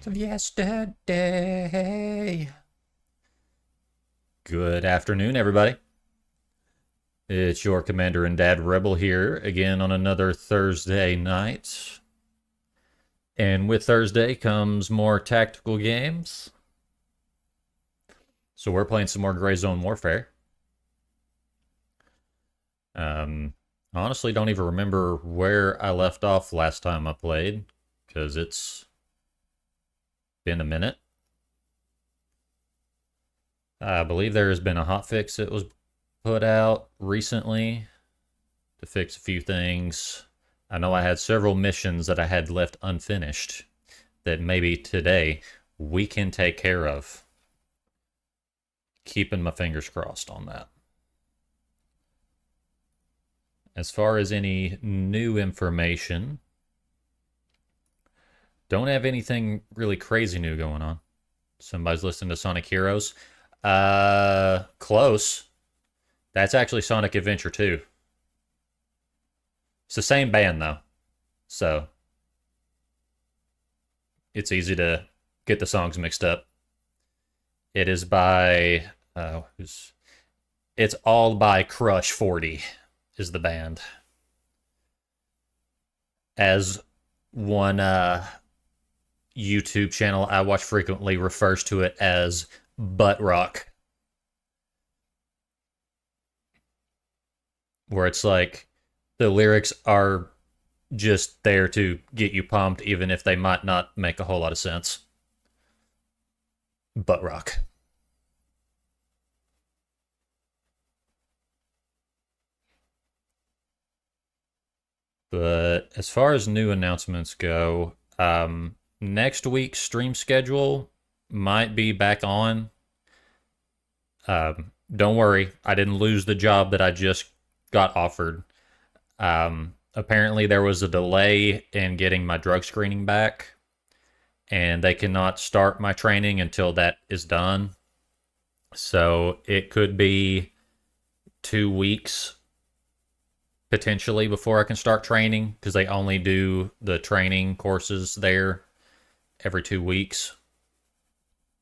of yesterday. Good afternoon, everybody. It's your Commander and Dad Rebel here again on another Thursday night. And with Thursday comes more tactical games. So we're playing some more Gray Zone Warfare. Honestly, don't even remember where I left off last time I played, because it's been a minute. I believe there has been a hotfix that was put out recently to fix a few things. I know I had several missions that I had left unfinished that maybe today we can take care of. Keeping my fingers crossed on that. As far as any new information, don't have anything really crazy new going on. Somebody's listening to Sonic Heroes. Close. That's actually Sonic Adventure 2. It's the same band, though. So, it's easy to get the songs mixed up. It is by... it's all by Crush 40 is the band. As one YouTube channel I watch frequently refers to it as butt rock. Where it's like the lyrics are just there to get you pumped, even if they might not make a whole lot of sense. Butt rock. But as far as new announcements go, next week's stream schedule might be back on. Don't worry, I didn't lose the job that I just got offered. Apparently there was a delay in getting my drug screening back, and they cannot start my training until that is done. So it could be 2 weeks potentially before I can start training, because they only do the training courses there every 2 weeks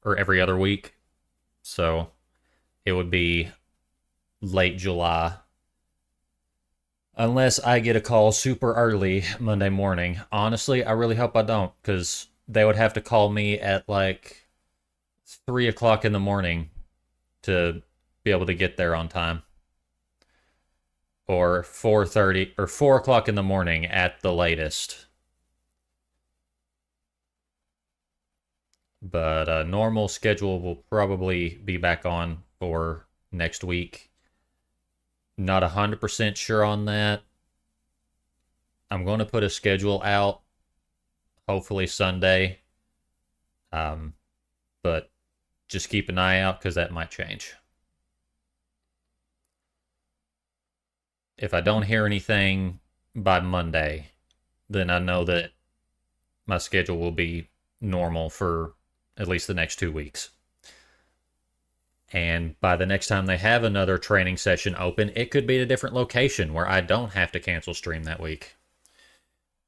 or every other week. So it would be late July. Unless I get a call super early Monday morning. Honestly, I really hope I don't, because they would have to call me at like 3 o'clock in the morning to be able to get there on time. Or 4:30 or 4 o'clock in the morning at the latest. But a normal schedule will probably be back on for next week. Not 100% sure on that. I'm going to put a schedule out, hopefully Sunday. But just keep an eye out, because that might change. If I don't hear anything by Monday, then I know that my schedule will be normal for at least the next 2 weeks. And by the next time they have another training session open, it could be at a different location where I don't have to cancel stream that week.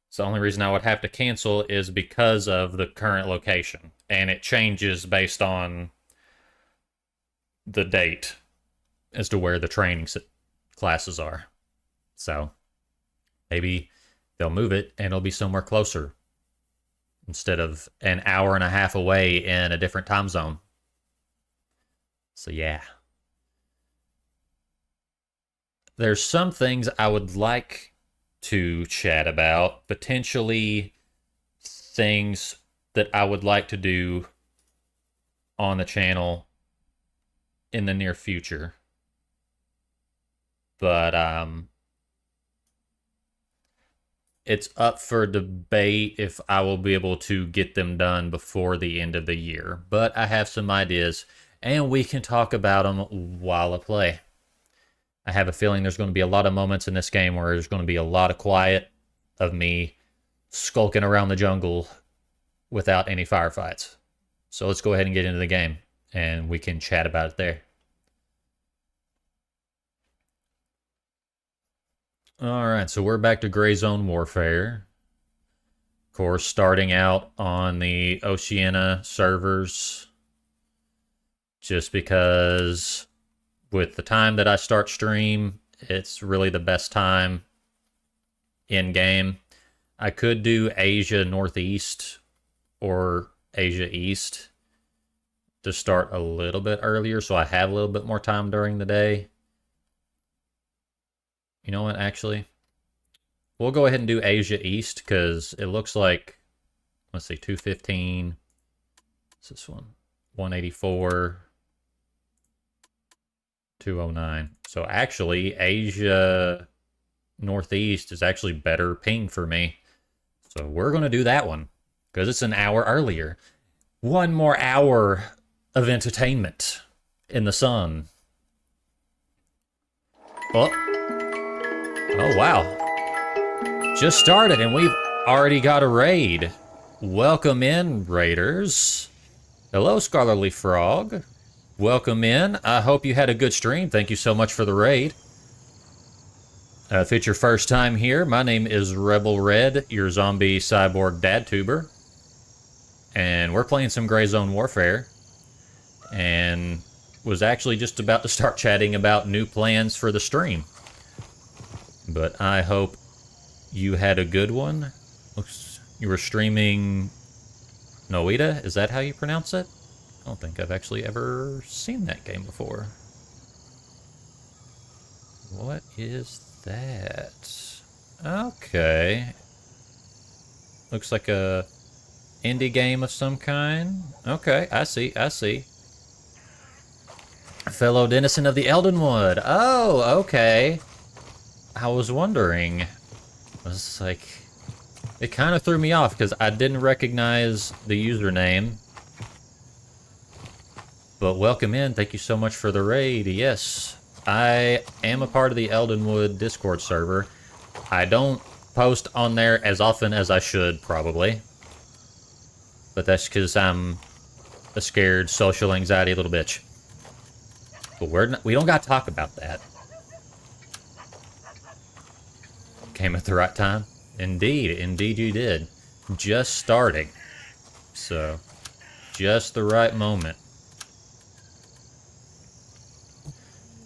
So the only reason I would have to cancel is because of the current location. And it changes based on the date as to where the training classes are. So maybe they'll move it and it'll be somewhere closer instead of an hour and a half away in a different time zone. So yeah. There's some things I would like to chat about, potentially things that I would like to do on the channel in the near future. But it's up for debate if I will be able to get them done before the end of the year. But I have some ideas, and we can talk about them while I play. I have a feeling there's going to be a lot of moments in this game where there's going to be a lot of quiet of me skulking around the jungle without any firefights. So let's go ahead and get into the game, and we can chat about it there. Alright, so we're back to Gray Zone Warfare. Of course, starting out on the Oceania servers, just because with the time that I start stream, it's really the best time in game. I could do Asia Northeast or Asia East to start a little bit earlier, so I have a little bit more time during the day. You know what, actually? We'll go ahead and do Asia East, because it looks like, let's see, 215. What's this one? 184. 209. So actually, Asia Northeast is actually better ping for me. So we're going to do that one, because it's an hour earlier. One more hour of entertainment in the sun. Oh, wow. Just started and we've already got a raid. Welcome in, raiders. Hello, Scholarly Frog. Welcome in. I hope you had a good stream. Thank you so much for the raid. If it's your first time here, my name is Rebel Red, your zombie cyborg dad tuber. And we're playing some Gray Zone Warfare. And was actually just about to start chatting about new plans for the stream. But I hope you had a good one. You were streaming Noita? Is that how you pronounce it? I don't think I've actually ever seen that game before. What is that? Okay. Looks like a indie game of some kind. Okay, I see, I see. Fellow denizen of the Eldenwood. Oh, okay. I was wondering. I was like, it kind of threw me off because I didn't recognize the username. But welcome in. Thank you so much for the raid. Yes, I am a part of the Eldenwood Discord server. I don't post on there as often as I should, probably. But that's because I'm a scared social anxiety little bitch. But we don't got to talk about that. Came at the right time. Indeed, indeed you did. Just starting. So, just the right moment.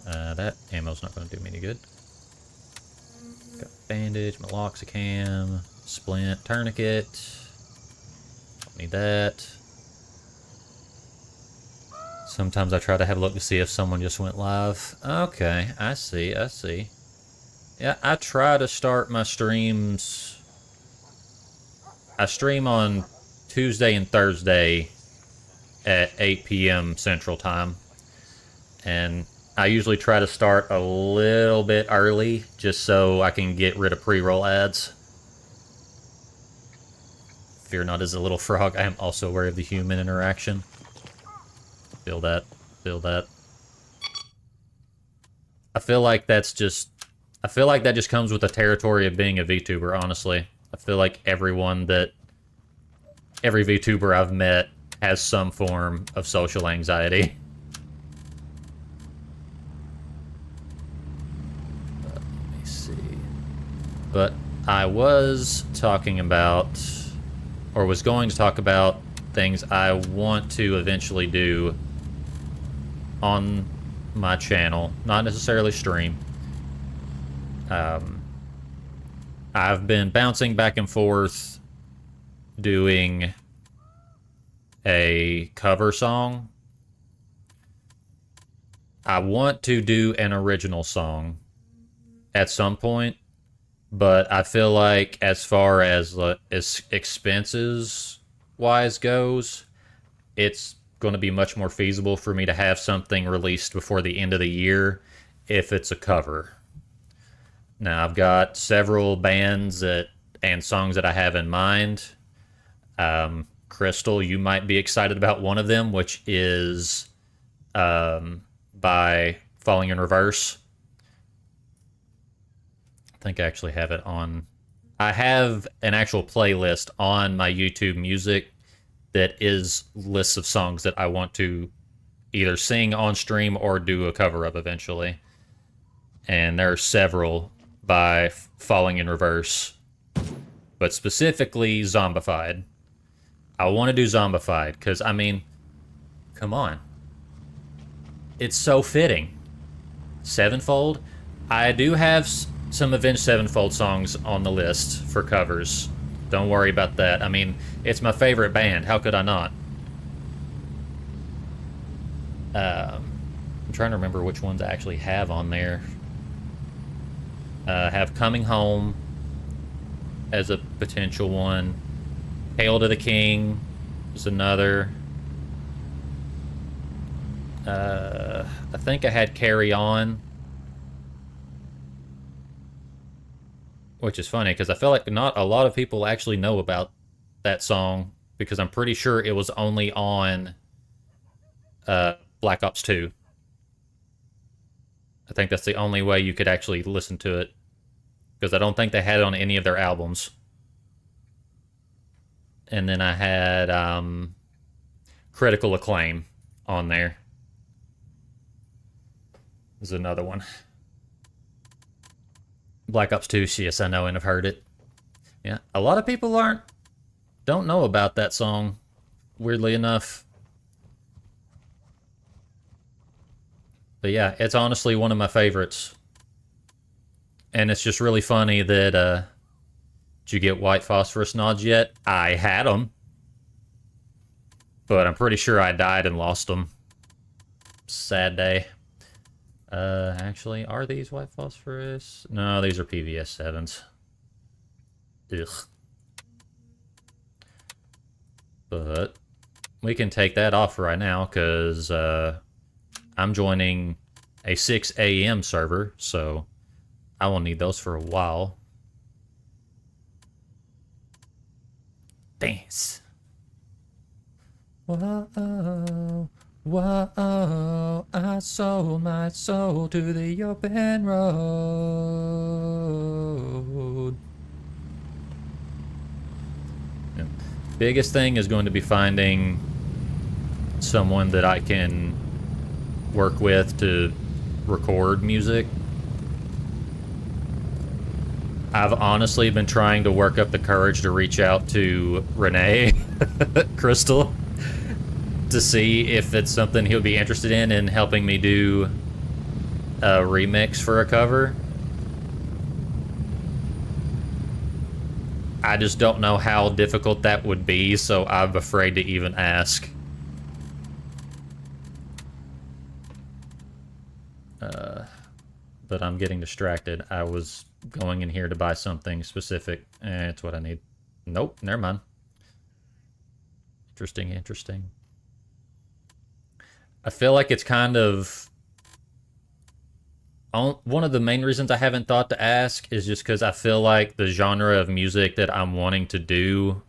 That ammo's not going to do me any good. Got bandage, meloxicam, splint, tourniquet. Don't need that. Sometimes I try to have a look to see if someone just went live. Okay, I see, I see. Yeah, I try to start my streams. I stream on Tuesday and Thursday at 8 p.m. Central Time. And I usually try to start a little bit early just so I can get rid of pre-roll ads. Fear not as a little frog. I am also aware of the human interaction. Feel that. Feel that. I feel like that's just... I feel like that just comes with the territory of being a VTuber, honestly. I feel like every VTuber I've met has some form of social anxiety. Let me see. But I was talking about, or was going to talk about, things I want to eventually do on my channel. Not necessarily stream. I've been bouncing back and forth doing a cover song. I want to do an original song at some point, but I feel like as far as expenses wise goes, it's going to be much more feasible for me to have something released before the end of the year if it's a cover. Now, I've got several bands and songs that I have in mind. Crystal, you might be excited about one of them, which is by Falling in Reverse. I think I actually have it on... I have an actual playlist on my YouTube Music that is lists of songs that I want to either sing on stream or do a cover of eventually. And there are several by Falling in Reverse but specifically Zombified. I want to do Zombified because, I mean, come on. It's so fitting. Sevenfold? I do have some Avenged Sevenfold songs on the list for covers. Don't worry about that. I mean, it's my favorite band. How could I not? I'm trying to remember which ones I actually have on there. Have Coming Home as a potential one. Hail to the King is another. I think I had Carry On. Which is funny, because I feel like not a lot of people actually know about that song, because I'm pretty sure it was only on Black Ops 2. I think that's the only way you could actually listen to it, because I don't think they had it on any of their albums. And then I had Critical Acclaim on there. There's another one. Black Ops 2, yes, I know and have heard it. Yeah, a lot of people don't know about that song, weirdly enough. But yeah, it's honestly one of my favorites. And it's just really funny that, did you get White Phosphorus nods yet? I had them. But I'm pretty sure I died and lost them. Sad day. Actually, are these White Phosphorus? No, these are PVS 7s. Ugh. But we can take that off right now, because I'm joining a 6 a.m. server, so I will need those for a while. Dance. Whoa. Whoa, I sold my soul to the open road. Yeah. Biggest thing is going to be finding someone that I can work with to record music. I've honestly been trying to work up the courage to reach out to Renee Crystal to see if it's something he'll be interested in helping me do a remix for a cover. I just don't know how difficult that would be, so I'm afraid to even ask. But I'm getting distracted. I was going in here to buy something specific. It's what I need. Nope, never mind. Interesting, interesting. I feel like it's kind of... One of the main reasons I haven't thought to ask is just because I feel like the genre of music that I'm wanting to do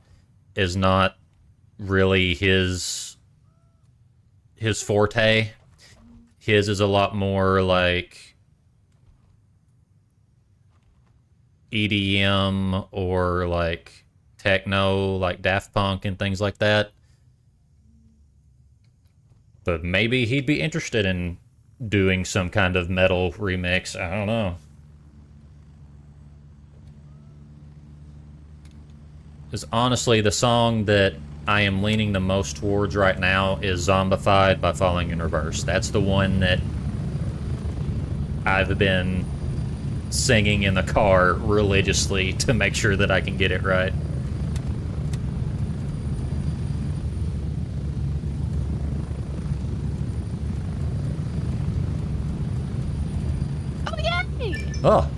is not really his forte. His is a lot more like EDM or like techno, like Daft Punk and things like that. But maybe he'd be interested in doing some kind of metal remix. I don't know. Because honestly, the song that I am leaning the most towards right now is Zombified by Falling in Reverse. That's the one that I've been singing in the car religiously to make sure that I can get it right. Oh, yay! Oh.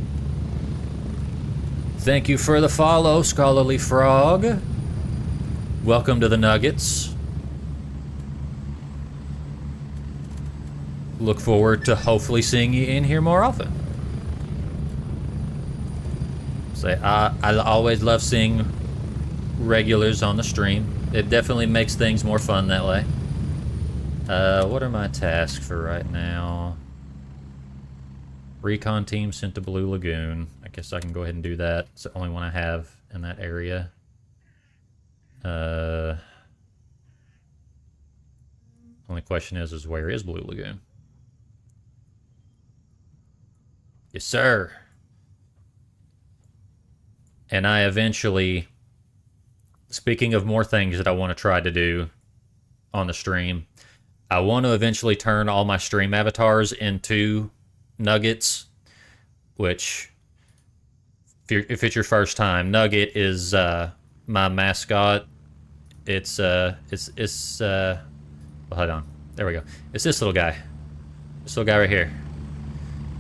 Thank you for the follow, Scholarly Frog. Welcome to the Nuggets. Look forward to hopefully seeing you in here more often. I always love seeing regulars on the stream. It definitely makes things more fun that way. What are my tasks for right now? Recon team sent to Blue Lagoon. I guess I can go ahead and do that. It's the only one I have in that area. Only question is where is Blue Lagoon? Yes, sir. And I eventually, speaking of more things that I want to try to do on the stream, I want to eventually turn all my stream avatars into nuggets, which, if it's your first time, Nugget is my mascot. Well, hold on. There we go. It's this little guy. This little guy right here.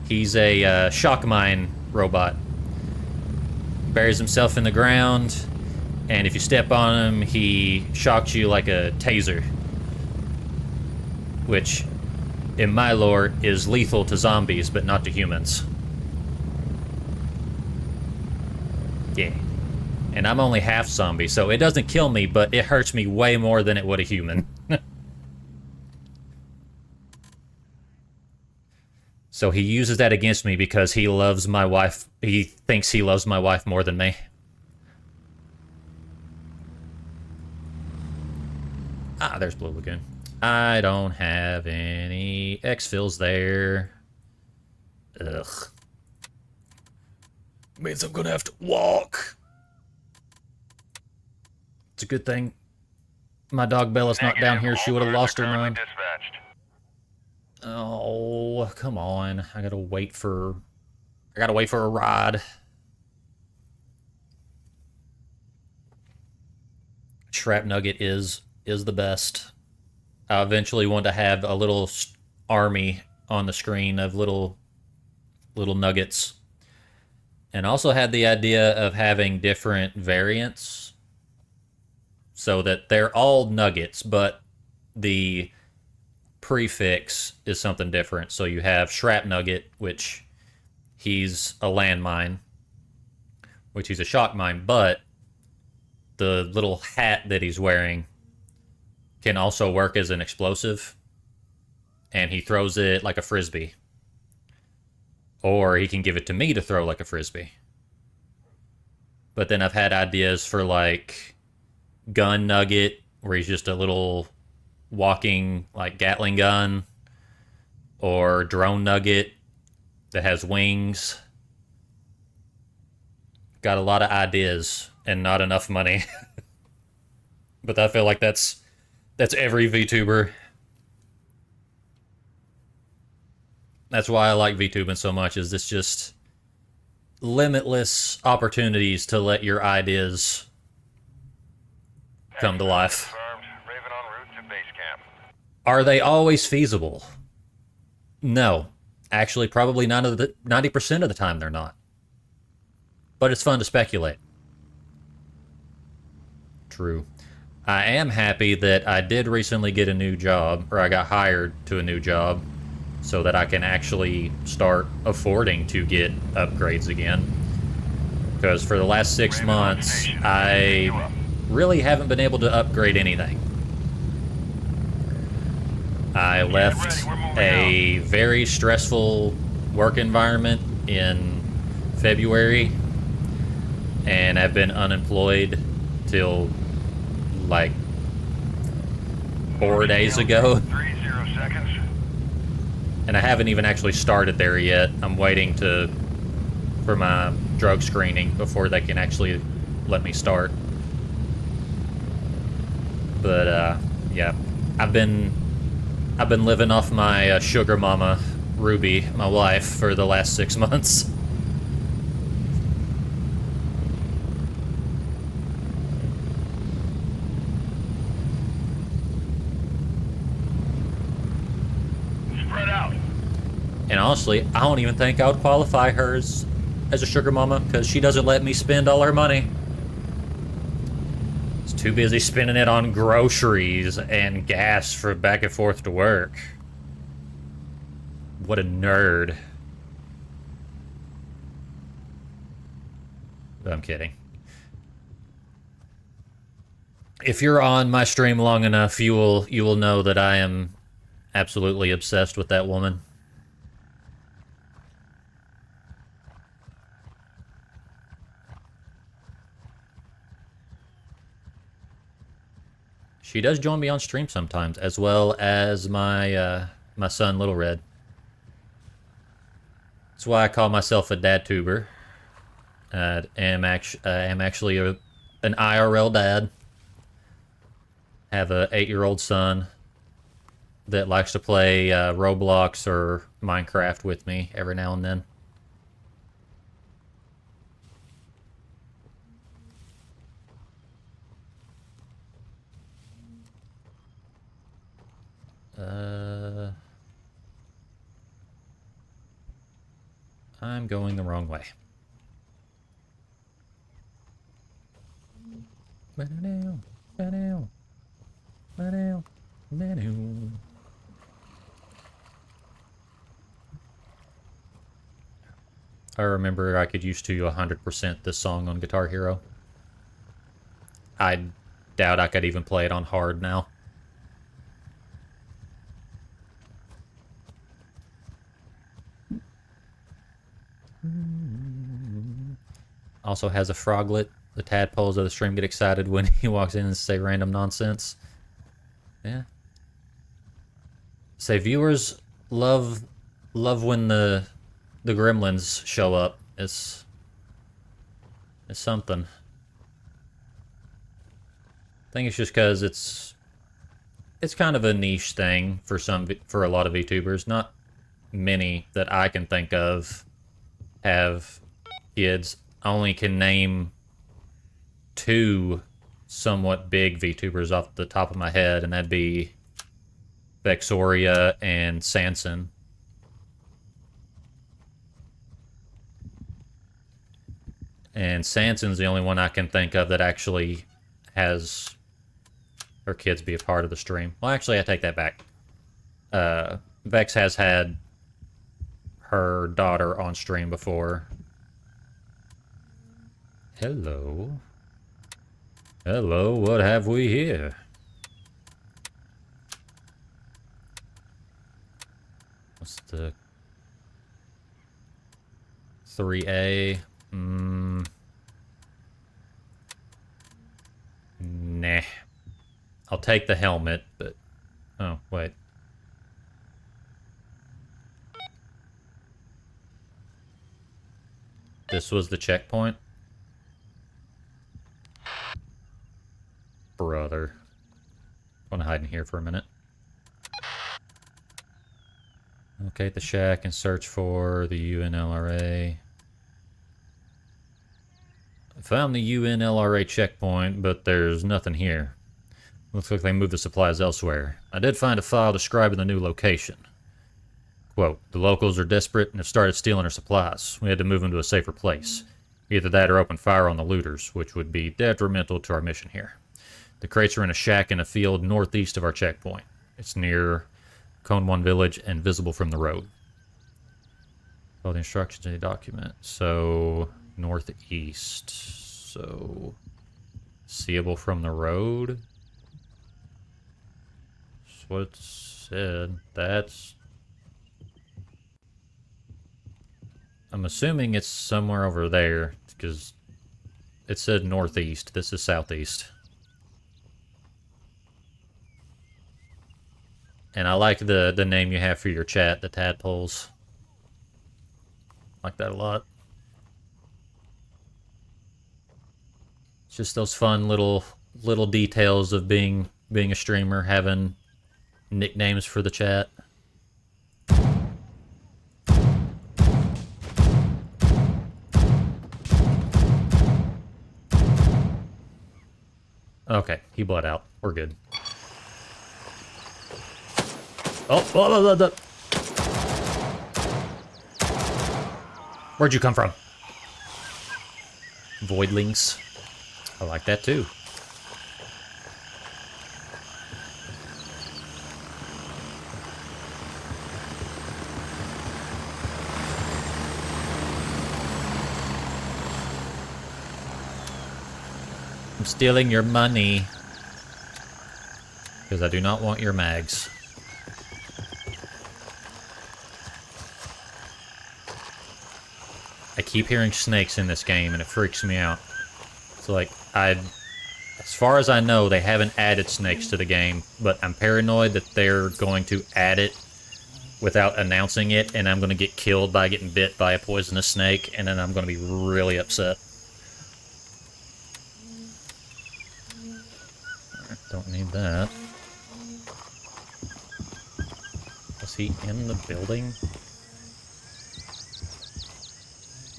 He's a shock mine robot. Buries himself in the ground, and if you step on him, he shocks you like a taser. Which, in my lore, is lethal to zombies, but not to humans. Yeah. And I'm only half zombie, so it doesn't kill me, but it hurts me way more than it would a human. So he uses that against me because he loves my wife. He thinks he loves my wife more than me. Ah, there's Blue Lagoon. I don't have any exfils there. Ugh. Means I'm gonna have to walk. It's a good thing my dog Bella's not down here. She would have lost her mind. Oh, come on. I gotta wait for a ride. Shrap Nugget is the best. I eventually want to have a little army on the screen of little nuggets. And also had the idea of having different variants so that they're all nuggets, but the prefix is something different. So you have Shrap Nugget, which he's a landmine, which he's a shock mine, but the little hat that he's wearing can also work as an explosive, and he throws it like a frisbee. Or he can give it to me to throw like a frisbee. But then I've had ideas for like Gun Nugget, where he's just a little walking like Gatling gun, or Drone Nugget that has wings. Got a lot of ideas and not enough money. But I feel like that's every VTuber. That's why I like VTubing so much, is it's just limitless opportunities to let your ideas come to life. Raven en route to base camp. Are they always feasible? No. Actually, probably 90% of the time they're not. But it's fun to speculate. True. I am happy that I did recently get a new job, or I got hired to a new job, so that I can actually start affording to get upgrades again. Because for the last 6 months, I really haven't been able to upgrade anything. I left a very stressful work environment in February, and I've been unemployed till like 4 days ago. 30 seconds. And I haven't even actually started there yet. I'm waiting for my drug screening before they can actually let me start. But yeah, I've been living off my sugar mama Ruby, my wife, for the last 6 months. Spread out. And honestly, I don't even think I would qualify her as a sugar mama, because she doesn't let me spend all her money. She's too busy spending it on groceries and gas for back and forth to work. What a nerd. But I'm kidding. If you're on my stream long enough, you will know that I am absolutely obsessed with that woman. She does join me on stream sometimes, as well as my my son Little Red. That's why I call myself a dad tuber. Am actually an IRL dad. Have a 8-year-old son that likes to play Roblox or Minecraft with me every now and then. I'm going the wrong way. I remember I could used to 100% this song on Guitar Hero. I doubt I could even play it on hard now. Also has a froglet. The tadpoles of the stream get excited when he walks in and say random nonsense. Yeah. Say viewers love when the gremlins show up. It's something. I think it's just because it's kind of a niche thing for a lot of VTubers. Not many that I can think of have kids. I only can name 2 somewhat big VTubers off the top of my head, and that'd be Vexoria and Sanson. And Sanson's the only one I can think of that actually has her kids be a part of the stream. Well, actually, I take that back. Vex has had her daughter on stream before. Hello. Hello, what have we here? What's the 3A? Nah. I'll take the helmet, but... Oh, wait. This was the checkpoint? Brother. I'm gonna hide in here for a minute. Locate the shack and search for the UNLRA. I found the UNLRA checkpoint, but there's nothing here. Looks like they moved the supplies elsewhere. I did find a file describing the new location. Quote, the locals are desperate and have started stealing our supplies. We had to move them to a safer place. Either that or open fire on the looters, which would be detrimental to our mission here. The crates are in a shack in a field northeast of our checkpoint. It's near Cone 1 Village and visible from the road. All the instructions in the document. So, northeast. So, seeable from the road? That's what it said. That's... I'm assuming it's somewhere over there, because it said northeast. This is southeast. And I like the name you have for your chat, the Tadpoles. Like that a lot. It's just those fun little details of being a streamer, having nicknames for the chat. Okay, he bled out. We're good. Oh, where'd you come from? Voidlings. I like that too. I'm stealing your money. Because I do not want your mags. I keep hearing snakes in this game and it freaks me out. So like, as far as I know, they haven't added snakes to the game, but I'm paranoid that they're going to add it without announcing it, and I'm going to get killed by getting bit by a poisonous snake, and then I'm going to be really upset. Alright, don't need that. Was he in the building?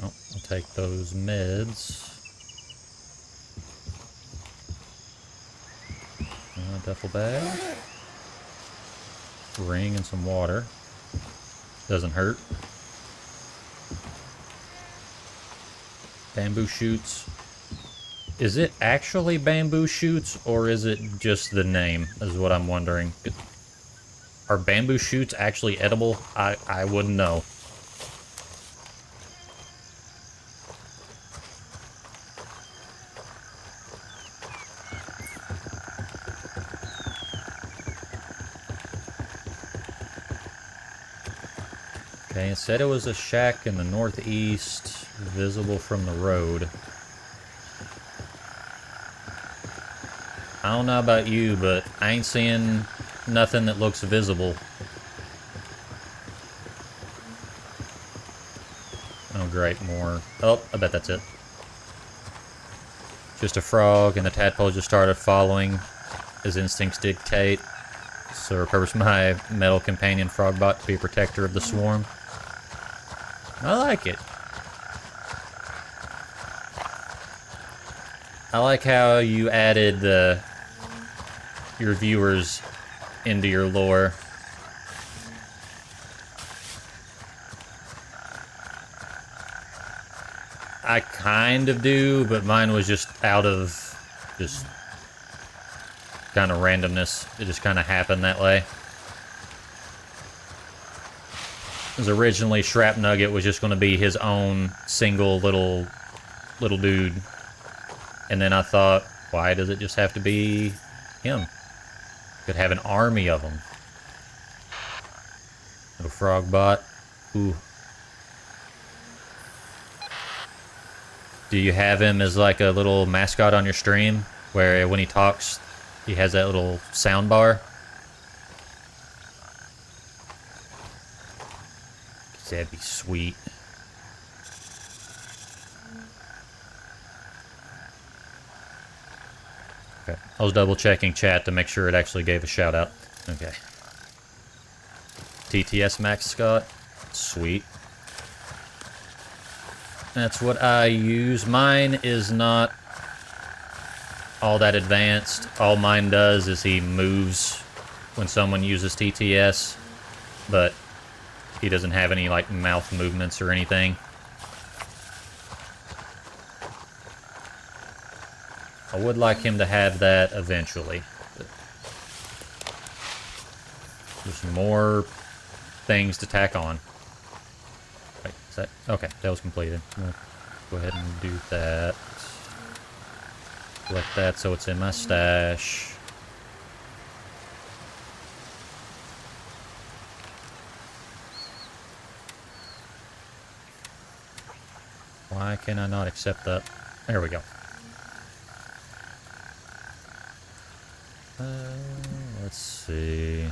Oh, I'll take those meds. Duffel bag. Ring and some water. Doesn't hurt. Bamboo shoots. Is it actually bamboo shoots, or is it just the name, is what I'm wondering. Are bamboo shoots actually edible? I wouldn't know. Okay, it said it was a shack in the northeast, visible from the road. I don't know about you, but I ain't seeing nothing that looks visible. Oh great, more. Oh, I bet that's it. Just a frog, and the tadpole just started following. His instincts dictate. So repurpose my metal companion frogbot to be a protector of the swarm. I like it. I like how you added your viewers into your lore. I kind of do, but mine was just out of just kind of randomness. It just kind of happened that way. Because originally Shrap Nugget was just going to be his own single little dude. And then I thought, why does it just have to be him? Could have an army of them. Little frog bot. Ooh. Do you have him as like a little mascot on your stream? Where when he talks, he has that little sound bar? That'd be sweet. Okay. I was double checking chat to make sure it actually gave a shout out. Okay. TTS mascot. Sweet. That's what I use. Mine is not all that advanced. All mine does is he moves when someone uses TTS, but he doesn't have any like mouth movements or anything. I would like him to have that eventually. There's more things to tack on. Wait, is that okay? That was completed. We'll go ahead and do that. Select that so it's in my stash. Why can I not accept that? There we go. Let's see.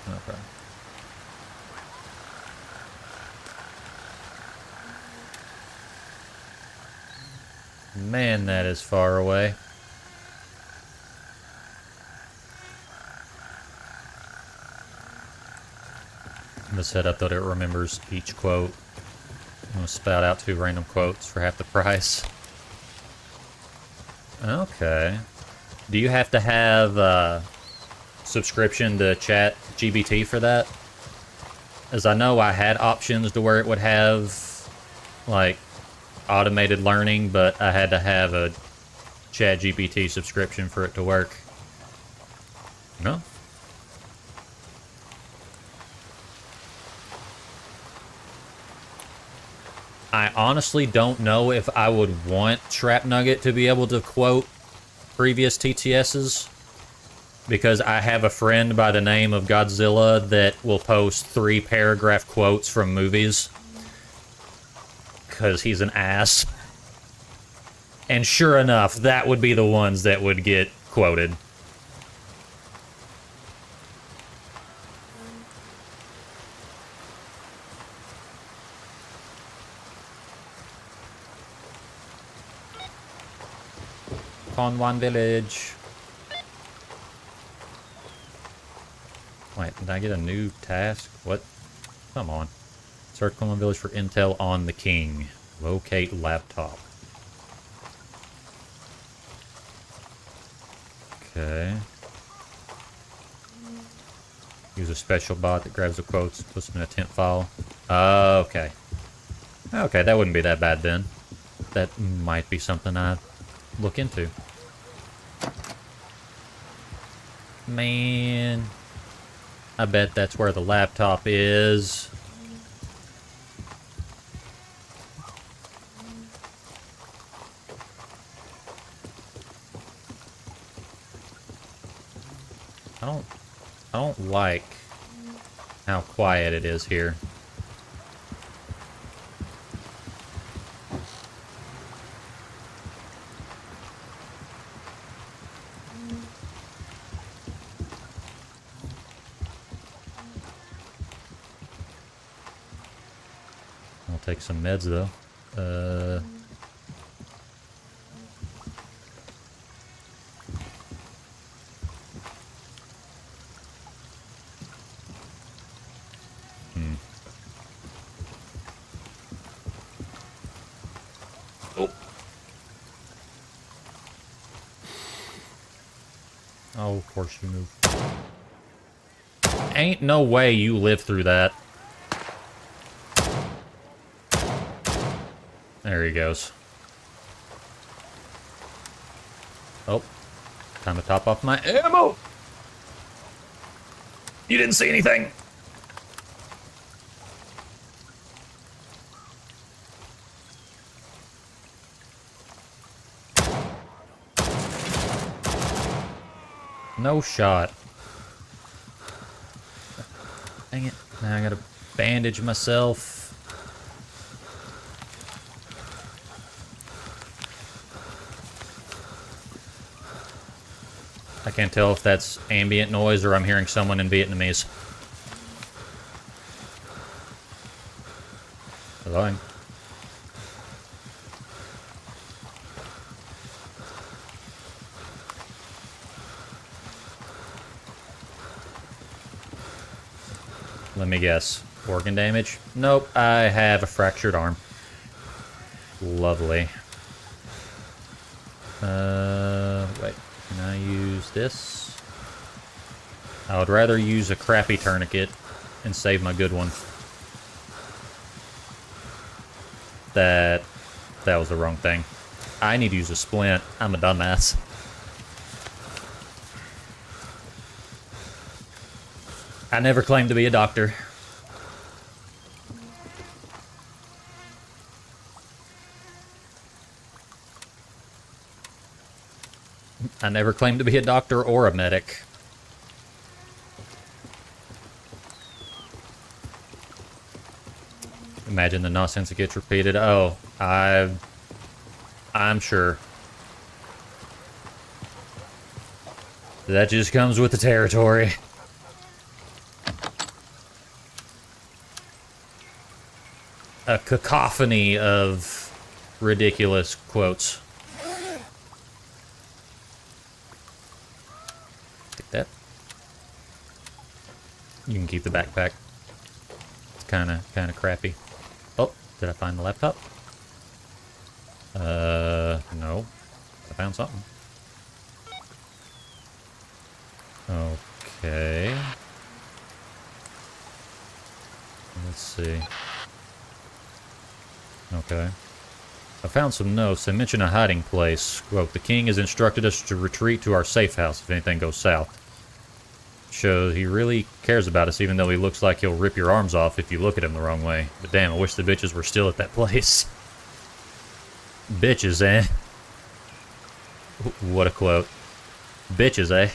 Okay. Man, that is far away. The setup that it remembers each quote. I'm gonna spout out 2 random quotes for half the price. Okay. Do you have to have subscription to Chat GBT for that? As I know I had options to where it would have like automated learning, but I had to have a Chat GPT subscription for it to work. No? I honestly don't know if I would want Shrap Nugget to be able to quote previous TTSs, because I have a friend by the name of Godzilla that will post 3-paragraph quotes from movies because he's an ass. And sure enough, that would be the ones that would get quoted. Conwan Village. Wait, did I get a new task? What? Come on. Search Conwan Village for intel on the king. Locate laptop. Okay. Use a special bot that grabs the quotes, puts them in a temp file. Okay. Okay, that wouldn't be that bad then. That might be something I'd look into. Man. I bet that's where the laptop is. I don't like how quiet it is here. I'll take some meds though. Oh, of course you move. Ain't no way you live through that. There he goes. Oh. Time to top off my ammo! You didn't see anything! No shot. Dang it. Now I gotta bandage myself. I can't tell if that's ambient noise or I'm hearing someone in Vietnamese. Hello. Let me guess. Organ damage? Nope, I have a fractured arm. Lovely. Wait. Can I use this? I would rather use a crappy tourniquet and save my good one. That was the wrong thing. I need to use a splint. I'm a dumbass. I never claimed to be a doctor. I never claimed to be a doctor or a medic. Imagine the nonsense that gets repeated. Oh, I'm sure. That just comes with the territory. A cacophony of ridiculous quotes. Take that. You can keep the backpack. It's kind of crappy. Oh, did I find the laptop? No. I found something. Okay. Let's see. Okay. I found some notes. They mention a hiding place. Quote, the king has instructed us to retreat to our safe house if anything goes south. Shows he really cares about us, even though he looks like he'll rip your arms off if you look at him the wrong way. But damn, I wish the bitches were still at that place. Bitches, eh? What a quote. Bitches, eh?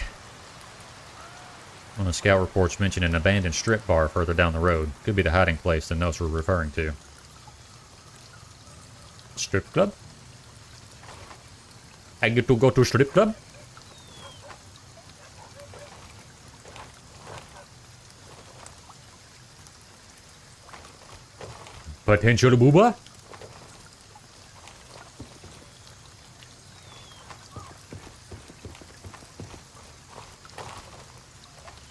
One of the scout reports mentioned an abandoned strip bar further down the road. Could be the hiding place the notes were referring to. Strip club? I get to go to strip club? Potential booba?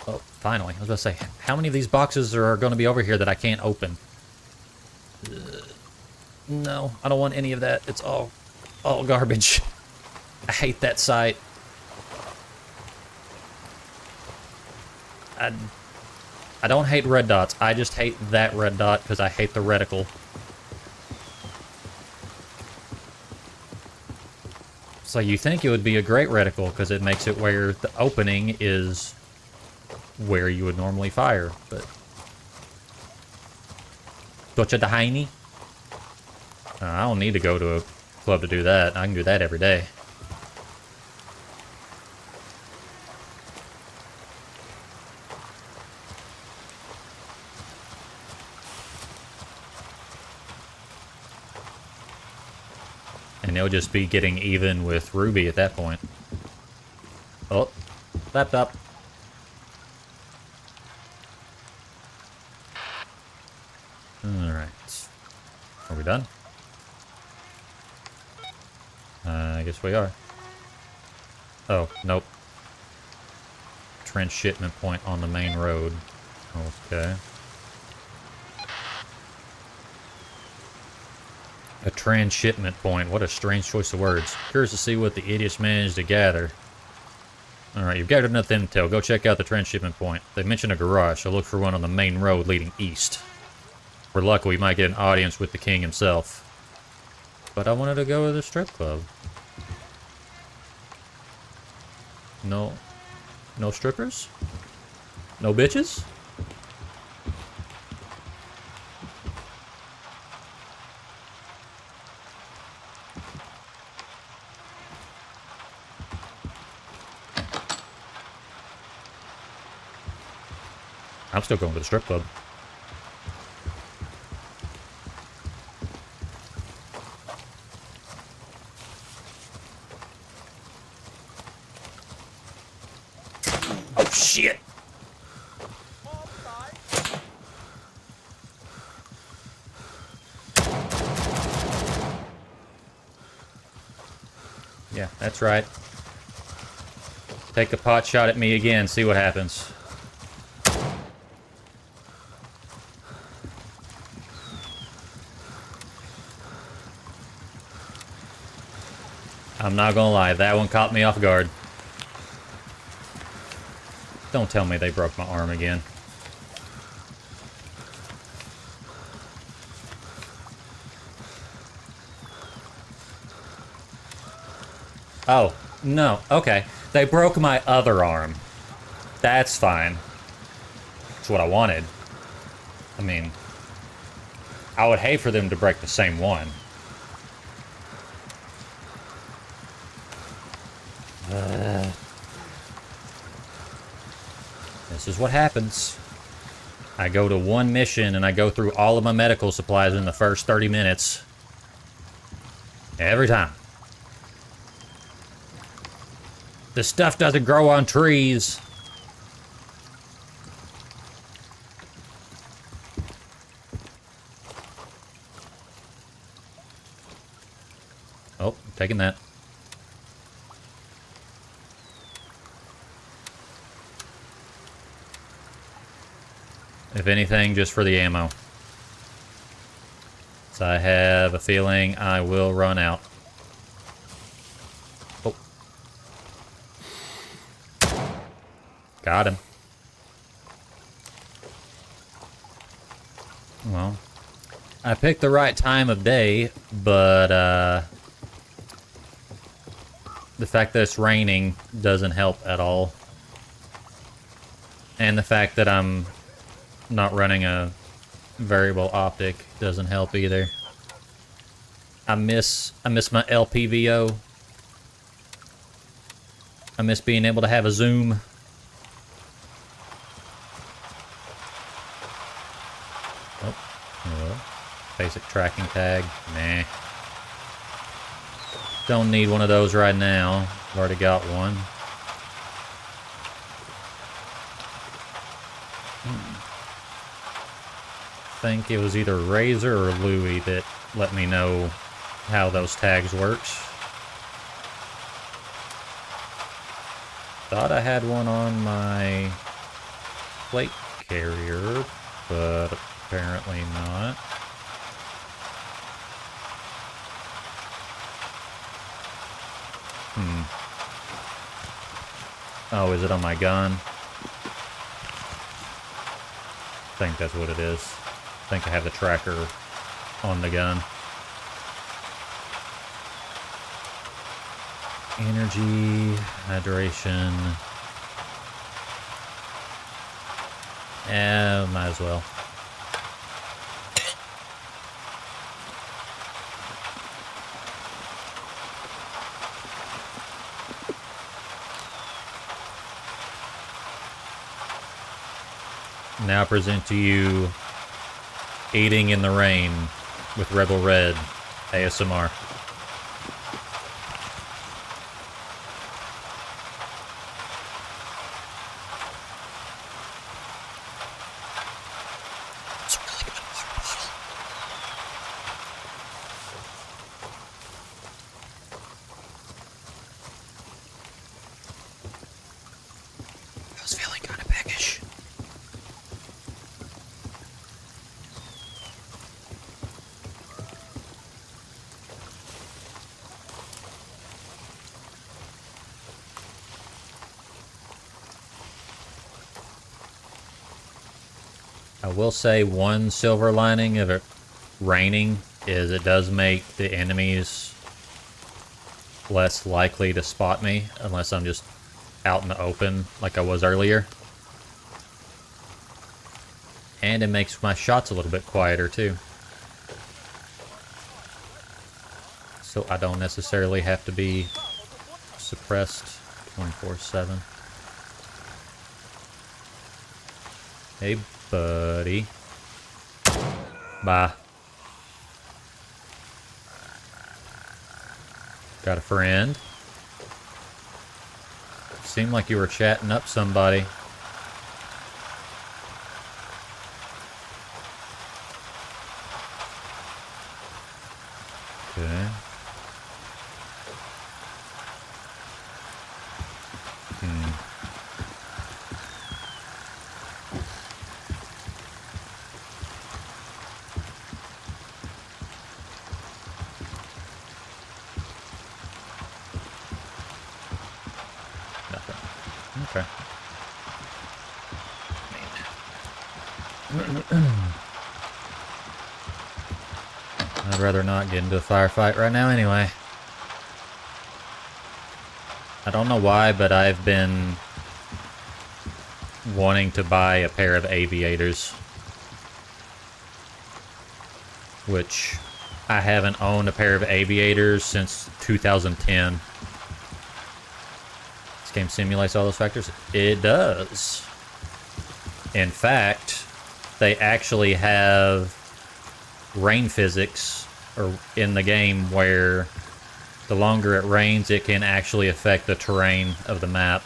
Oh, finally. I was about to say, how many of these boxes are going to be over here that I can't open? No, I don't want any of that. It's all garbage. I hate that site. I don't hate red dots. I just hate that red dot because I hate the reticle. So you think it would be a great reticle because it makes it where the opening is where you would normally fire, but... Gotcha the hiney? I don't need to go to a club to do that. I can do that every day. And they'll just be getting even with Ruby at that point. Oh, laptop. Alright. Are we done? I guess we are. Oh, nope. Transshipment point on the main road. Okay. A transshipment point. What a strange choice of words. Curious to see what the idiots managed to gather. Alright, you've gathered enough intel. Go check out the transshipment point. They mentioned a garage, so look for one on the main road leading east. If we're lucky, we might get an audience with the king himself. But I wanted to go to the strip club. No strippers? No bitches? I'm still going to the strip club. Oh, shit! Yeah, that's right. Take a pot shot at me again, see what happens. I'm not gonna lie, that one caught me off guard. Don't tell me they broke my arm again. Oh, no, okay. They broke my other arm. That's fine. That's what I wanted. I mean, I would hate for them to break the same one. This is what happens. I go to one mission and I go through all of my medical supplies in the first 30 minutes. Every time. This stuff doesn't grow on trees. Oh, taking that. If anything, just for the ammo. So I have a feeling I will run out. Oh. Got him. Well, I picked the right time of day, but the fact that it's raining doesn't help at all. And the fact that I'm not running a variable optic doesn't help either. I miss my LPVO. I miss being able to have a zoom. Oh, hello. Basic tracking tag. Nah. Don't need one of those right now. I've already got one. I think it was either Razor or Louie that let me know how those tags works. Thought I had one on my plate carrier, but apparently not. Oh, is it on my gun? I think that's what it is. I think I have the tracker on the gun. Energy, hydration. Might as well. Now present to you Eating in the Rain with Rebel Red ASMR. It's a really good water bottle. I was feeling kind of peckish. I will say one silver lining of it raining is it does make the enemies less likely to spot me unless I'm just out in the open like I was earlier. And it makes my shots a little bit quieter too. So I don't necessarily have to be suppressed 24/7. Hey, buddy. Bye. Got a friend. Seemed like you were chatting up somebody. Okay. Okay. I'd rather not get into a firefight right now anyway. I don't know why, but I've been wanting to buy a pair of aviators. Which I haven't owned a pair of aviators since 2010. This game simulates all those factors? It does. In fact, they actually have rain physics in the game where the longer it rains, it can actually affect the terrain of the map.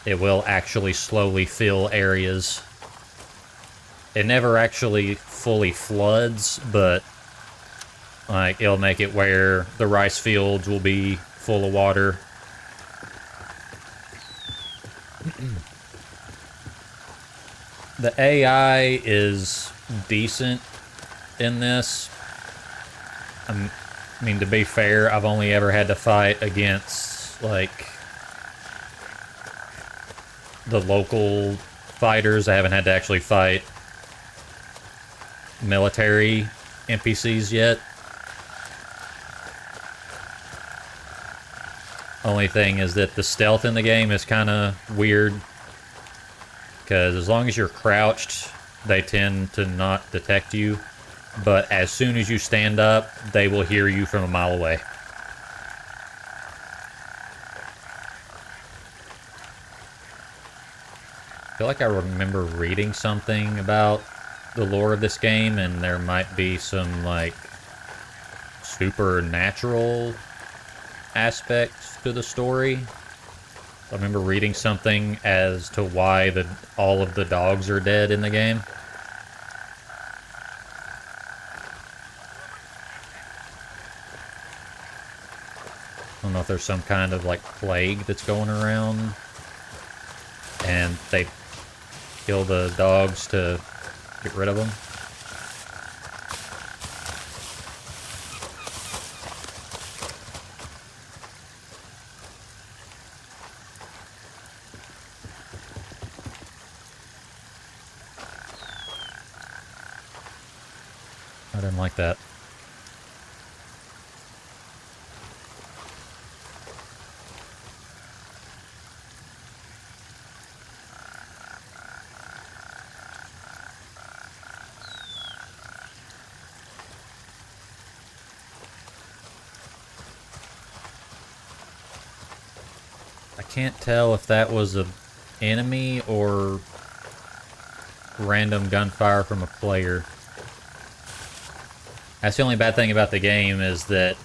It will actually slowly fill areas. It never actually fully floods, but like it'll make it where the rice fields will be full of water. The AI is decent in this. I mean, to be fair, I've only ever had to fight against, like, the local fighters. I haven't had to actually fight military NPCs yet. Only thing is that the stealth in the game is kind of weird. Because as long as you're crouched, they tend to not detect you. But as soon as you stand up, they will hear you from a mile away. I feel like I remember reading something about the lore of this game, and there might be some, like, supernatural aspects to the story. I remember reading something as to why all of the dogs are dead in the game. I don't know if there's some kind of like plague that's going around and they kill the dogs to get rid of them. I didn't like that. I can't tell if that was an enemy or random gunfire from a player. That's the only bad thing about the game, is that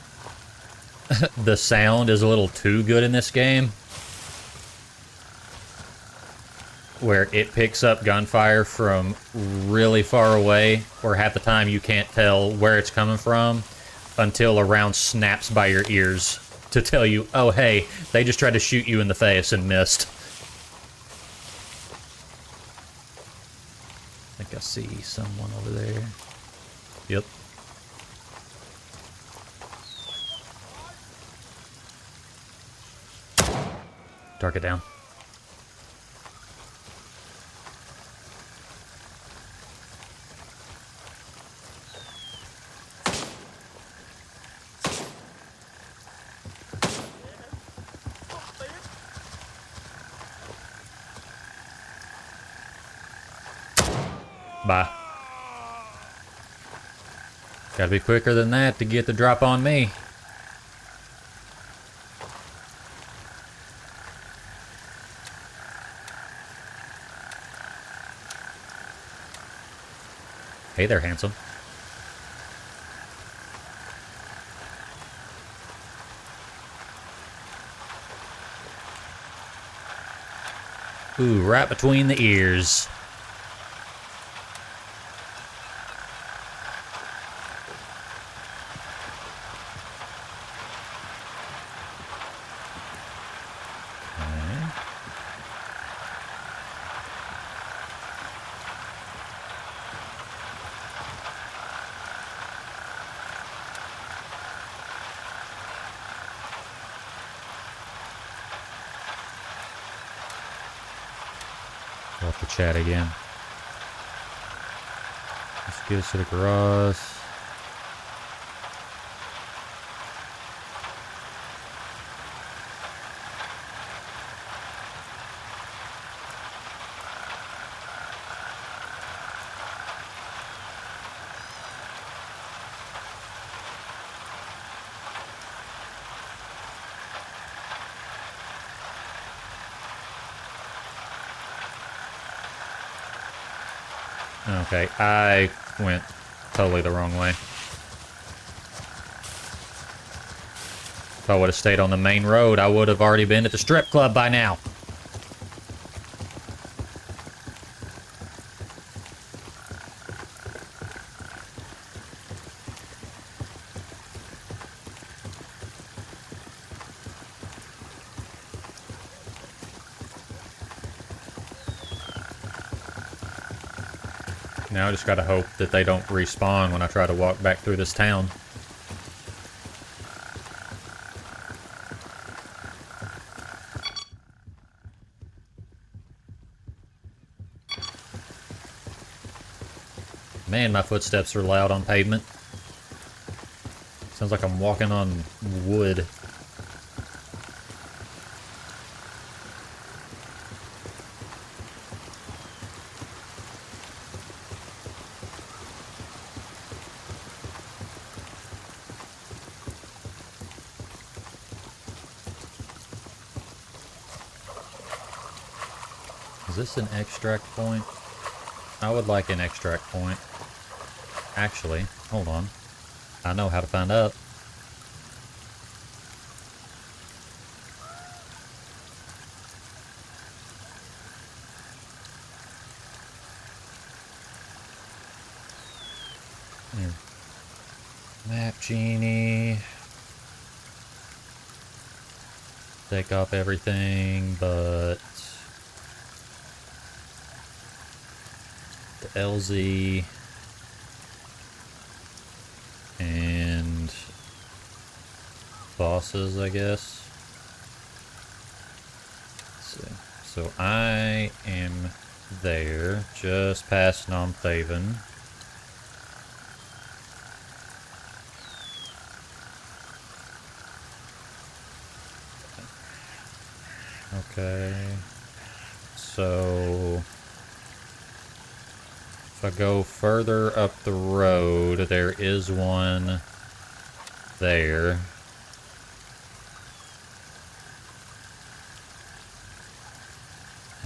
the sound is a little too good in this game, where it picks up gunfire from really far away, where half the time you can't tell where it's coming from until a round snaps by your ears to tell you, oh hey, they just tried to shoot you in the face and missed. I think I see someone over there. Yep. Target down. Bye. Gotta be quicker than that to get the drop on me. Hey there, handsome. Ooh, right between the ears. Off the chat again. Let's get us to the garage. Okay, I went totally the wrong way. If I would have stayed on the main road, I would have already been at the strip club by now. Now I just gotta hope that they don't respawn when I try to walk back through this town. Man, my footsteps are loud on pavement. Sounds like I'm walking on wood. Is this an extract point? I would like an extract point. Actually, hold on. I know how to find out. There. Map Genie. Take off everything but the LZ and bosses, I guess. Let's see. So I am there, just past Nomthaven. Okay, so if I go further up the road, there is one there.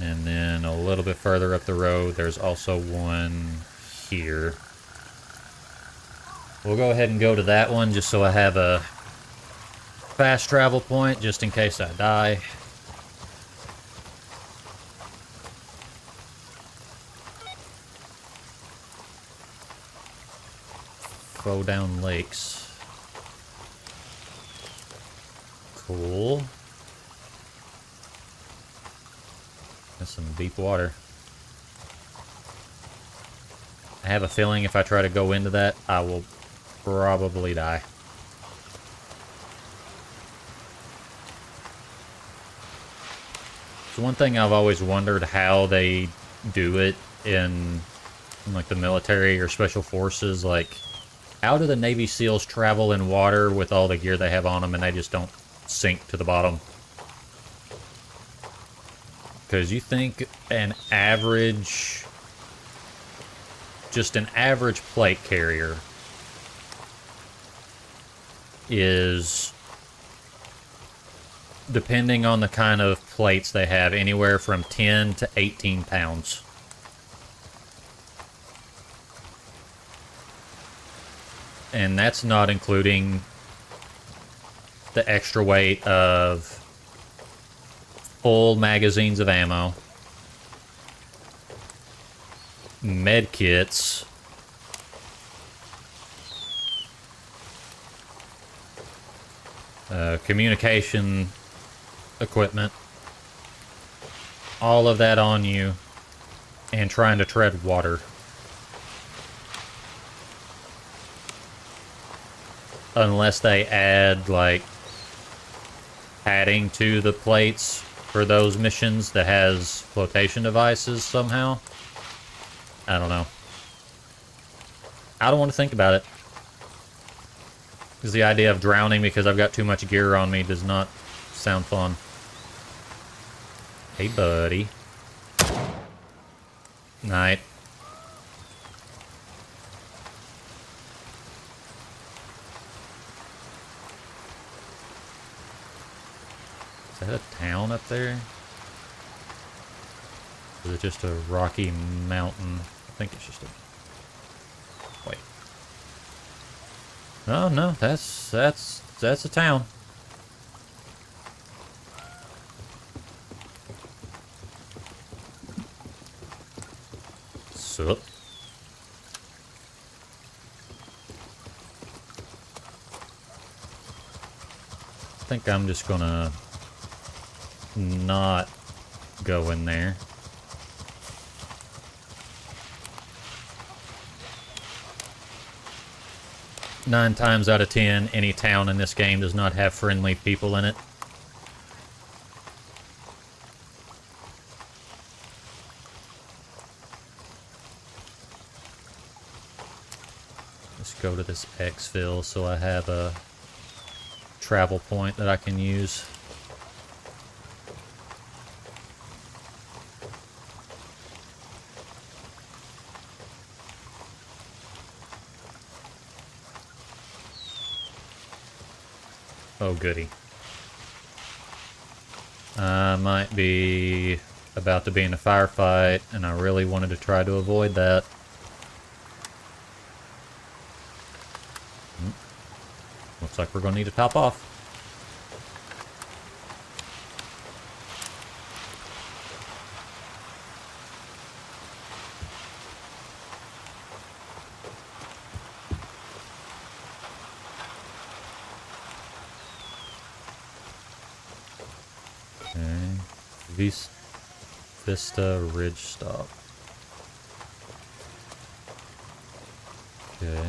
And then a little bit further up the road, there's also one here. We'll go ahead and go to that one just so I have a fast travel point just in case I die. Foe Down Lakes. Cool. That's some deep water. I have a feeling if I try to go into that, I will probably die. So one thing I've always wondered how they do it in like the military or special forces, like how do the Navy SEALs travel in water with all the gear they have on them and they just don't sink to the bottom? Because you think an average, just an average plate carrier is, depending on the kind of plates they have, anywhere from 10 to 18 pounds. And that's not including the extra weight of full magazines of ammo, med kits, communication equipment, all of that on you, and trying to tread water. Unless they add, like, padding to the plates for those missions that has flotation devices somehow. I don't know. I don't want to think about it. Because the idea of drowning because I've got too much gear on me does not sound fun. Hey, buddy. Night. Is that a town up there? Or is it just a rocky mountain? I think it's just a... Wait. Oh, no, that's a town. Sup? I think I'm just gonna not go in there. Nine times out of 10, any town in this game does not have friendly people in it. Let's go to this exfil so I have a travel point that I can use. Oh, goody. I might be about to be in a firefight, and I really wanted to try to avoid that. Looks like we're going to need to top off. Vista Ridge Stop. Okay.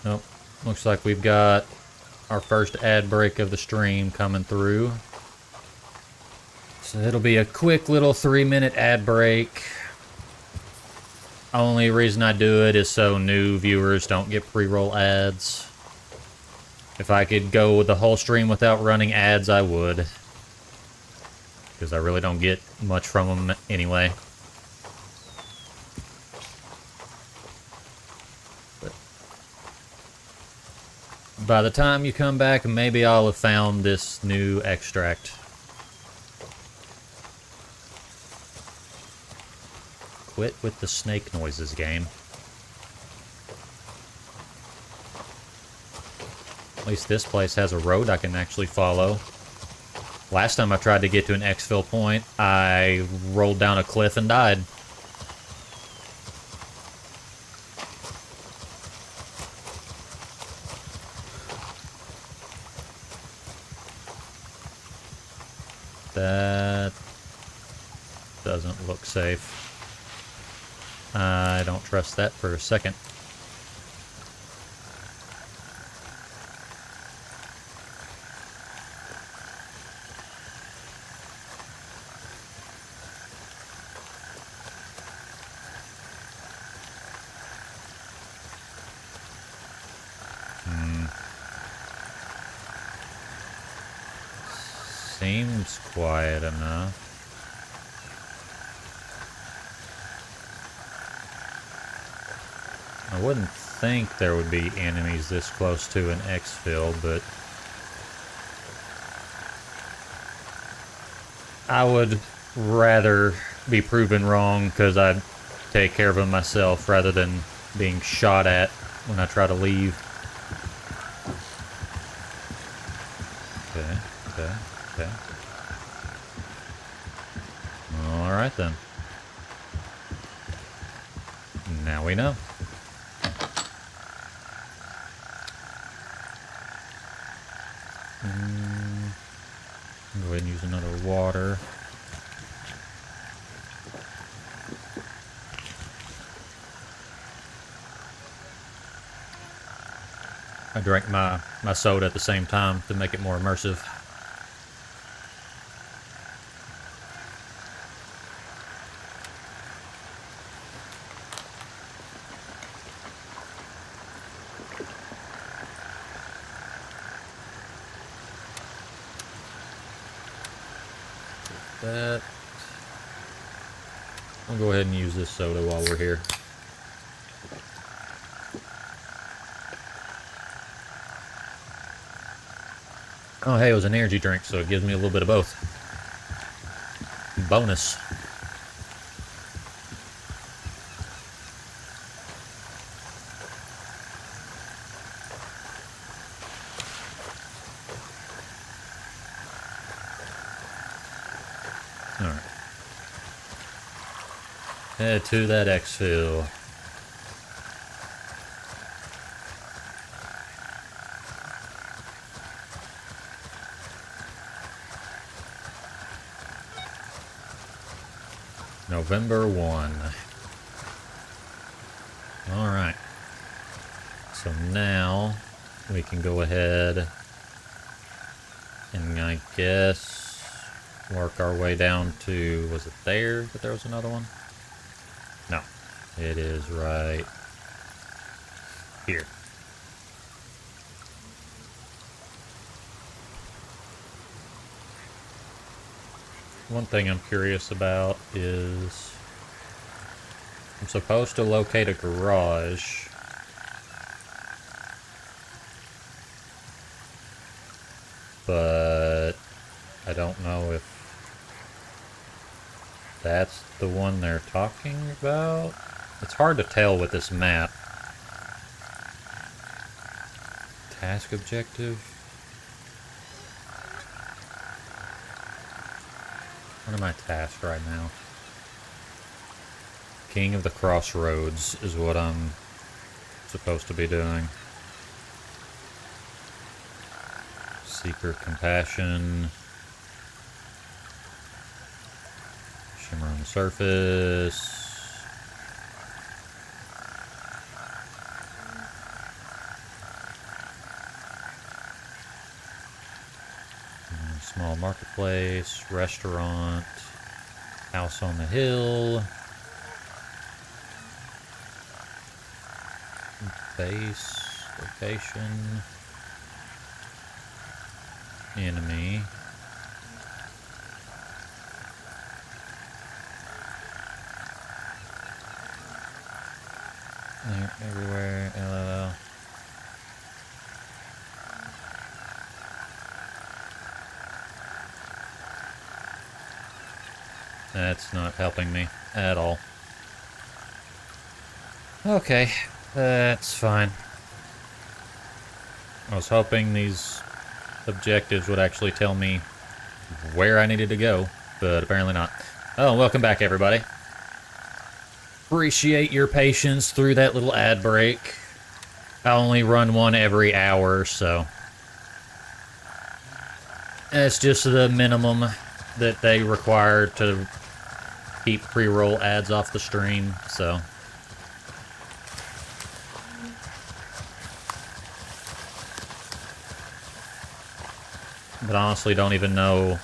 Nope. Looks like we've got our first ad break of the stream coming through. So it'll be a quick little 3-minute ad break. Only reason I do it is so new viewers don't get pre-roll ads. If I could go with the whole stream without running ads, I would. Because I really don't get much from them anyway. But by the time you come back, maybe I'll have found this new extract. Quit with the snake noises, game. At least this place has a road I can actually follow. Last time I tried to get to an exfil point, I rolled down a cliff and died. That doesn't look safe. I don't trust that for a second. Seems quiet enough. I wouldn't think there would be enemies this close to an exfil, but I would rather be proven wrong because I'd take care of them myself rather than being shot at when I try to leave. Okay. Alright then. Now we know. Go ahead and use another water. I drank my soda at the same time to make it more immersive. That. I'll go ahead and use this soda while we're here. Oh, hey, it was an energy drink, so it gives me a little bit of both. Bonus. Alright. Head to that exfil. November 1. Alright. So now we can go ahead and I guess work our way down to, was it there that there was another one? No, it is right here. One thing I'm curious about is I'm supposed to locate a garage. But I don't know if that's the one they're talking about. It's hard to tell with this map. Task objective? What am I tasked right now? King of the Crossroads is what I'm supposed to be doing. Seeker Compassion. Shimmer on the surface. Small marketplace, restaurant, house on the hill, base, location, enemy. They're everywhere, LLL. That's not helping me at all. Okay, that's fine. I was hoping these objectives would actually tell me where I needed to go, but apparently not. Oh, welcome back, everybody. Appreciate your patience through that little ad break. I only run one every hour, so it's just the minimum that they require to keep pre-roll ads off the stream, so. But honestly, don't even know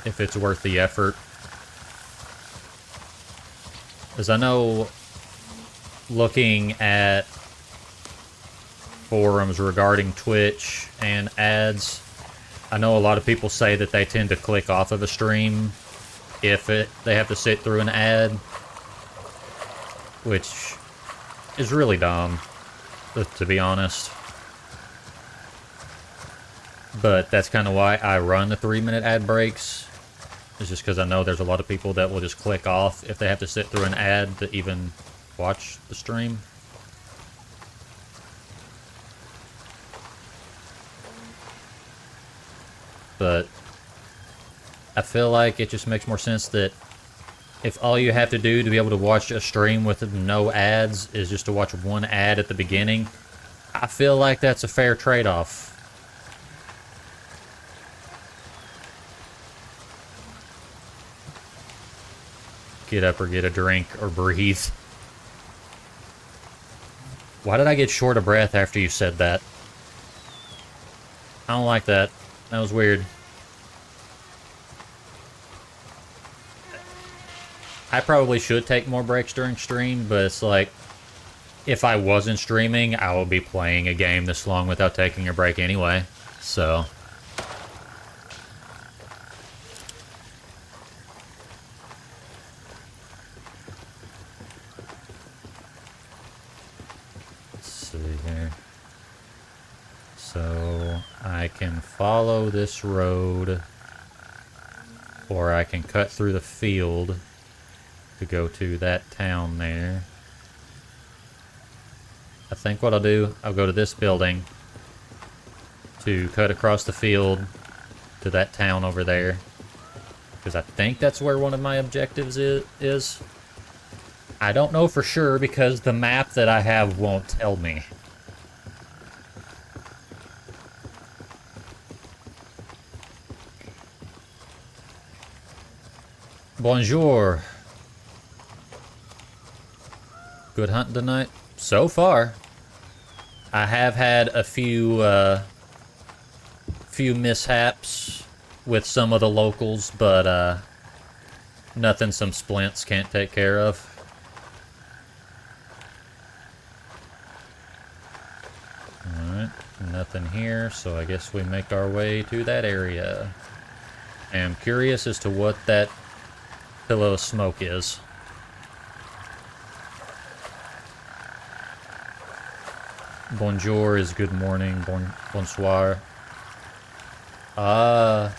if it's worth the effort. As I know, looking at forums regarding Twitch and ads, I know a lot of people say that they tend to click off of a stream if they have to sit through an ad, which is really dumb, to be honest. But that's kind of why I run the 3-minute ad breaks. It's just because I know there's a lot of people that will just click off if they have to sit through an ad to even watch the stream. But I feel like it just makes more sense that if all you have to do to be able to watch a stream with no ads is just to watch one ad at the beginning, I feel like that's a fair trade-off. Get up or get a drink or breathe. Why did I get short of breath after you said that? I don't like that. That was weird. I probably should take more breaks during stream, but it's like, if I wasn't streaming, I would be playing a game this long without taking a break anyway, so. Let's see here. So, I can follow this road, or I can cut through the field to go to that town there. I think what I'll do, I'll go to this building to cut across the field to that town over there, because I think that's where one of my objectives is. I don't know for sure because the map that I have won't tell me. Bonjour. Good hunting tonight? So far. I have had a few mishaps with some of the locals, but nothing some splints can't take care of. Alright, nothing here, so I guess we make our way to that area. I'm curious as to what that pillow of smoke is. Bonjour is good morning. Bonsoir. I'm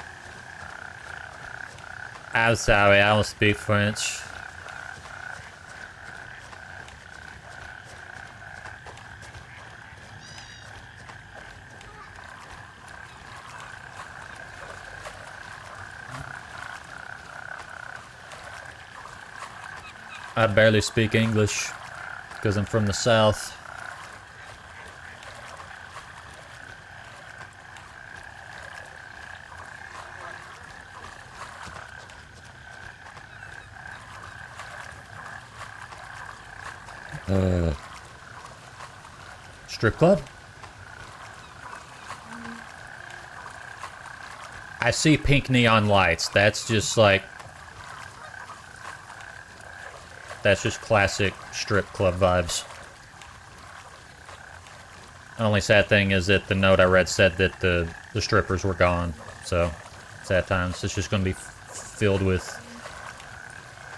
sorry, I don't speak French. I barely speak English because I'm from the South. Strip club? I see pink neon lights. That's just like... That's just classic strip club vibes. The only sad thing is that the note I read said that the strippers were gone. So, sad times. It's just going to be filled with...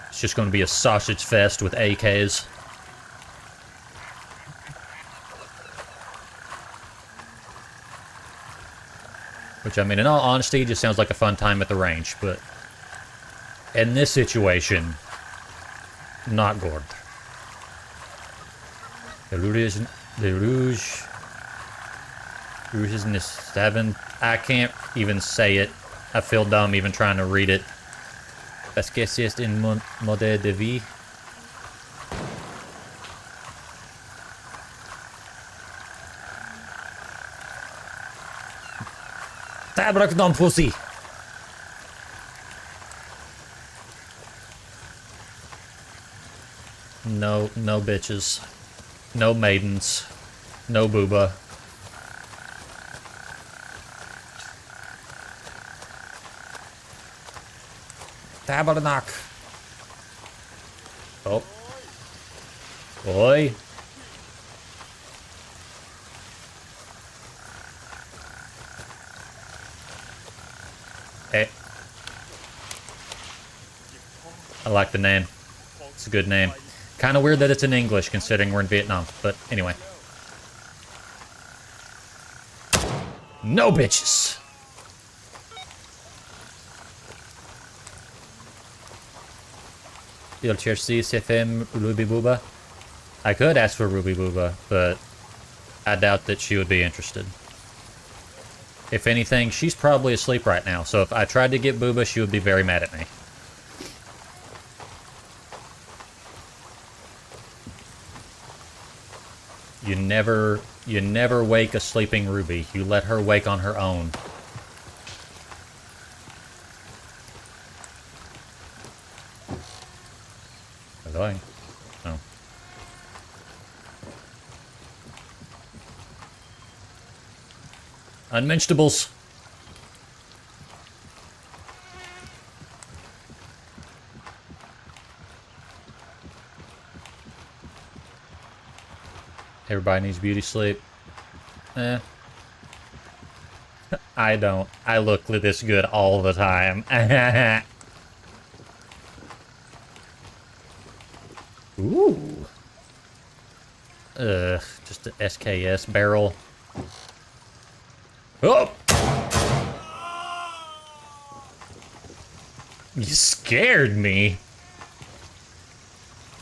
It's just going to be a sausage fest with AKs. Which, I mean, in all honesty, just sounds like a fun time at the range, but... In this situation... Not good. The Rouge is in the 7. I can't even say it. I feel dumb even trying to read it. Parce que c'est un modèle de vie. Tabarnak dans pussy. No bitches. No maidens. No booba. Tabarnak. Oh. Oi. Hey. I like the name. It's a good name. Kind of weird that it's in English, considering we're in Vietnam. But anyway. No bitches! You'll chercher CFM Ruby Booba? I could ask for Ruby Booba, but I doubt that she would be interested. If anything, she's probably asleep right now, so if I tried to get Booba, she would be very mad at me. You never wake a sleeping Ruby. You let her wake on her own. Hello? Oh. Unmentionables. Everybody needs beauty sleep. Eh. I don't. I look this good all the time. Ooh. Just an SKS barrel. Oh! You scared me.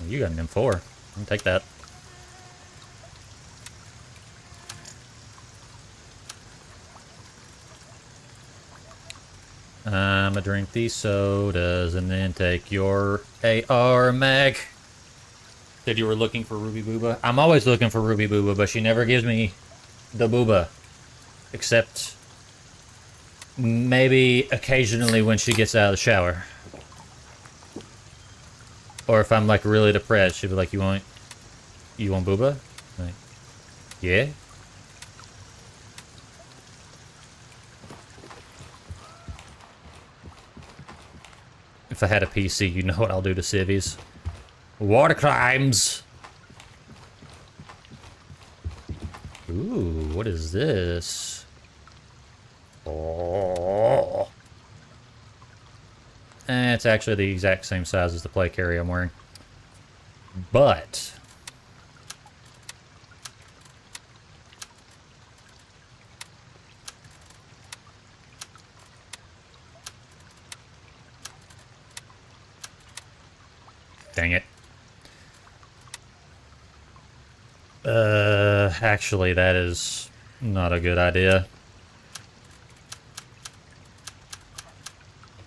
You got an M4. I'll take that. I'ma drink these sodas and then take your AR mag. Said you were looking for Ruby Booba? I'm always looking for Ruby Booba, but she never gives me the booba. Except maybe occasionally when she gets out of the shower. Or if I'm like really depressed, she'll be like, you want booba? Like, yeah? If I had a PC, you know what I'll do to civvies. Water crimes! Ooh, what is this? Oh. It's actually the exact same size as the play carry I'm wearing. But... Dang it. Actually, that is not a good idea.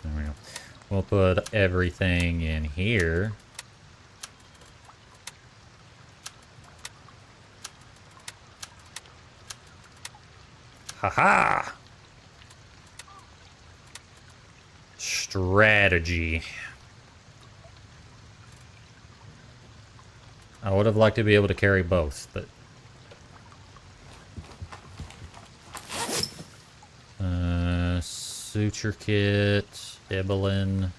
There we go. We'll put everything in here. Haha! Strategy. I would have liked to be able to carry both, but... suture kit, Ibelin.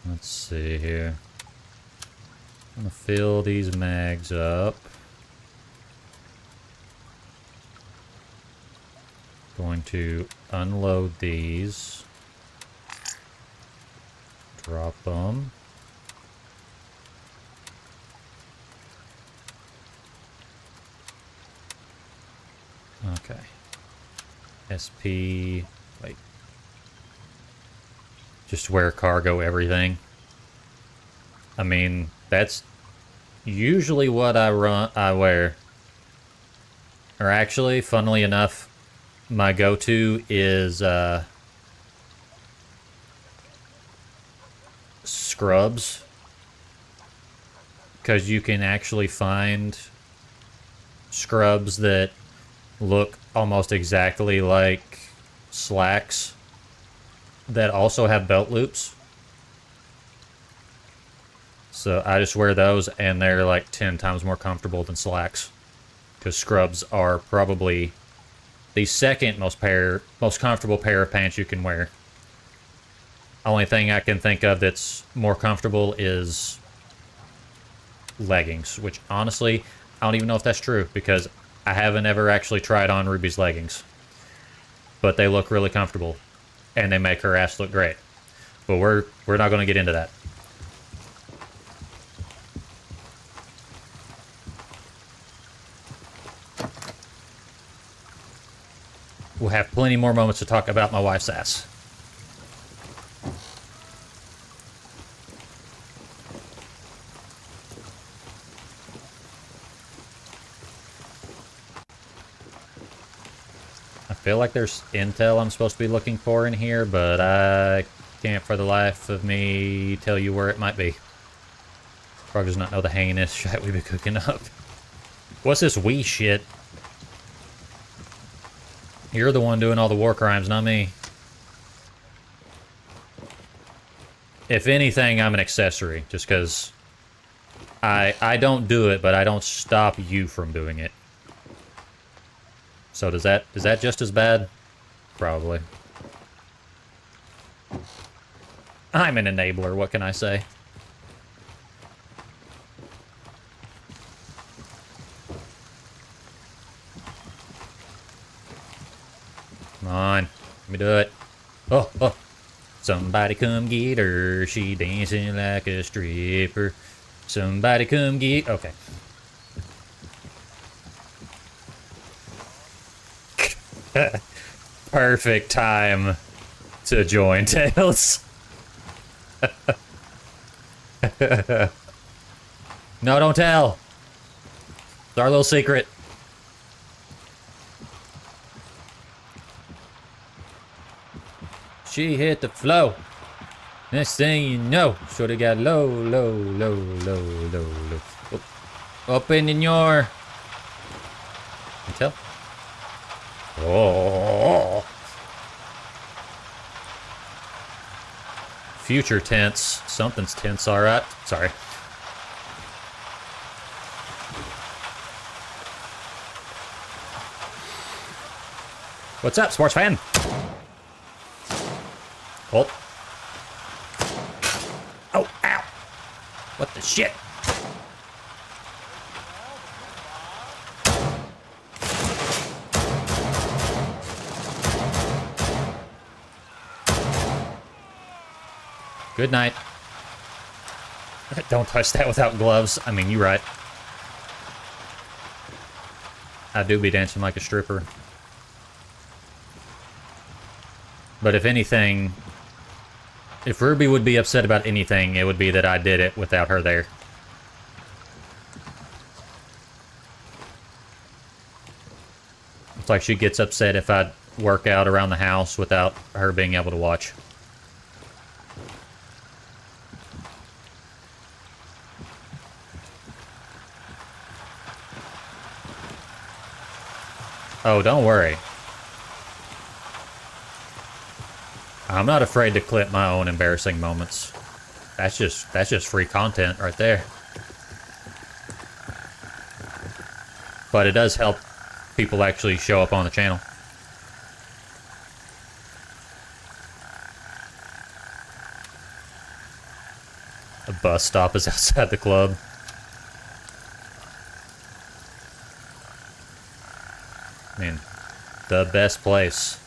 Let's see here. I'm gonna fill these mags up. Going to unload these. Drop them. Okay. SP. Wait. Just wear cargo everything. I mean, that's usually what I wear. Or actually, funnily enough, my go-to is scrubs. Because you can actually find scrubs that look almost exactly like slacks that also have belt loops. So I just wear those, and they're like 10 times more comfortable than slacks. Because scrubs are probably the second most comfortable pair of pants you can wear. Only thing I can think of that's more comfortable is leggings, which honestly, I don't even know if that's true, because I haven't ever actually tried on Ruby's leggings. But they look really comfortable, and they make her ass look great. But we're not going to get into that. We'll have plenty more moments to talk about my wife's ass. I feel like there's intel I'm supposed to be looking for in here, but I can't for the life of me tell you where it might be. Probably does not know the heinous shit we've been cooking up. What's this we shit? You're the one doing all the war crimes, not me. If anything, I'm an accessory, just because I don't do it, but I don't stop you from doing it. So is that just as bad? Probably. I'm an enabler, what can I say? Come on, let me do it. Oh, oh. Somebody come get her. She dancing like a stripper. Somebody come get... Okay. Perfect time to join Tails. No, don't tell. It's our little secret. She hit the flow. Next thing you know, shorty got low, low, low, low, low, low. Oh, open in your... You tell? Oh. Future tense. Something's tense, alright. Sorry. What's up, sports fan? Oh. Oh, ow. What the shit? Good night. Don't touch that without gloves. I mean, you're right. I do be dancing like a stripper. But if anything, if Ruby would be upset about anything, it would be that I did it without her there. It's like she gets upset if I work out around the house without her being able to watch. Oh, don't worry. I'm not afraid to clip my own embarrassing moments. That's just free content right there. But it does help people actually show up on the channel. A bus stop is outside the club. I mean, the best place.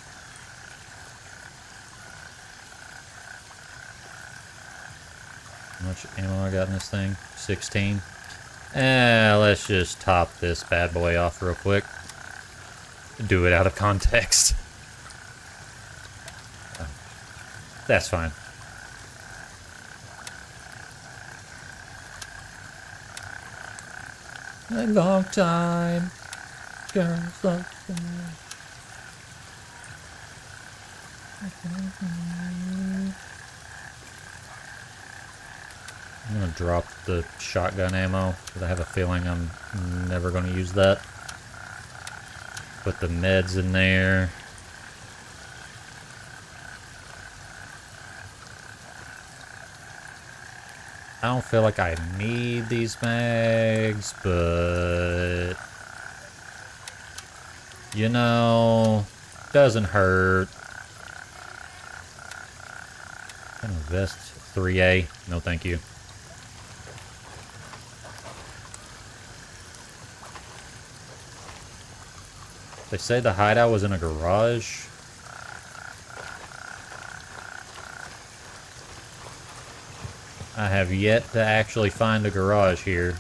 How much ammo I got in this thing? 16. Let's just top this bad boy off real quick. Do it out of context. That's fine. A long time. Girls like that. I'm gonna drop the shotgun ammo because I have a feeling I'm never gonna use that. Put the meds in there. I don't feel like I need these mags, but you know, doesn't hurt. Kind of vest 3A. No, thank you. They say the hideout was in a garage. I have yet to actually find a garage here.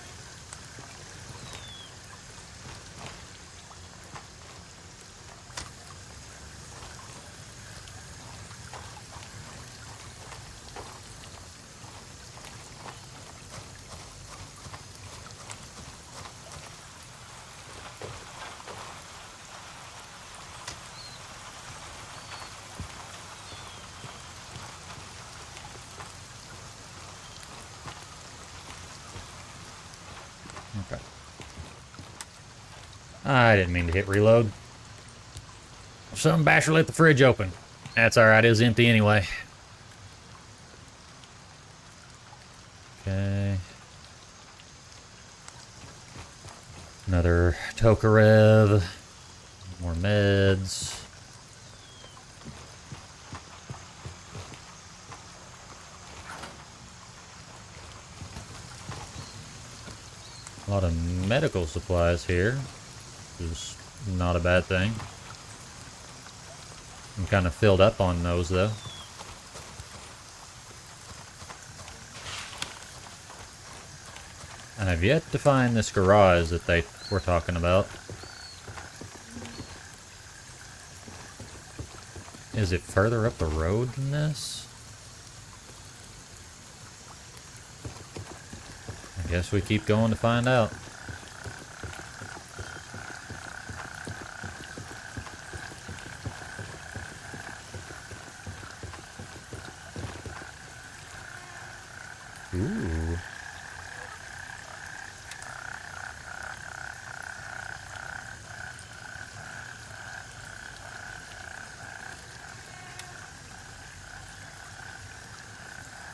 Okay. I didn't mean to hit reload. Some basher let the fridge open. That's alright, it was empty anyway. Okay. Another Tokarev. More meds. A lot of medical supplies here, which is not a bad thing. I'm kind of filled up on those though. I have yet to find this garage that they were talking about. Is it further up the road than this? I guess we keep going to find out. Ooh.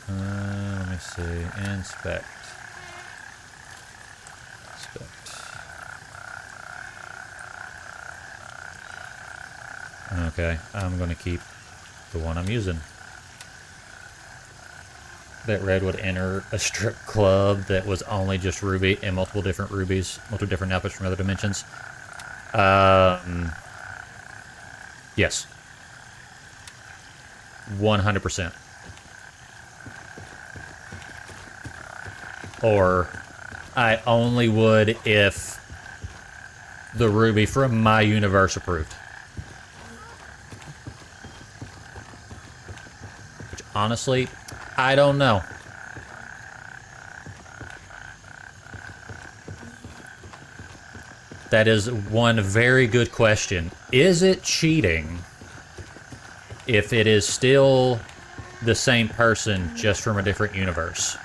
Let me see. Inspect. Okay, I'm going to keep the one I'm using. That Red would enter a strip club that was only just Ruby and multiple different rubies, multiple different outfits from other dimensions. Yes. 100%. Or I only would if the Ruby from my universe approved. Which honestly, I don't know. That is one very good question. Is it cheating if it is still the same person just from a different universe?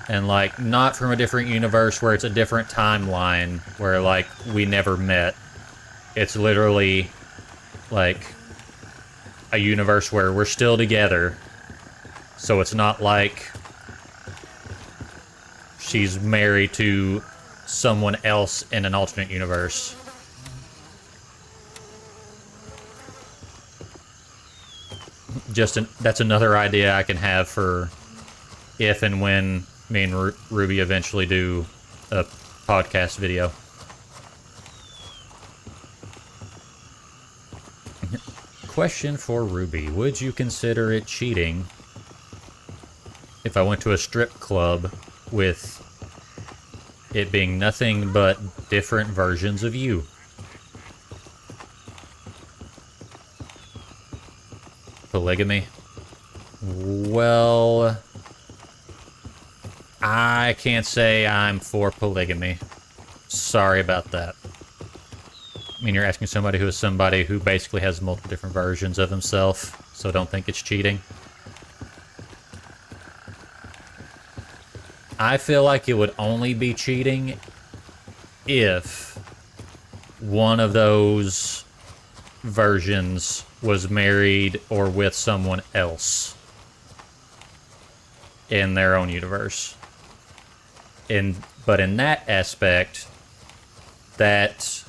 And, like, not from a different universe where it's a different timeline where, like, we never met. It's literally, like, a universe where we're still together. So it's not like she's married to someone else in an alternate universe. That's another idea I can have for if and when me and Ruby eventually do a podcast video. Question for Ruby. Would you consider it cheating if I went to a strip club with it being nothing but different versions of you? Polygamy? Well, I can't say I'm for polygamy. Sorry about that. I mean, you're asking somebody who basically has multiple different versions of himself, so don't think it's cheating. I feel like it would only be cheating if one of those versions was married or with someone else in their own universe. But in that aspect, that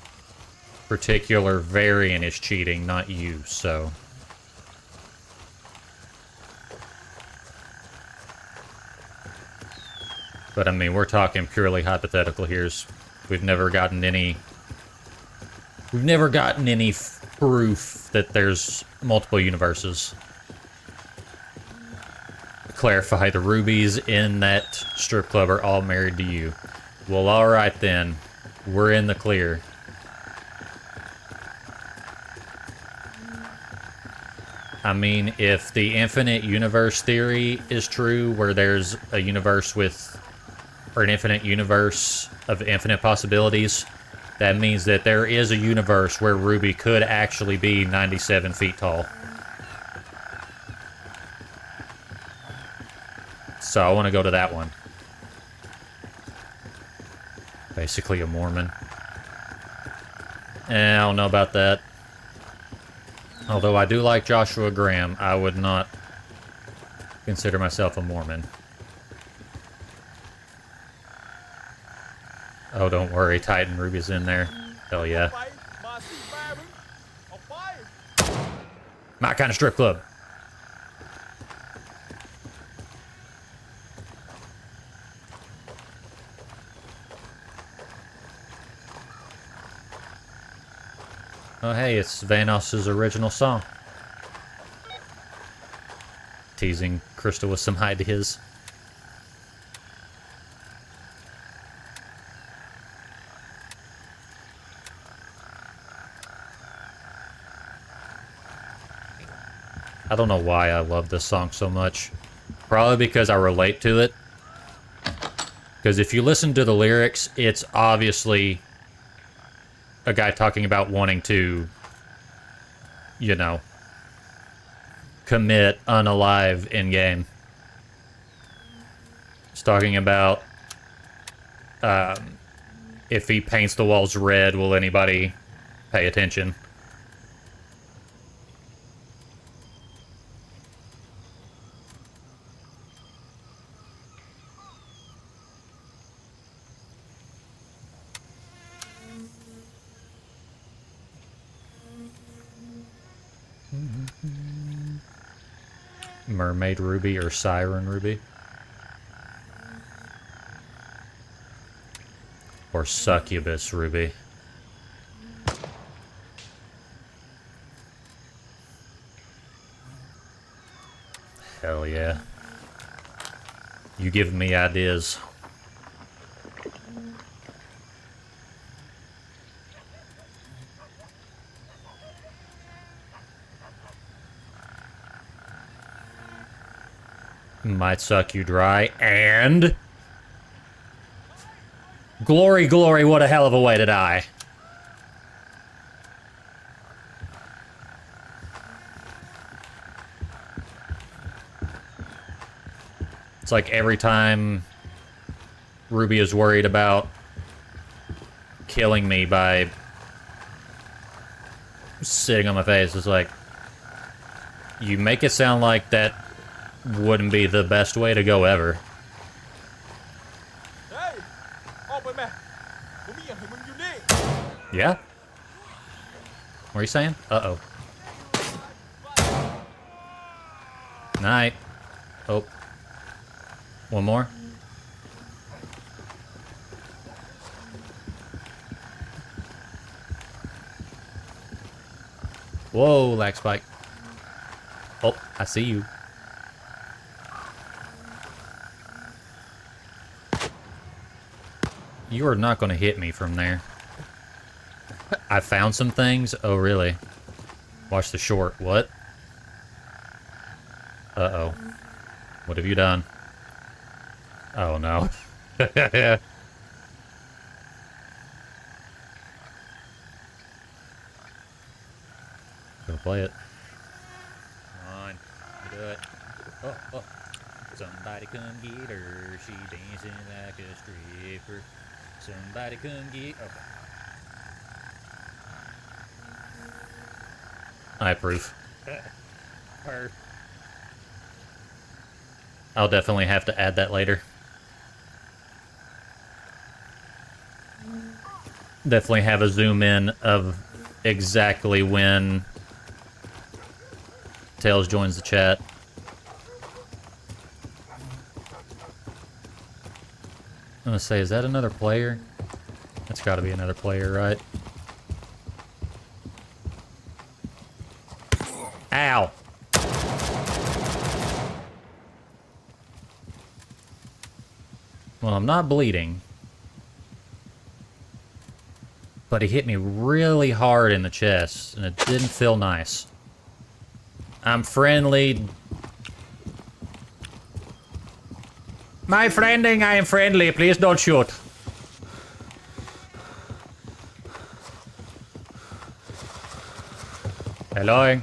particular variant is cheating, not you, so. But I mean, we're talking purely hypothetical here. We've never gotten any proof that there's multiple universes. Clarify, the Rubies in that strip club are all married to you. Well, alright then. We're in the clear. I mean, if the infinite universe theory is true, where there's a universe or an infinite universe of infinite possibilities, that means that there is a universe where Ruby could actually be 97 feet tall. So I want to go to that one. Basically a Mormon. I don't know about that. Although I do like Joshua Graham, I would not consider myself a Mormon. Oh, don't worry, Titan Ruby's in there. Hell yeah. My kind of strip club. Oh hey, it's Vanoss's original song. Teasing Crystal with some ideas. I don't know why I love this song so much. Probably because I relate to it. Because if you listen to the lyrics, it's obviously a guy talking about wanting to, you know, commit unalive in-game. He's talking about if he paints the walls red, will anybody pay attention? Mermaid Ruby or Siren Ruby? Or Succubus Ruby? Hell yeah. You giving me ideas. Might suck you dry, and... Glory, glory, what a hell of a way to die. It's like every time Ruby is worried about killing me by sitting on my face, it's like, You make it sound like that wouldn't be the best way to go ever. เฮ้ย ออกไปแม่ผมไม่อยากให้มึงอยู่นี่ Yeah? What are you saying? Uh-oh. Night. Oh. One more. Whoa, lag spike. Oh, I see you. You are not going to hit me from there. I found some things. Oh, really? Watch the short. What? Uh-oh. What have you done? Oh, no. Go play it. Come on. Do it. Oh, oh. Somebody come get her. She dancing like a stripper. Somebody come get... Okay. I approve. I'll definitely have to add that later. Definitely have a zoom in of exactly when Tails joins the chat. I'm gonna say, is that another player? That's gotta be another player, right? Ow! Well, I'm not bleeding. But he hit me really hard in the chest, and it didn't feel nice. I'm friendly. My friending, I am friendly. Please don't shoot. Hello.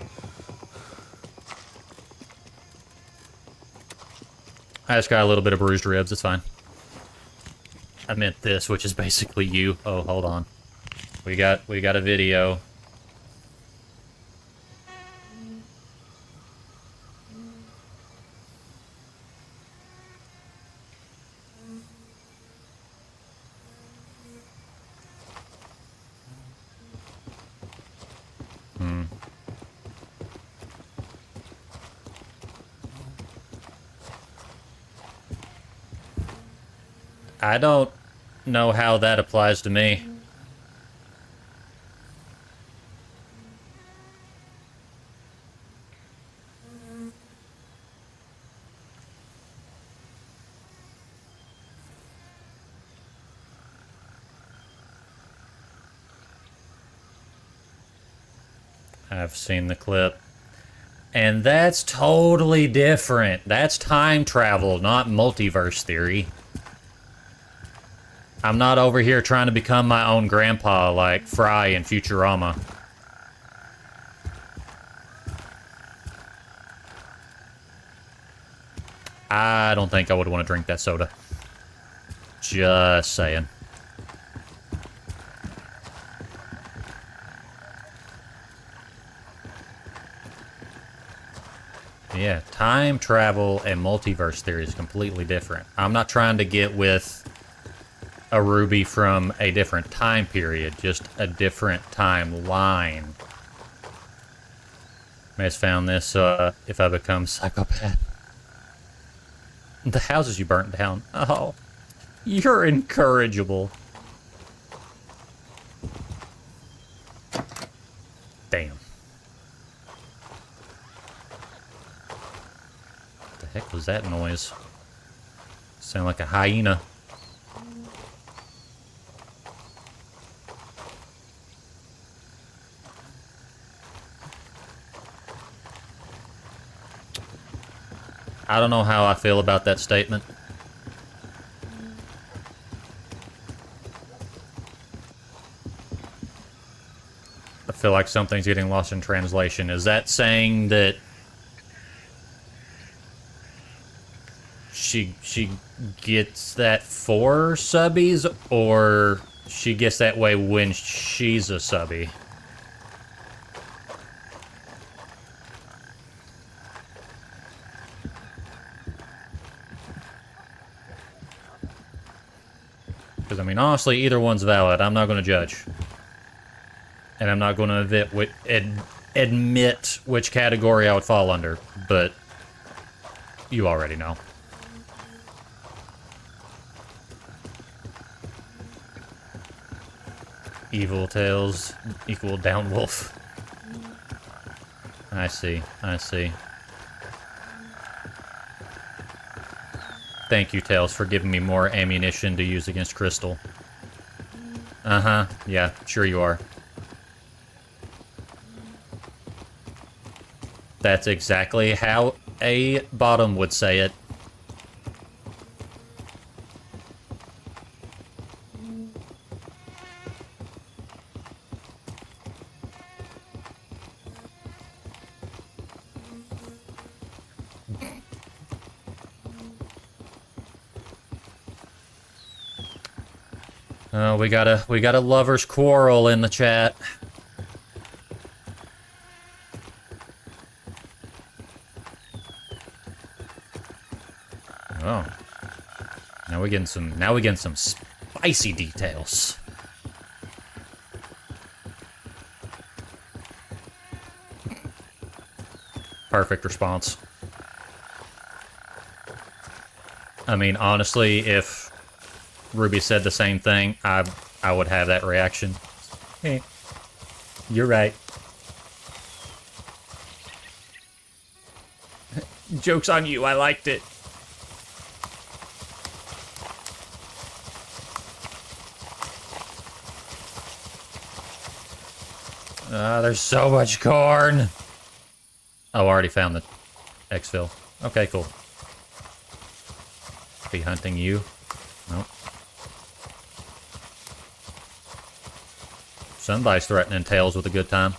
I just got a little bit of bruised ribs. It's fine. I meant this, which is basically you. Oh, hold on. We got a video. I don't know how that applies to me. I've seen the clip. And that's totally different. That's time travel, not multiverse theory. I'm not over here trying to become my own grandpa like Fry in Futurama. I don't think I would want to drink that soda. Just saying. Yeah, time travel and multiverse theory is completely different. I'm not trying to get with a Ruby from a different time period, just a different timeline. May have found this, if I become psychopath. The houses you burnt down. Oh, you're incorrigible. Damn. What the heck was that noise? Sound like a hyena. I don't know how I feel about that statement. I feel like something's getting lost in translation. Is that saying that she gets that for subbies, or she gets that way when she's a subby? mean, honestly, either one's valid. I'm not going to judge. And I'm not going to admit which category I would fall under, but you already know. Evil Tails equal Down Wolf. I see, I see. Thank you, Tails, for giving me more ammunition to use against Crystal. Uh-huh, yeah, sure you are. That's exactly how a bottom would say it. Oh, we got a lover's quarrel in the chat. Oh. Now we getting some spicy details. Perfect response. I mean, honestly, if Ruby said the same thing, I would have that reaction. Hey, you're right. Joke's on you, I liked it. There's so much corn. Oh, I already found the exfil. Okay, cool. Be hunting you. Nope. Somebody's threatening Tails with a good time.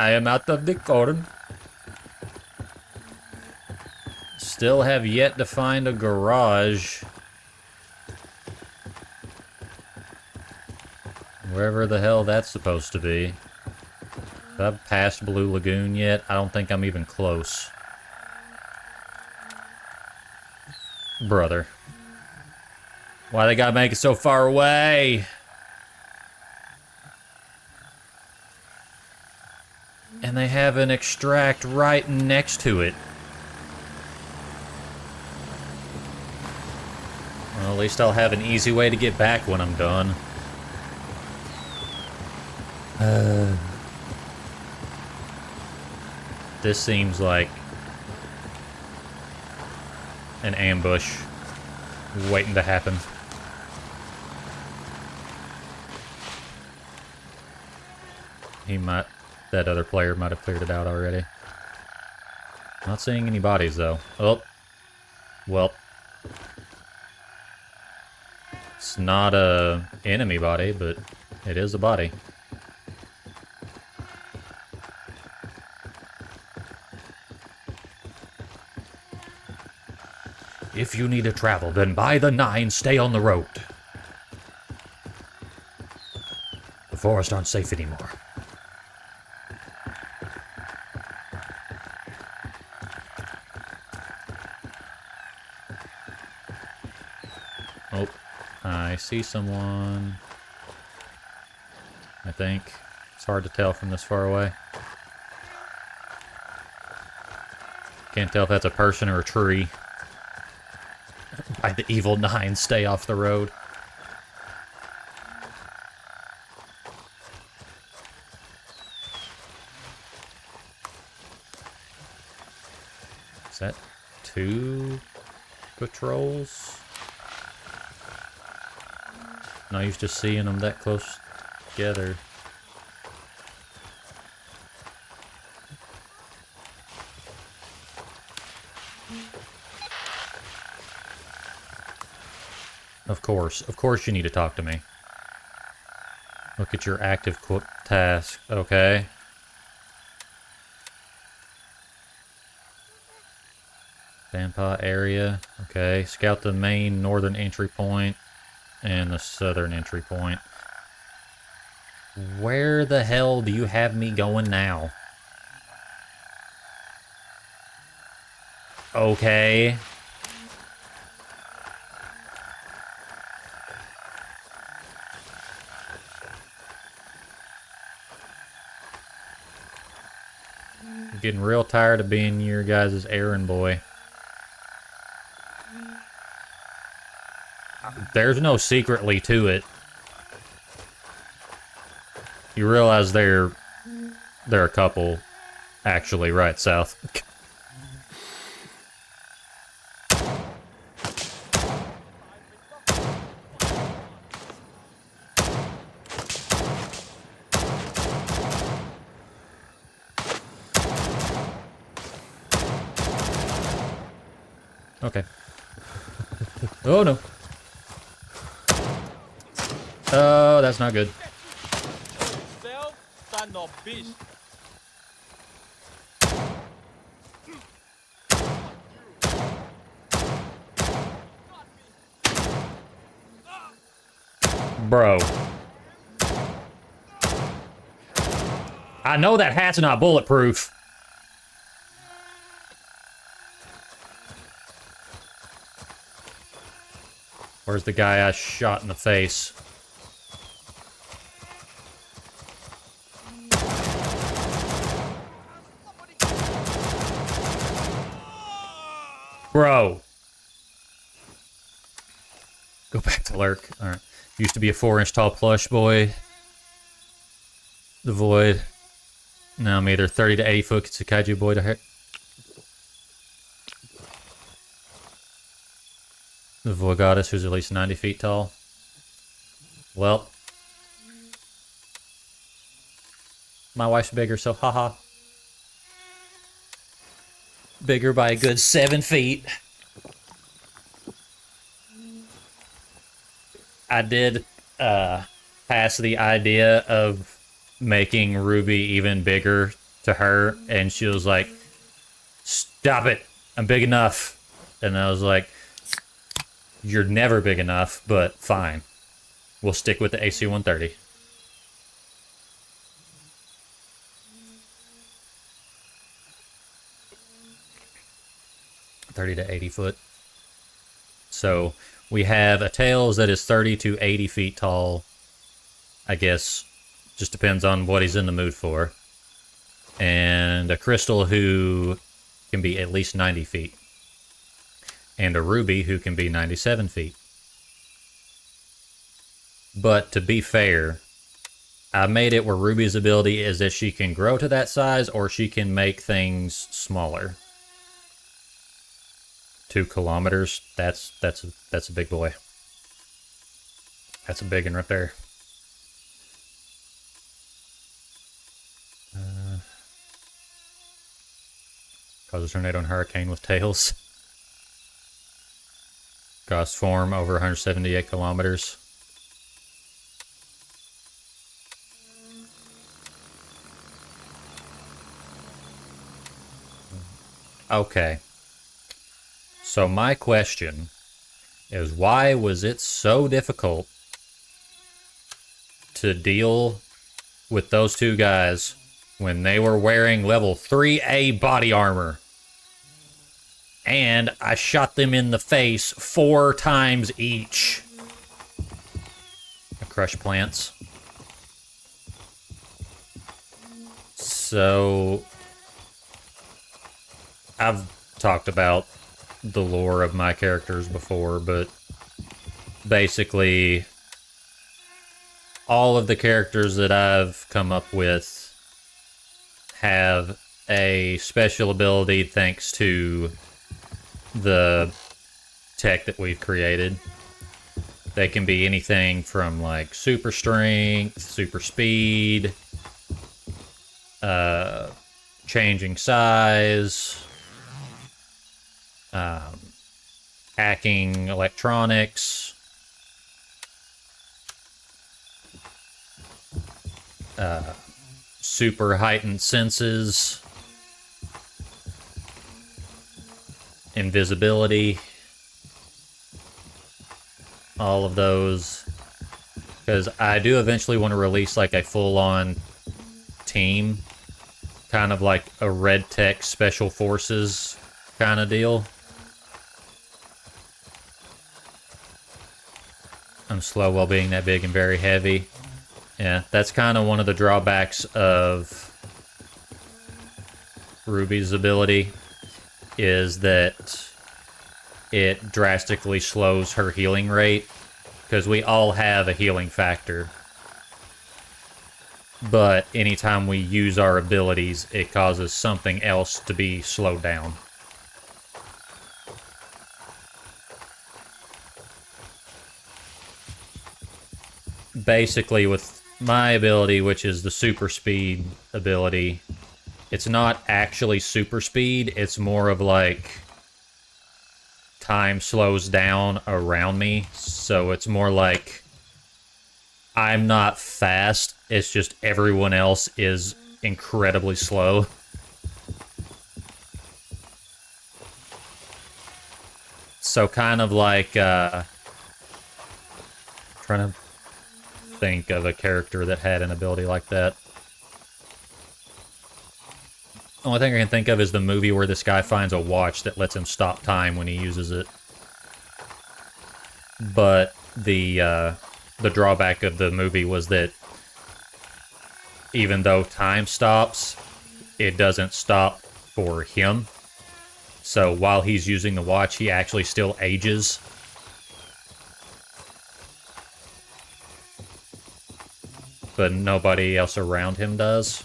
I am out of the corn. Still have yet to find a garage. Wherever the hell that's supposed to be. Have I passed Blue Lagoon yet? I don't think I'm even close. Brother. Why they gotta make it so far away? And they have an extract right next to it. Well, at least I'll have an easy way to get back when I'm done. This seems like an ambush waiting to happen. That other player might have cleared it out already. Not seeing any bodies, though. Oh. Well. It's not a enemy body, but it is a body. If you need to travel, then by the 9, stay on the road. The forests aren't safe anymore. Oh, I see someone. I think. It's hard to tell from this far away. Can't tell if that's a person or a tree. By the evil 9, stay off the road. Is that 2 patrols? Not used to seeing them that close together. Of course you need to talk to me. Look at your active task. Okay. Dampa area. Okay. Scout the main northern entry point and the southern entry point. Where the hell do you have me going now? Okay. I'm getting real tired of being your guys' errand boy. There's no secretly to it. You realize there are a couple actually right south. Okay. Oh no. Oh, that's not good. Self, son of bitch. Bro. I know that hat's not bulletproof. Where's the guy I shot in the face? Bro. Go back to lurk. Alright. Used to be a 4-inch tall plush boy. The Void. Now I'm either 30 to 80 foot Kaiju boy to hit. The Void Goddess, who's at least 90 feet tall. Well. My wife's bigger, so haha. Bigger by a good 7 feet. I did pass the idea of making Ruby even bigger to her, and she was like, "Stop it, I'm big enough." And I was like, "You're never big enough, but fine. We'll stick with the AC-130. 30 to 80 foot. So we have a Tails that is 30 to 80 feet tall. I guess just depends on what he's in the mood for. And a Crystal who can be at least 90 feet. And a Ruby who can be 97 feet. But to be fair, I made it where Ruby's ability is that she can grow to that size or she can make things smaller. 2 kilometers, that's a big boy. That's a big one right there. Causes tornado and hurricane with tails. Gauss form over 178 kilometers. Okay. So my question is, why was it so difficult to deal with those 2 guys when they were wearing level 3A body armor? And I shot them in the face 4 times each. I crushed plants. So I've talked about the lore of my characters before, but basically all of the characters that I've come up with have a special ability thanks to the tech that we've created. They can be anything from like super strength, super speed, changing size, hacking electronics, super heightened senses, invisibility, all of those. Because I do eventually want to release like a full-on team, kind of like a Red Tech Special Forces kind of deal. I'm slow while being that big and very heavy. Yeah, that's kind of one of the drawbacks of Ruby's ability, is that it drastically slows her healing rate, because we all have a healing factor. But anytime we use our abilities, it causes something else to be slowed down. Basically, with my ability, which is the super speed ability, it's not actually super speed, it's more of like time slows down around me, so it's more like I'm not fast, it's just everyone else is incredibly slow. So kind of like, trying to think of a character that had an ability like that. Only thing I can think of is the movie where this guy finds a watch that lets him stop time when he uses it. But the drawback of the movie was that even though time stops, it doesn't stop for him. So while he's using the watch, he actually still ages. But nobody else around him does.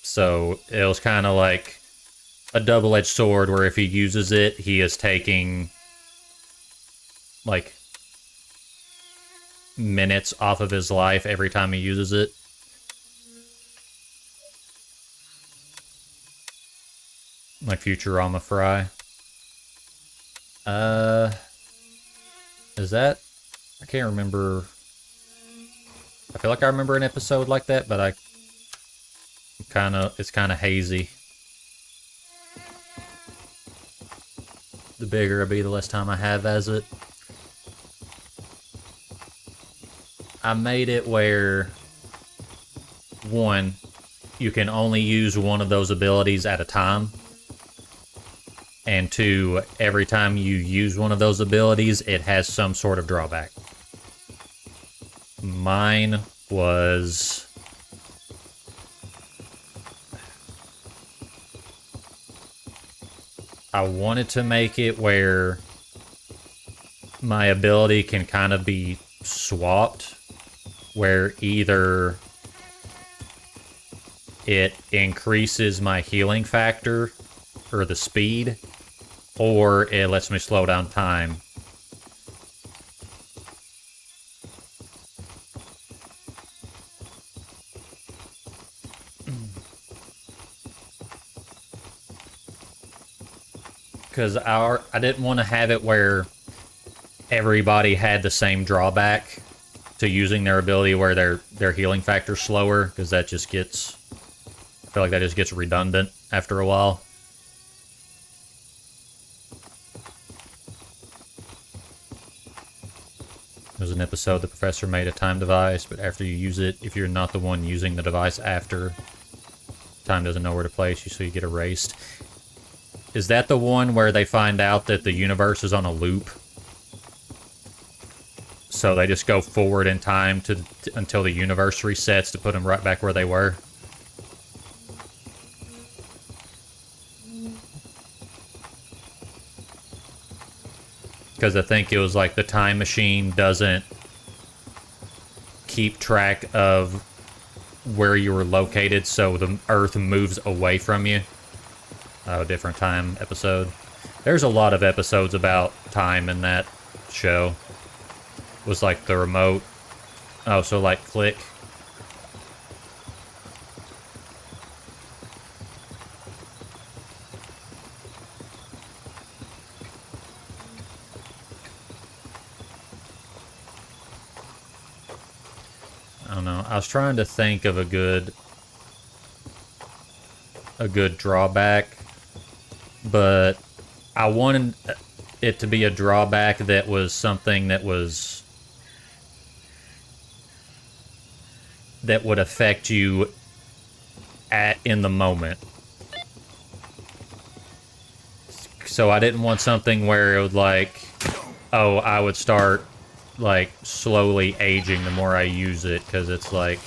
So it was kind of like a double-edged sword, where if he uses it, he is taking like minutes off of his life every time he uses it. Like Futurama Fry. Is that? I can't remember. I feel like I remember an episode like that, but it's kind of hazy. The bigger it be, the less time I have as it. I made it where, one, you can only use one of those abilities at a time. And two, every time you use one of those abilities, it has some sort of drawback. Mine was... I wanted to make it where my ability can kind of be swapped, where either it increases my healing factor, or the speed, or it lets me slow down time. Because I didn't want to have it where everybody had the same drawback to using their ability, where their healing factor's slower, because that just gets... I feel like that just gets redundant after a while. There's an episode the professor made a time device, but after you use it, if you're not the one using the device after, time doesn't know where to place you, so you get erased. Is that the one where they find out that the universe is on a loop? So they just go forward in time until the universe resets to put them right back where they were? Because I think it was like the time machine doesn't keep track of where you were located, so the Earth moves away from you. Oh, different time episode. There's a lot of episodes about time in that show. It was like the remote. Oh, so like Click. I don't know. I was trying to think of a good a good drawback, but I wanted it to be a drawback that was something that would affect you in the moment. So I didn't want something where it would like, oh, I would start like slowly aging the more I use it, because it's like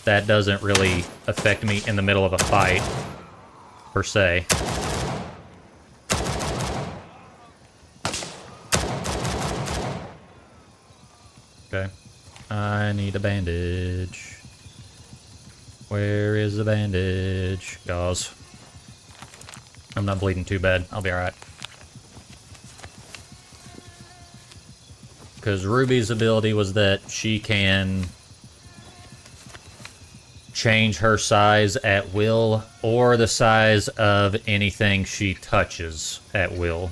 that doesn't really affect me in the middle of a fight per se. Okay. I need a bandage. Where is the bandage? Gauze. I'm not bleeding too bad. I'll be alright. Because Ruby's ability was that she can change her size at will, or the size of anything she touches at will.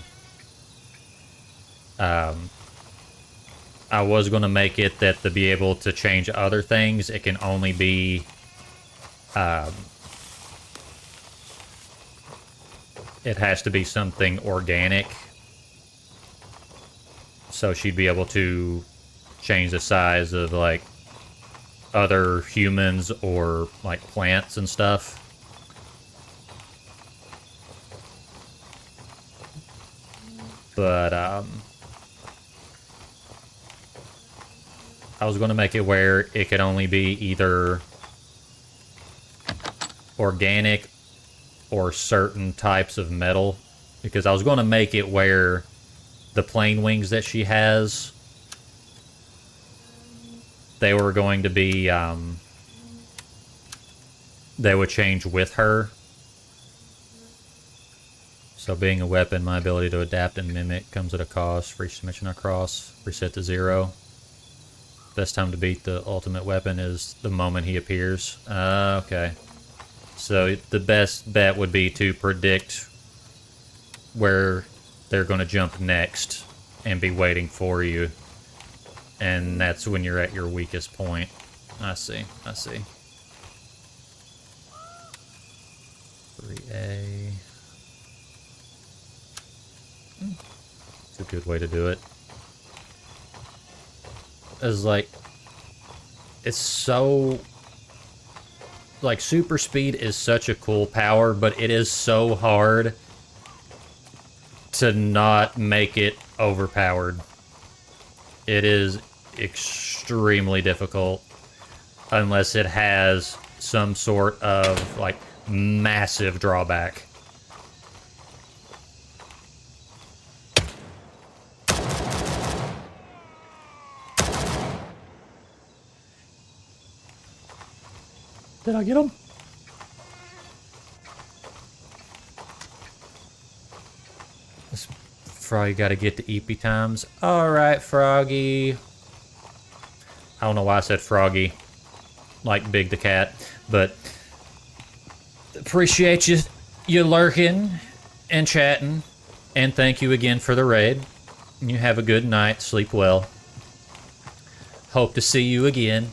I was going to make it that to be able to change other things, it can only be it has to be something organic. So she'd be able to change the size of like other humans or like plants and stuff. But I was going to make it where it could only be either organic or certain types of metal, because I was going to make it where the plane wings that she has, they were going to be, they would change with her. So being a weapon, my ability to adapt and mimic comes at a cost. For each dimension across, reset to 0. Best time to beat the ultimate weapon is the moment he appears. Okay. So the best bet would be to predict where they're going to jump next and be waiting for you. And that's when you're at your weakest point. I see. I see. 3A. It's a good way to do it. It's like, it's so, like, super speed is such a cool power, but it is so hard to not make it overpowered. It is extremely difficult unless it has some sort of, like, massive drawback. Did I get him? This Froggy got to get to EP times. Alright, Froggy. I don't know why I said Froggy. Like Big the Cat. But appreciate you lurking and chatting. And thank you again for the raid. You have a good night. Sleep well. Hope to see you again.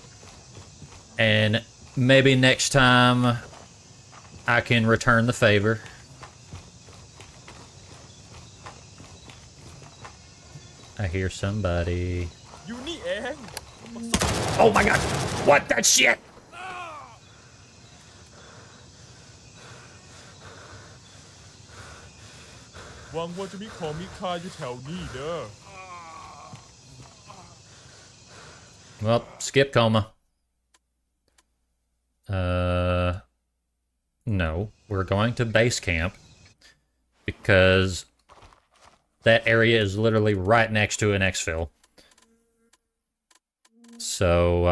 And maybe next time I can return the favor. I hear somebody. อยู่นี่เอง Oh my god! What the shit? หวังว่าจะมีของมีค่าอยู่แถวนี้เด้อ Well, skip coma. No. We're going to base camp because that area is literally right next to an exfil. So,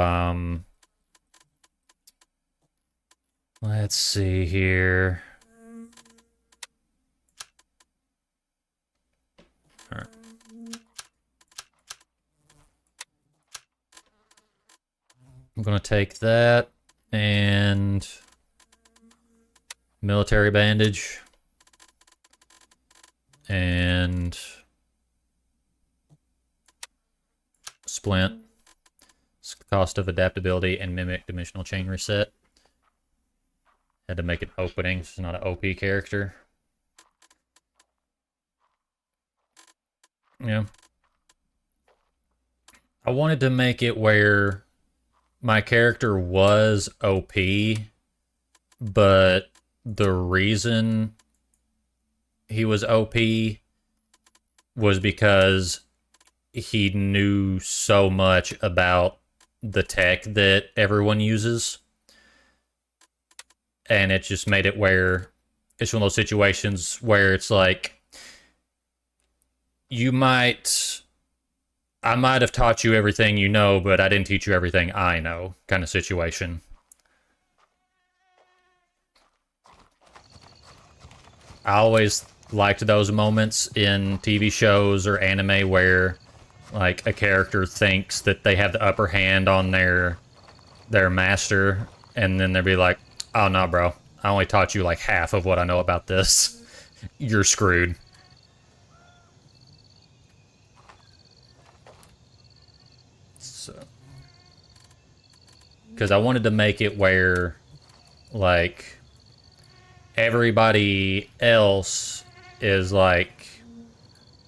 let's see here. All right. I'm going to take that and military bandage and splint. Cost of adaptability and mimic dimensional chain reset. Had to make an opening. It's not an OP character. Yeah. I wanted to make it where my character was OP, but the reason he was OP was because he knew so much about the tech that everyone uses. And it just made it where it's one of those situations where it's like, I might have taught you everything you know, but I didn't teach you everything I know kind of situation. I always liked those moments in TV shows or anime where like a character thinks that they have the upper hand on their master, and then they'll be like, oh no bro, I only taught you like half of what I know about this. You're screwed. So, because I wanted to make it where like everybody else is like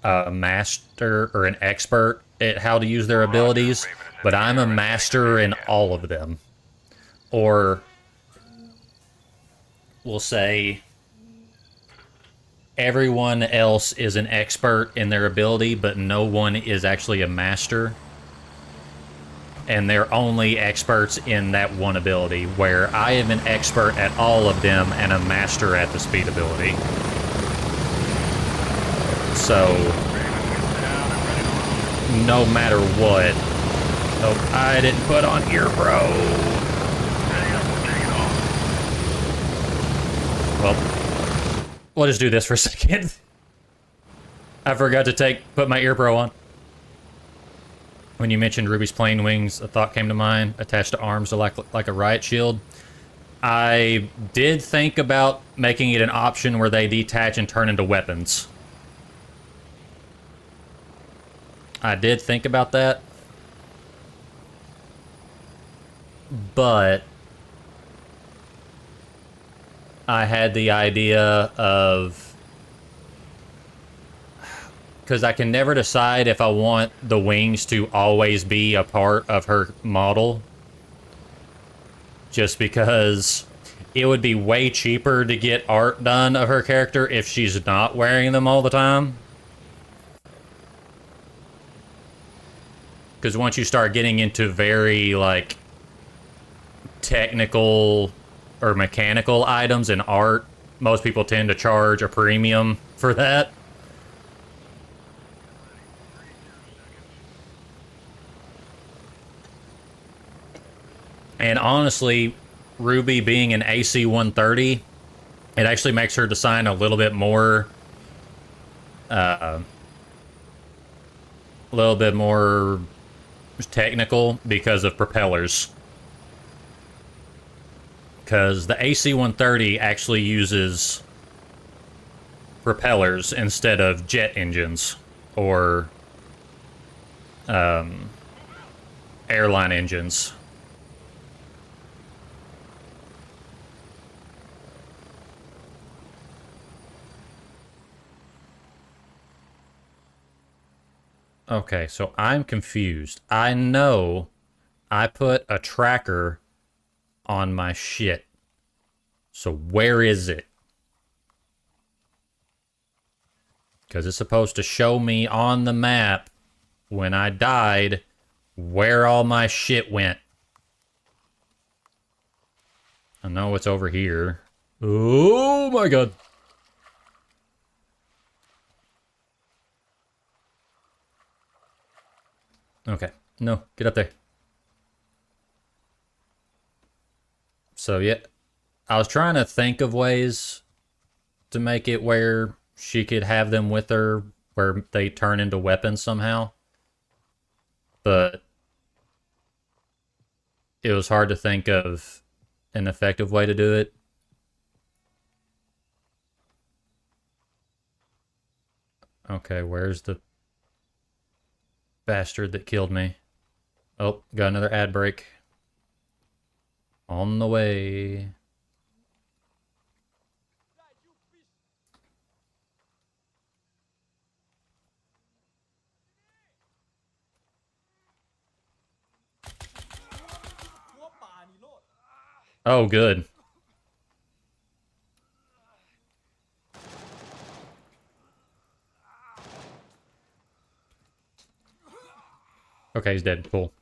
a master or an expert at how to use their abilities, but I'm a master in all of them. Or we'll say everyone else is an expert in their ability, but no one is actually a master. And they're only experts in that one ability, where I am an expert at all of them and a master at the speed ability. So, no matter what. Oh, I didn't put on ear, bro. Well, we'll just do this for a second. I forgot to put my ear pro on. When you mentioned Ruby's plane wings, a thought came to mind, attached to arms to like a riot shield. I did think about making it an option where they detach and turn into weapons. I did think about that. But I had the idea of... because I can never decide if I want the wings to always be a part of her model. Just because it would be way cheaper to get art done of her character if she's not wearing them all the time. Because once you start getting into very, like, technical or mechanical items in art, most people tend to charge a premium for that. And honestly, Ruby being an AC 130, it actually makes her design a little bit more, technical because of propellers. Because the AC 130 actually uses propellers instead of jet engines or airline engines. Okay, so I'm confused. I know I put a tracker on my shit. So where is it? Because it's supposed to show me on the map when I died where all my shit went. I know it's over here. Oh my god. Okay. No, get up there. So, yeah. I was trying to think of ways to make it where she could have them with her, where they turn into weapons somehow. But it was hard to think of an effective way to do it. Okay, where's the bastard that killed me? Oh, got another ad break. On the way. Oh, good. Okay, he's dead. Cool.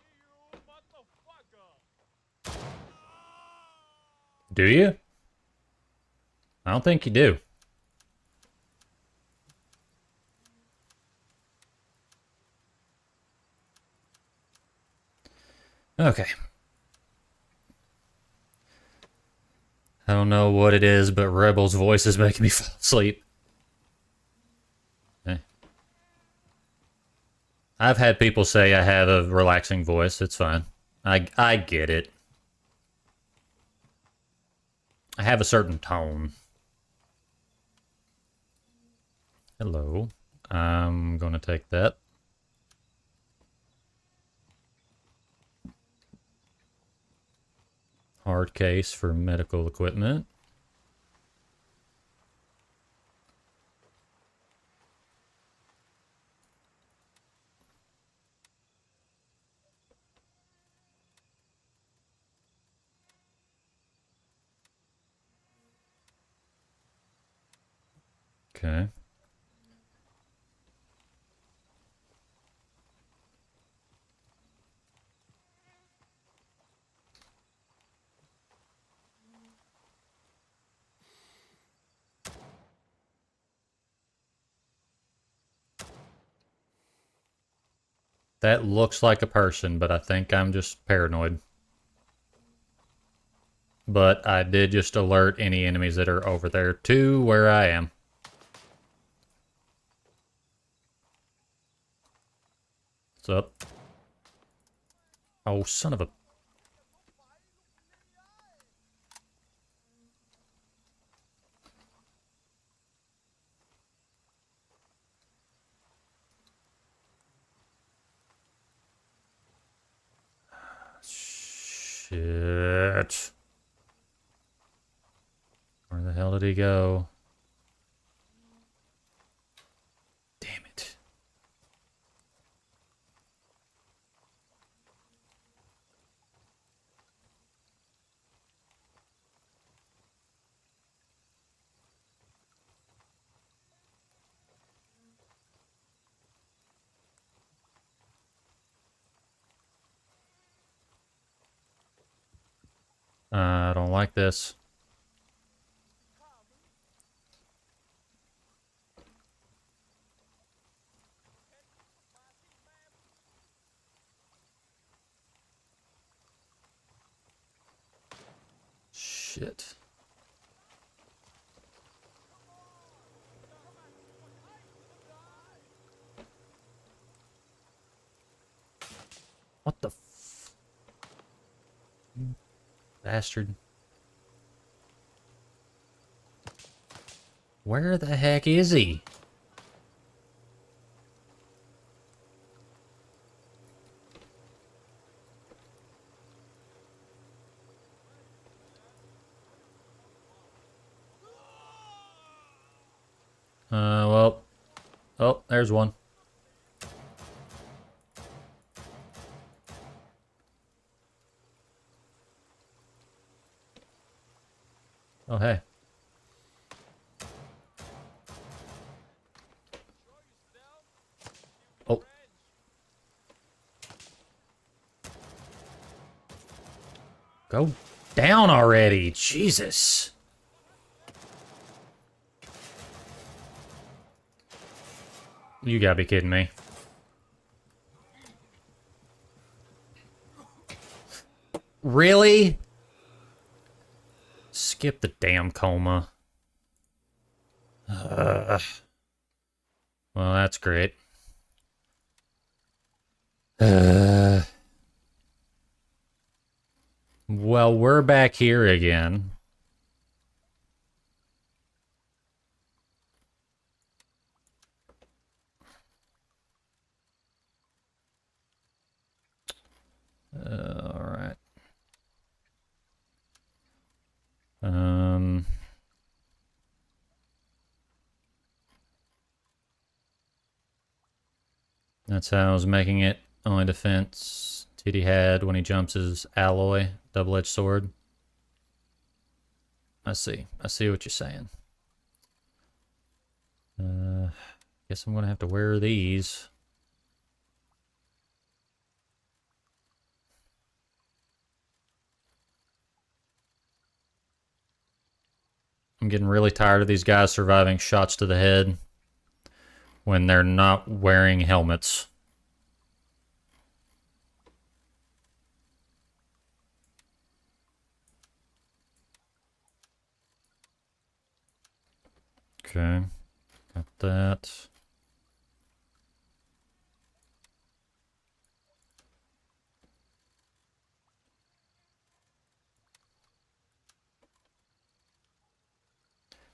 You motherfucker! Do you? I don't think you do. Okay. I don't know what it is, but Rebel's voice is making me fall asleep. Eh. I've had people say I have a relaxing voice. It's fine. I get it. I have a certain tone. Hello. I'm gonna take that. Hard case for medical equipment. Okay. That looks like a person, but I think I'm just paranoid. But I did just alert any enemies that are over there to where I am. What's up? Oh, son of a... Shit. Where the hell did he go? Damn it. I don't like this. Shit. What the f... Bastard. Where the heck is he? Well. Oh, there's one. Oh, hey. Oh. Go down already. Jesus. You gotta be kidding me. Really? Skip the damn coma. Well, that's great. Well, we're back here again. All right. That's how I was making it. Only defense TD had when he jumps his alloy, double-edged sword. I see. I see what you're saying. Guess I'm gonna have to wear these. I'm getting really tired of these guys surviving shots to the head when they're not wearing helmets. Okay, got that.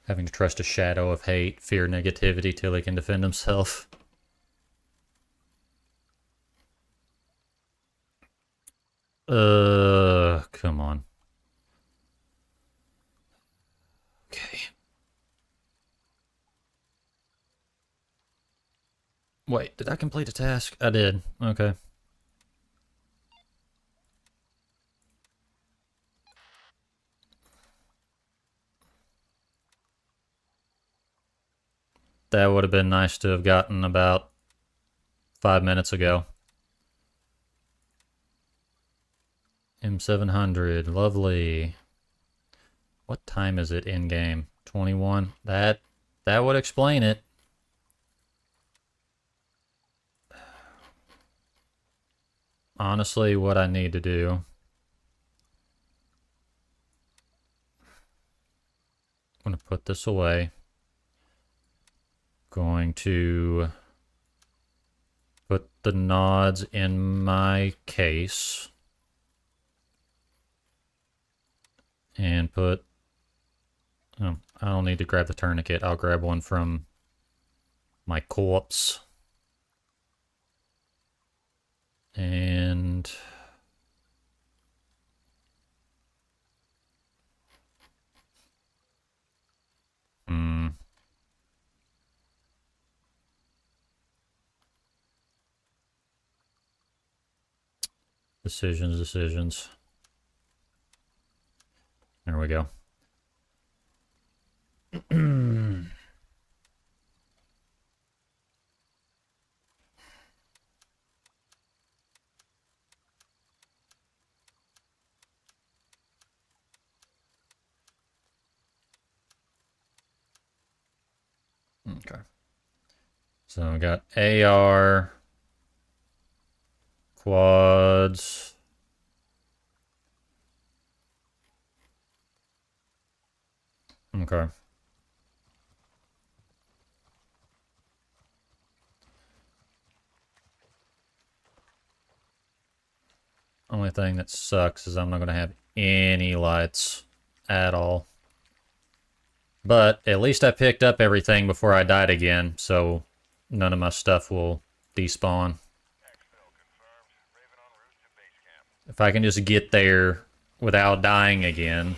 Having to trust a shadow of hate, fear, negativity till he can defend himself. Come on. Okay. Wait, did I complete a task? I did. Okay. That would have been nice to have gotten about 5 minutes ago. M700, lovely. What time is it in game? 21. That would explain it. Honestly, what I need to do. I'm gonna put this away. Going to put the nods in my case. And put... Oh, I don't need to grab the tourniquet. I'll grab one from my corpse. And... Decisions. There we go. Okay. So we got AR, quads. Okay. Only thing that sucks is I'm not going to have any lights at all. But at least I picked up everything before I died again, so none of my stuff will despawn. If I can just get there without dying again,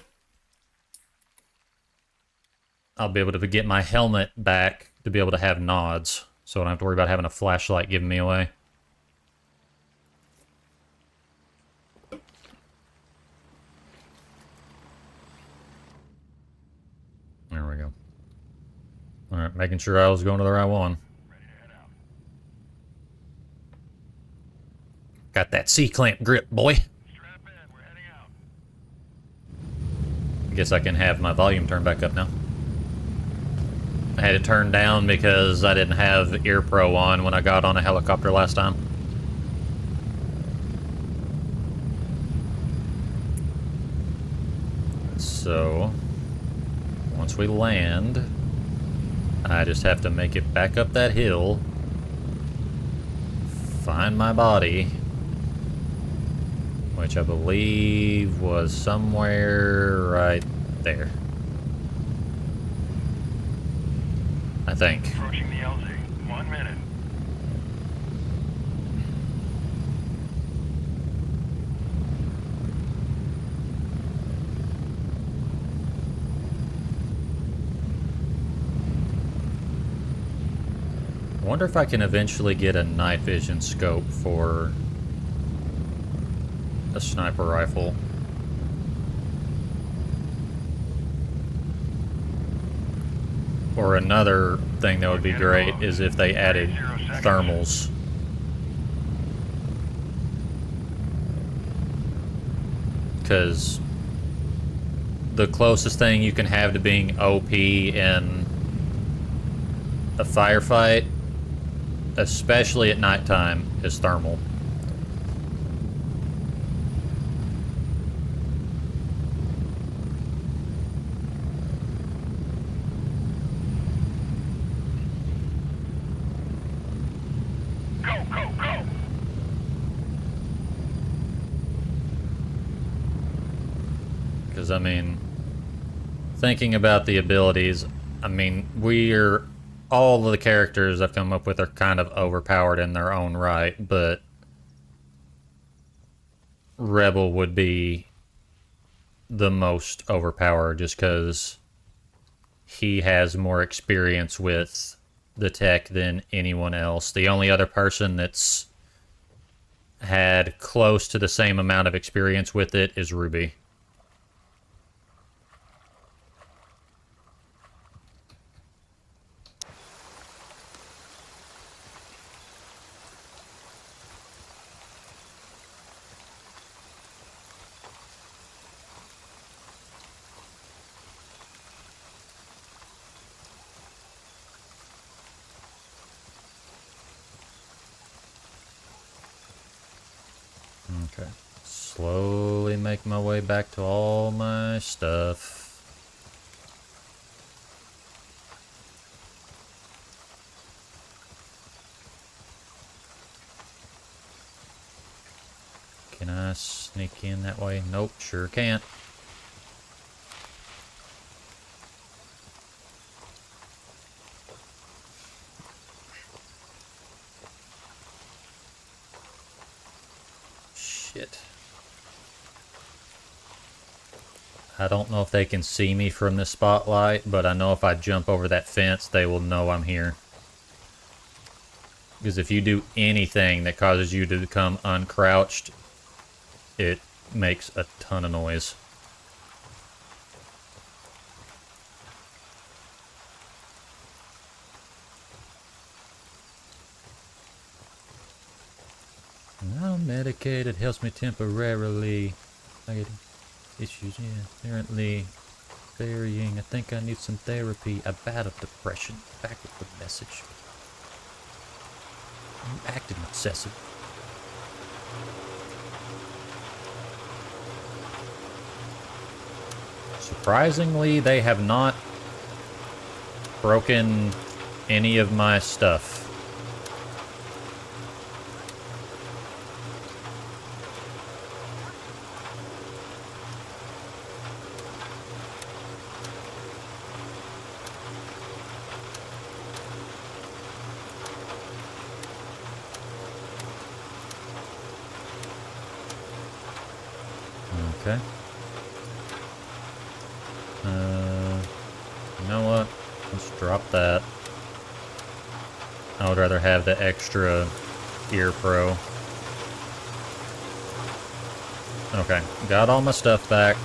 I'll be able to get my helmet back to be able to have nods, so I don't have to worry about having a flashlight giving me away. There we go. Alright, making sure I was going to the right one. Got that C-clamp grip, boy. Strap in, we're heading out. I guess I can have my volume turned back up now. I had it turned down because I didn't have Ear Pro on when I got on a helicopter last time. So, once we land, I just have to make it back up that hill, find my body, which I believe was somewhere right there. I think. Approaching the LZ. 1 minute. wonder if I can eventually get a night vision scope for a sniper rifle. Or another thing that would be great is if they added thermals. Because the closest thing you can have to being OP in a firefight, especially at nighttime, is thermal. Go, go, go! Because, I mean, thinking about the abilities, I mean, all of the characters I've come up with are kind of overpowered in their own right, but Rebel would be the most overpowered just because he has more experience with the tech than anyone else. The only other person that's had close to the same amount of experience with it is Ruby. Okay. Slowly make my way back to all my stuff. Can I sneak in that way? Nope, sure can't. Shit. I don't know if they can see me from this spotlight, but I know if I jump over that fence, they will know I'm here. Because if you do anything that causes you to become uncrouched, it makes a ton of noise. Now I'm medicated, helps me temporarily. I get issues, yeah, apparently varying. I think I need some therapy. I battle depression. Back with the message. I'm acting obsessive. Surprisingly, they have not broken any of my stuff. Okay. You know what? Let's drop that. I would rather have the extra ear pro. Okay, got all my stuff back.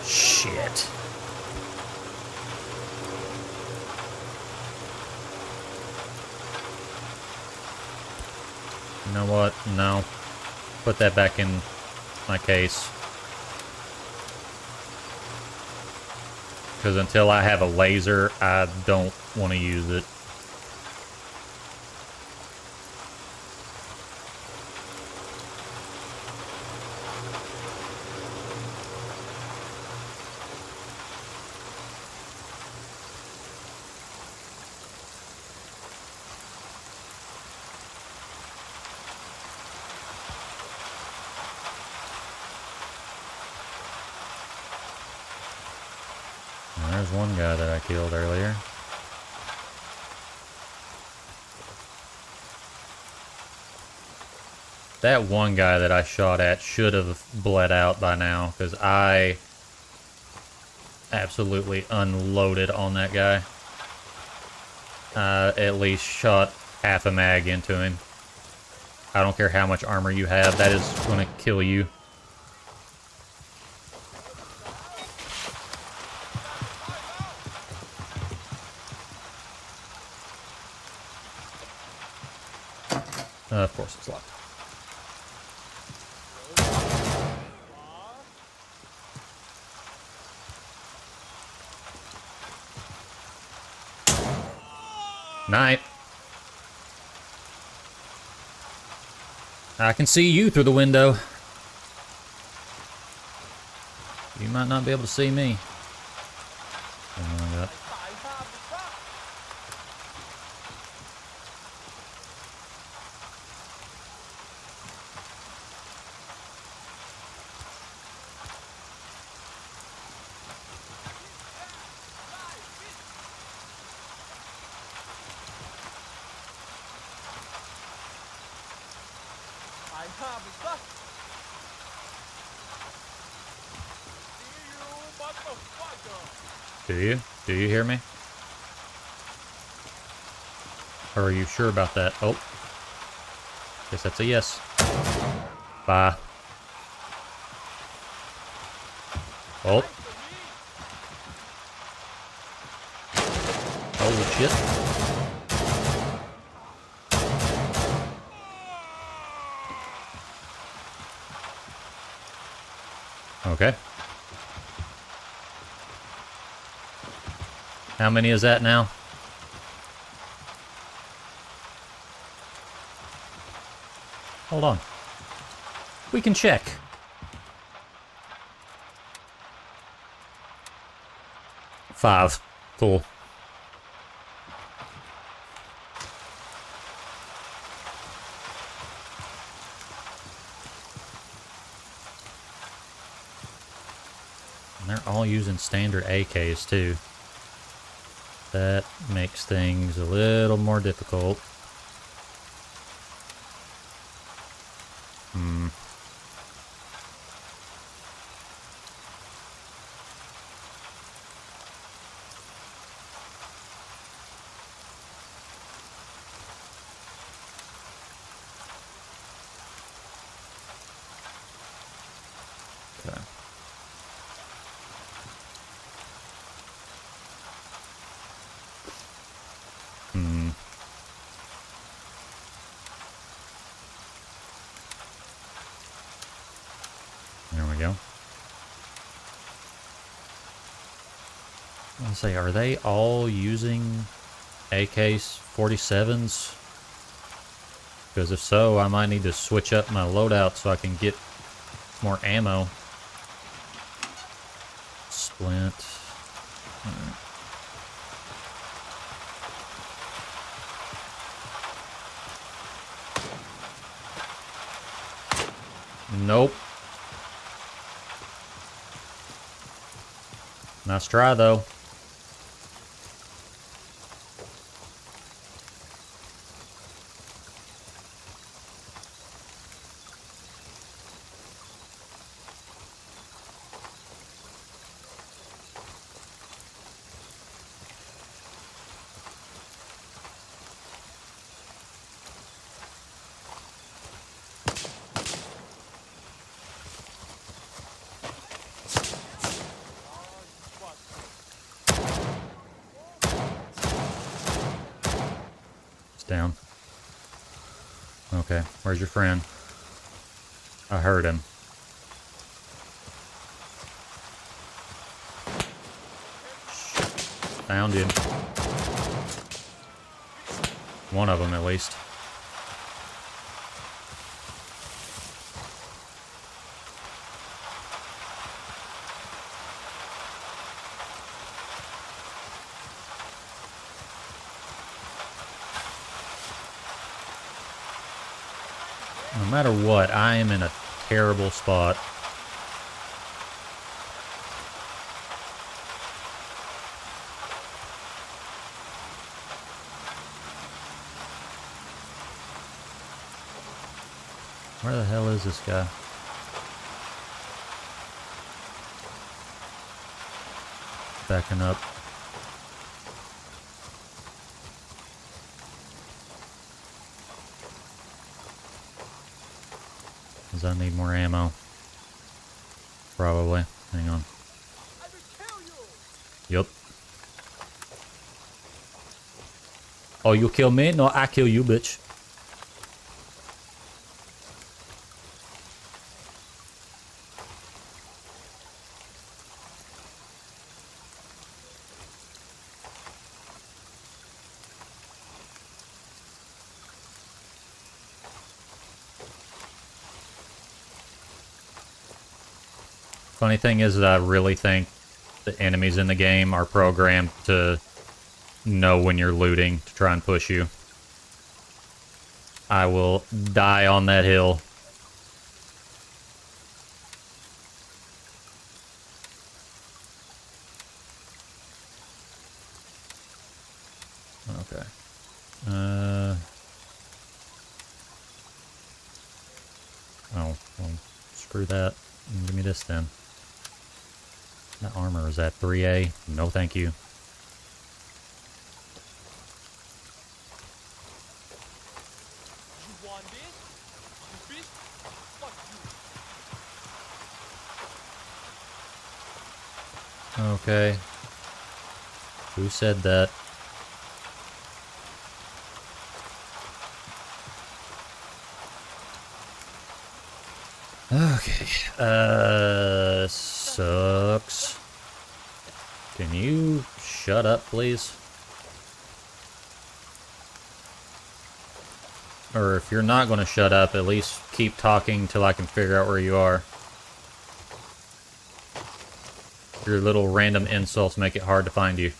Shit. You know what? No. Put that back in my case. Because until I have a laser, I don't want to use it. There's one guy that I killed earlier. That one guy that I shot at should have bled out by now, because I absolutely unloaded on that guy. At least shot half a mag into him. I don't care how much armor you have, that is going to kill you. Of course it's locked. Night. I can see you through the window. You might not be able to see me. Oh my God. ตายห้ามซะ ตายห้ามซะ See you motherfucker Do you? Do you hear me? Or are you sure about that? Oh. Guess that's a yes. Bye. Oh. Holy shit. Okay. How many is that now? Hold on. We can check. Five. Cool. And they're all using standard AKs too. That makes things a little more difficult. Okay. There we go. Let's say, are they all using AK-47s? Because if so, I might need to switch up my loadout so I can get more ammo. Splint. Alright. Nope. Nice try, though. Down. Okay, where's your friend? I heard him. Found him. One of them, at least. No matter what, I am in a terrible spot. Where the hell is this guy? backing up. Because I need more ammo. Probably. Hang on. I will kill you. Yup. Oh, you kill me? No, I kill you, bitch. Funny thing is that I really think the enemies in the game are programmed to know when you're looting to try and push you. I will die on that hill. Okay. Oh, well, screw that. Give me this then. That armor is at 3A. No, thank you. You want this? You bitch? Fuck you. Okay. Who said that? Okay. Sucks. Can you shut up, please? Or if you're not going to shut up, at least keep talking till I can figure out where you are. Your little random insults make it hard to find you.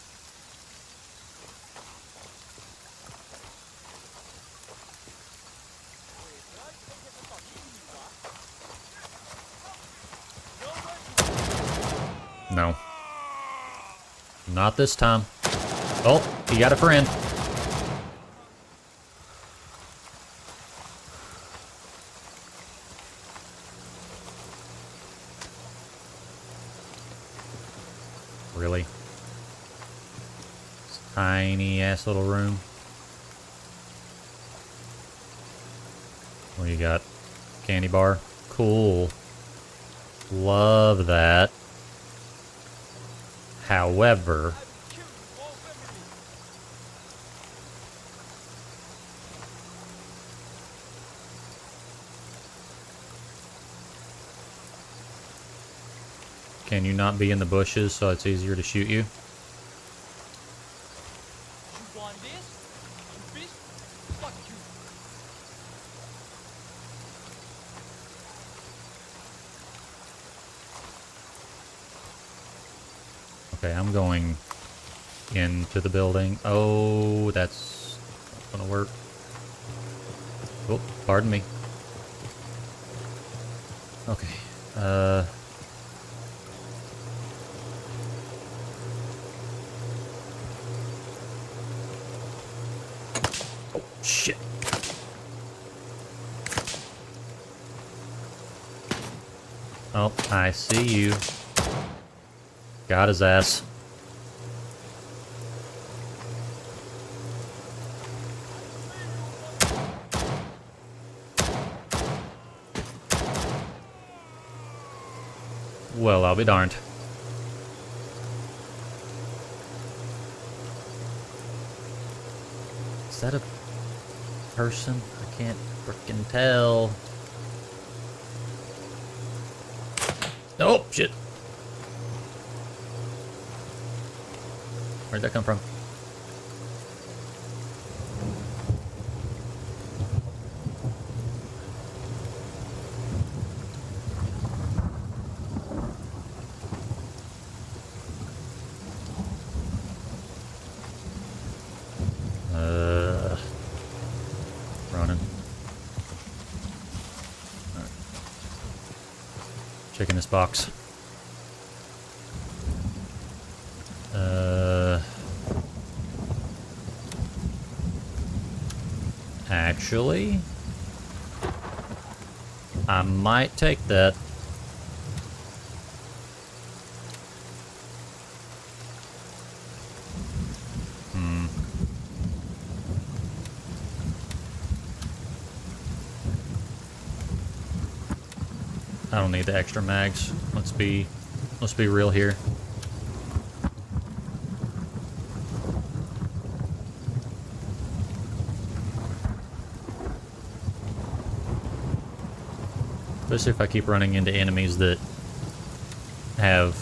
No. Not this time. Oh, he got a friend. Really? This tiny ass little room. What do you got? Candy bar? Cool. Love that. However, I will kill you whole family. can you not be in the bushes so it's easier to shoot you? You want this? You bitch? Fuck you. Okay, I'm going into the building. Oh, that's not gonna work. Oh, pardon me. Okay, oh, shit. Oh, I see you. Got his ass. Well, I'll be darned. Is that a person? I can't frickin' tell. Oh, shit. Where'd that come from? Running. Alright. Checking this box. Actually, I might take that. I don't need the extra mags. Let's be real here. Especially if I keep running into enemies that have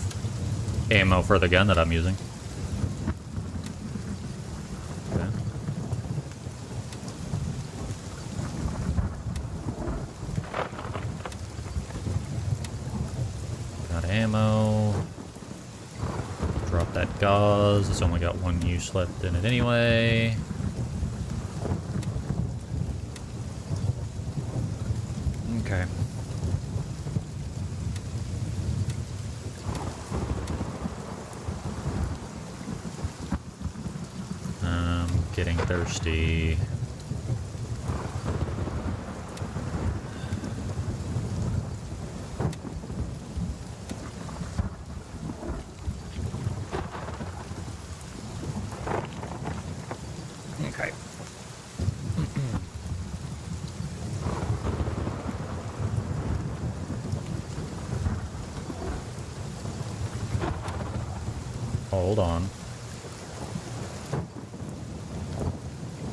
ammo for the gun that I'm using. Okay. Got ammo. Drop that gauze. It's only got one use left in it anyway. Okay. I'm getting thirsty. Okay. Hold on.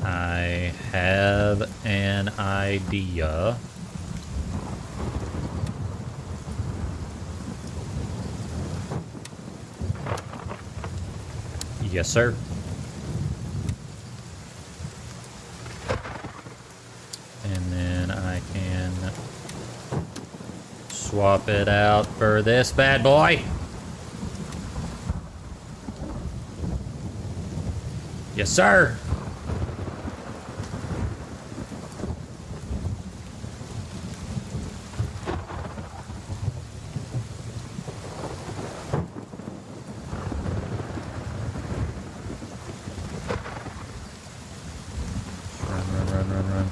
I have an idea. Yes, sir. And then I can swap it out for this bad boy. Yes, sir. Run.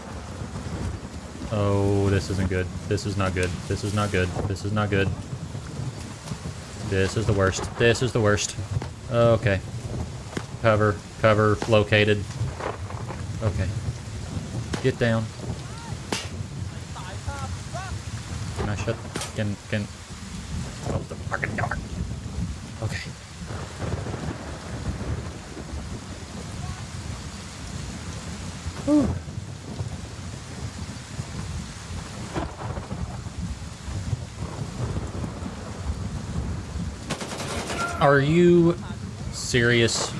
Oh, this isn't good. This is not good. This is not good. This is not good. This is the worst. This is the worst. Okay. Cover located. Okay. Get down. Can I shut? Can close the fucking door. Okay. Whew. Are you serious?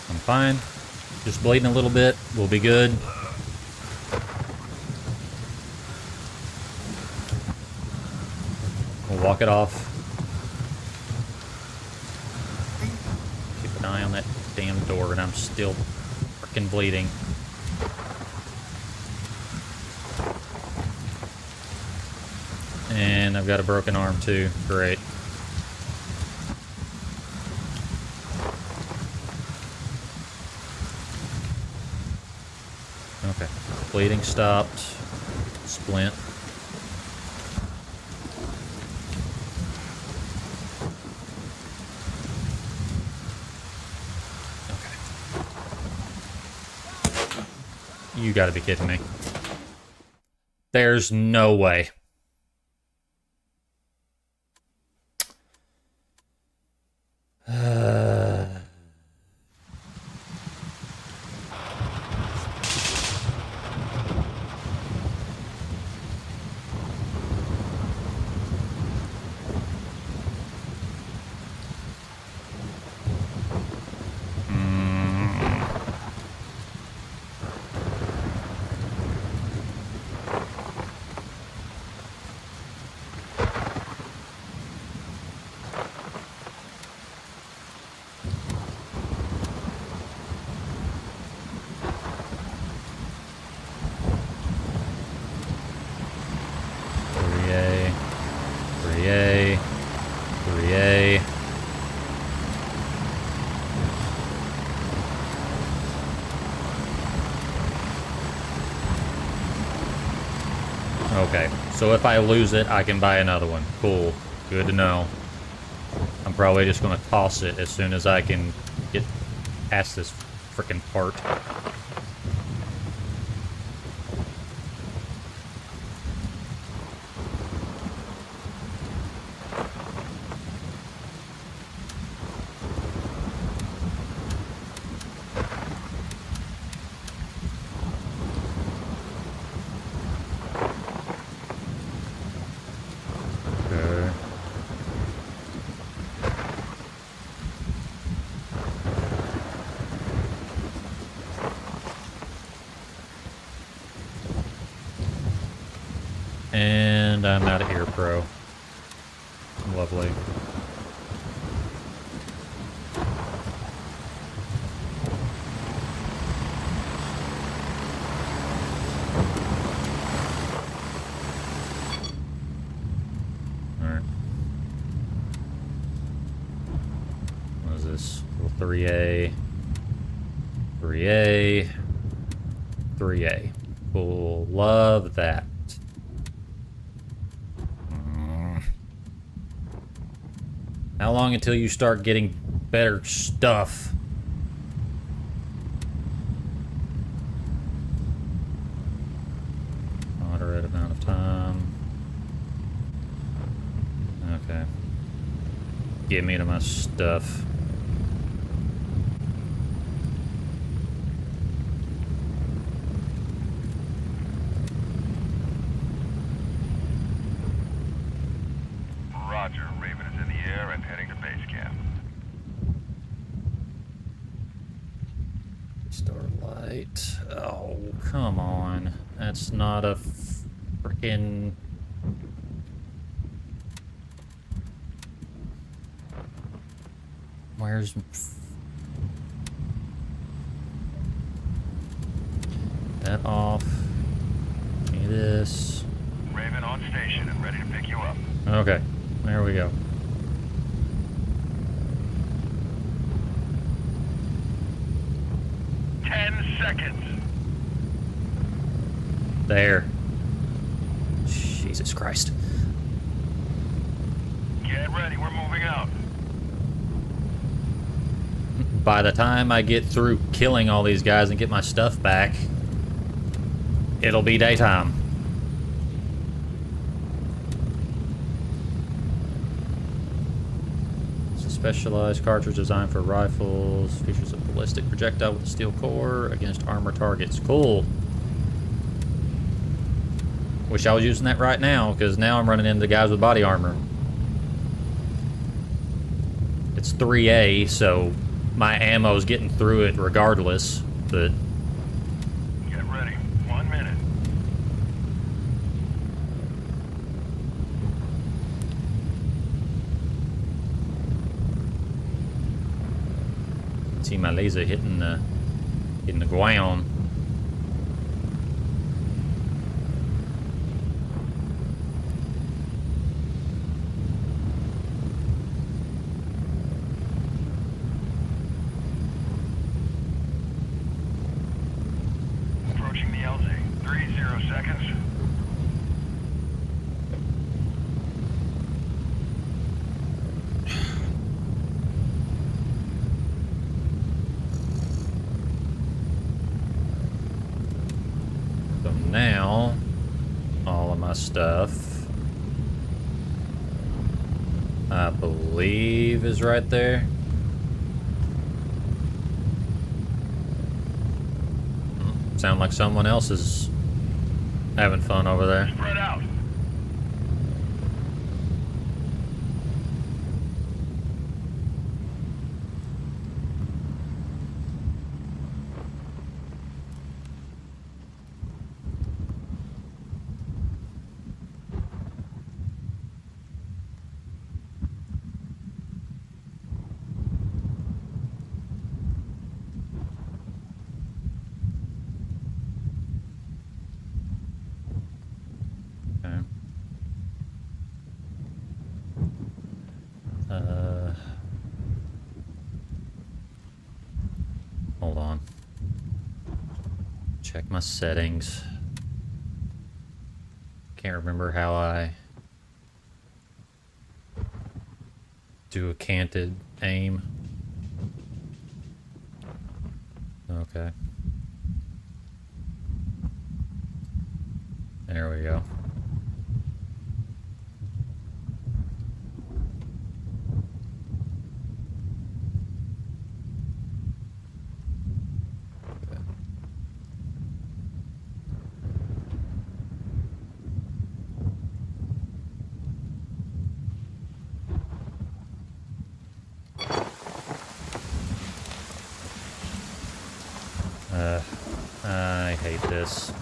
I'm fine. Just bleeding a little bit. We'll be good. We'll walk it off. Keep an eye on that damn door, and I'm still freaking bleeding. And I've got a broken arm too. Great. Okay. Bleeding stopped. Splint. You gotta be kidding me. There's no way. Okay, so if I lose it, I can buy another one. Cool. Good to know. I'm probably just gonna toss it as soon as I can get past this frickin' part. Okay. And I'm out of here, pro. Lovely. Alright. What is this? Little 3A. 3A. 3A. Cool. Love that. How long until you start getting better stuff? Moderate amount of time. Okay. Get me to my stuff. Roger. Raven is in the air and heading to base camp. Starlight. Oh, come on. That's not a freaking... Where's... That off. Give me this. Raven on station and ready to pick you up. Okay. There we go. Seconds. There. Jesus Christ. Get ready, we're moving out. By the time I get through killing all these guys and get my stuff back, it'll be daytime. It's a specialized cartridge designed for rifles. Features a ballistic projectile with a steel core against armor targets. Cool. Wish I was using that right now, because now I'm running into guys with body armor. It's 3A, so my ammo's getting through it regardless, but... Get ready. 1 minute. See my laser hitting the ground. Approaching the LZ. 30 seconds. So now, all of my stuff, I believe, is right there. Sound like someone else is having fun over there. Spread out. Okay. Hold on. Check my settings. can't remember how I do a canted aim. Okay. There we go. I hate this.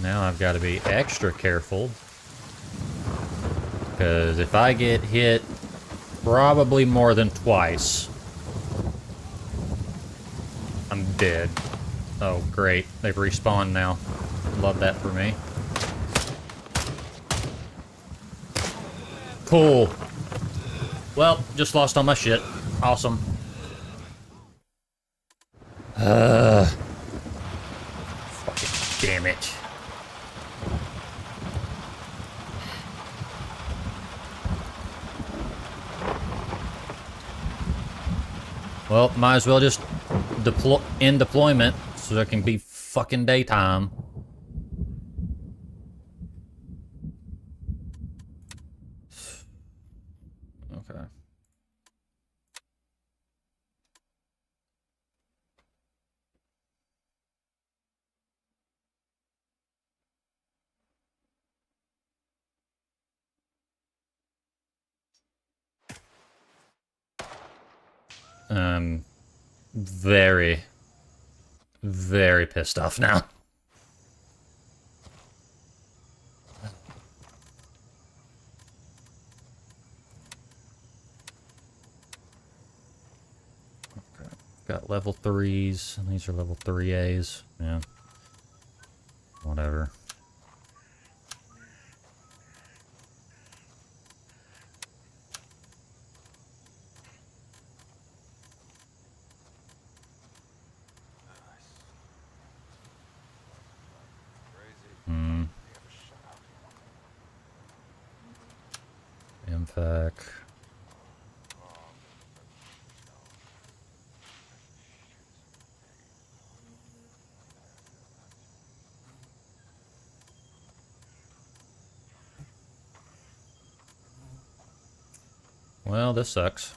Now I've got to be extra careful, because if I get hit probably more than twice, I'm dead. Oh, great. They've respawned now. Love that for me. Cool. Well, just lost all my shit. Awesome. Fucking damn it. Well, might as well just end deployment so there can be fucking daytime. Okay. Very, very pissed off now. Okay. Got level 3s, and these are level 3As. Yeah. Whatever. Infec. Well, this sucks.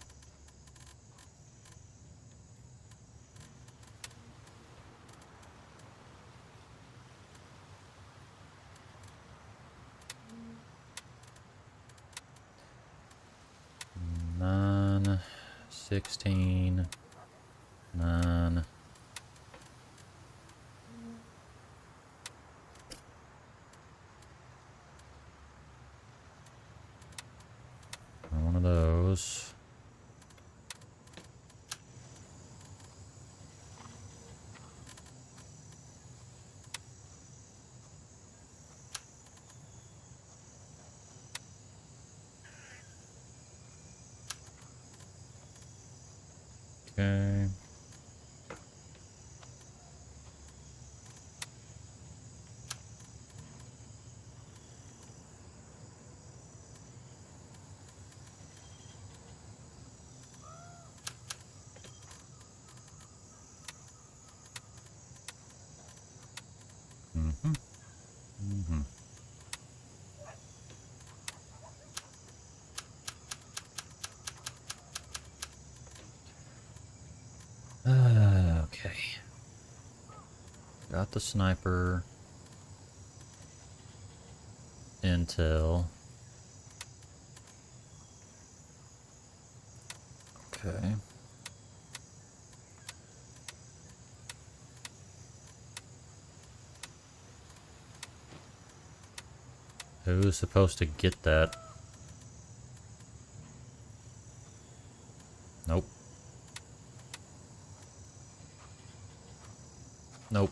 Nine, 16, 9. One of those. Okay. Okay. Got the sniper intel. Okay. Who's supposed to get that? Nope. Nope.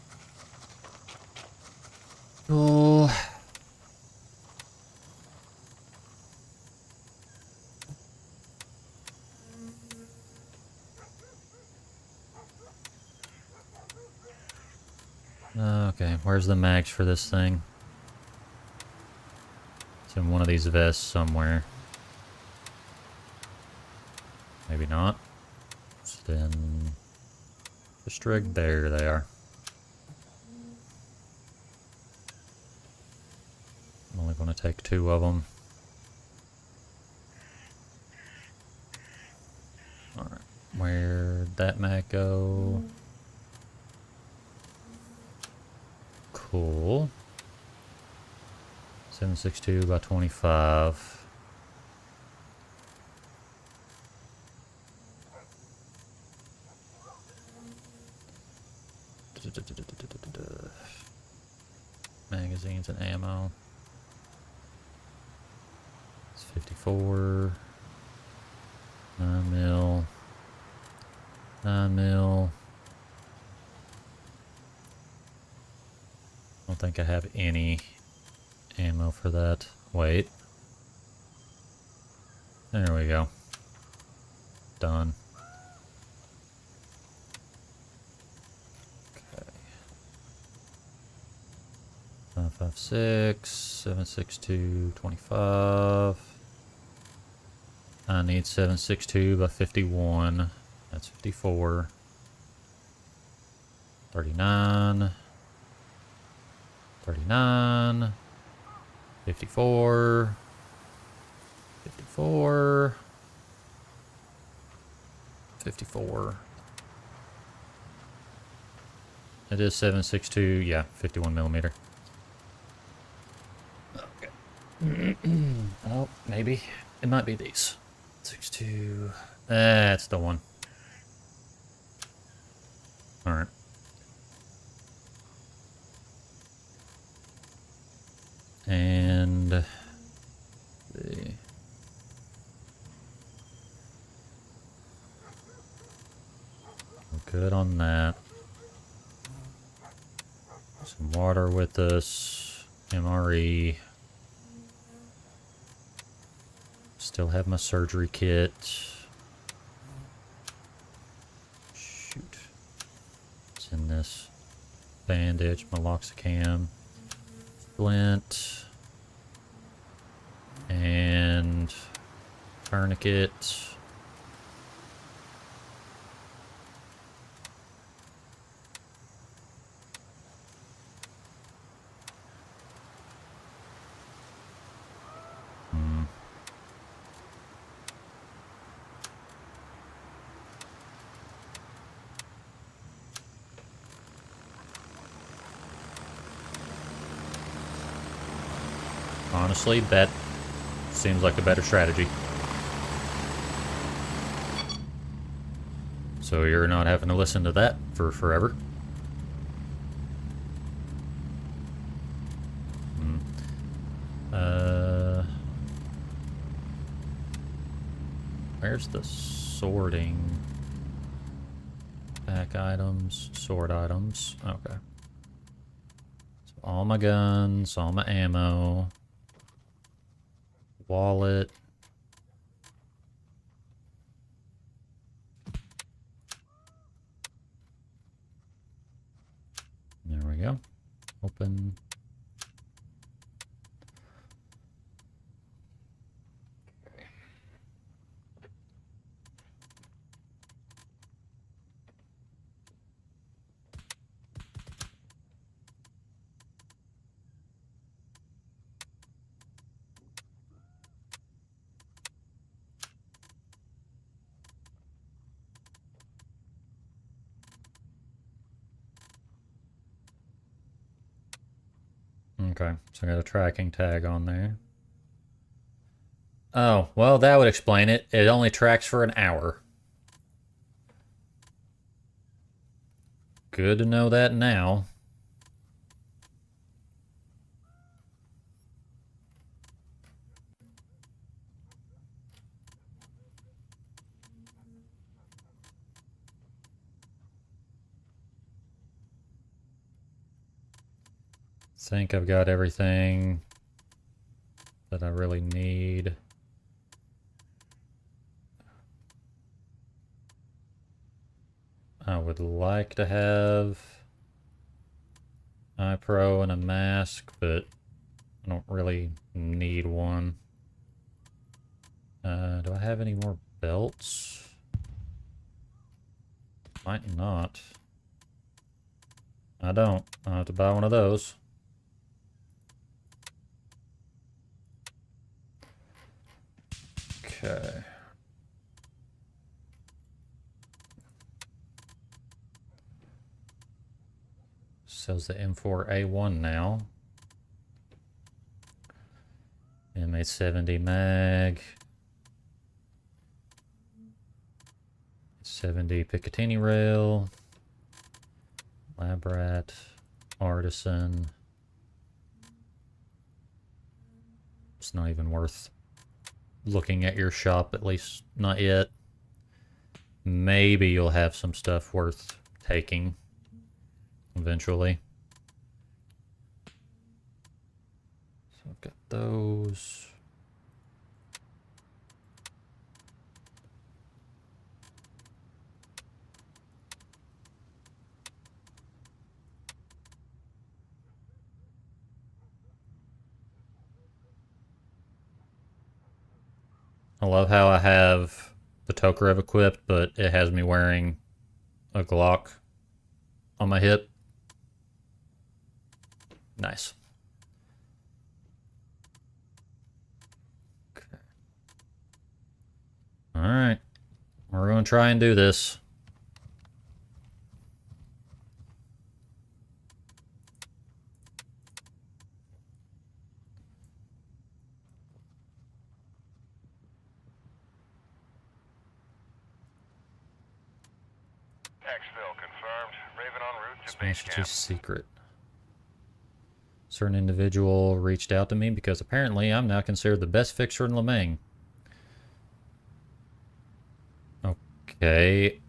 Oh. Okay, where's the mags for this thing? It's in one of these vests somewhere. Maybe not. So then... just drag there they are. I'm only going to take 2 of them. Alright, where'd that mag go? Cool. 7.62 by 25. Magazines and ammo. It's 54. 9 mil. 9 mil. I don't think I have any ammo for that. Wait. There we go. Done. Okay. 5.56, 7.62, 25. I need 7.62 by 51. That's 54. 39. 39. 54. 54. 54. It is 7.62, yeah, 51 millimeter. Okay. Oh, maybe. It might be these. 6.2. That's the one. Alright. And... the... good on that. Some water with us. MRE. Still have my surgery kit. Shoot. It's in this bandage, meloxicam, splint, and tourniquet. Honestly, that seems like a better strategy. So you're not having to listen to that for forever. Where's the sorting? Pack items, sort items. Okay. So all my guns, all my ammo. Wallet. There we go. Open. Okay, so I got a tracking tag on there. Oh, well, that would explain it. It only tracks for an hour. Good to know that now. think I've got everything that I really need. I would like to have iPro and a mask, but I don't really need one. Do I have any more belts? Might not. I don't. I'll have to buy one of those. Okay. Sells the M4A1 now. M870 mag. 70 Picatinny rail. Labrat. Artisan. It's not even worth looking at your shop, at least not yet. Maybe you'll have some stuff worth taking eventually. So I've got those. I love how I have the Tokarev equipped, but it has me wearing a Glock on my hip. Nice. Okay. Alright. We're going to try and do this. Exfil confirmed. Raven en route to base Message camp. is secret. Certain individual reached out to me because apparently I'm now considered the best fixer in Lemang. Okay.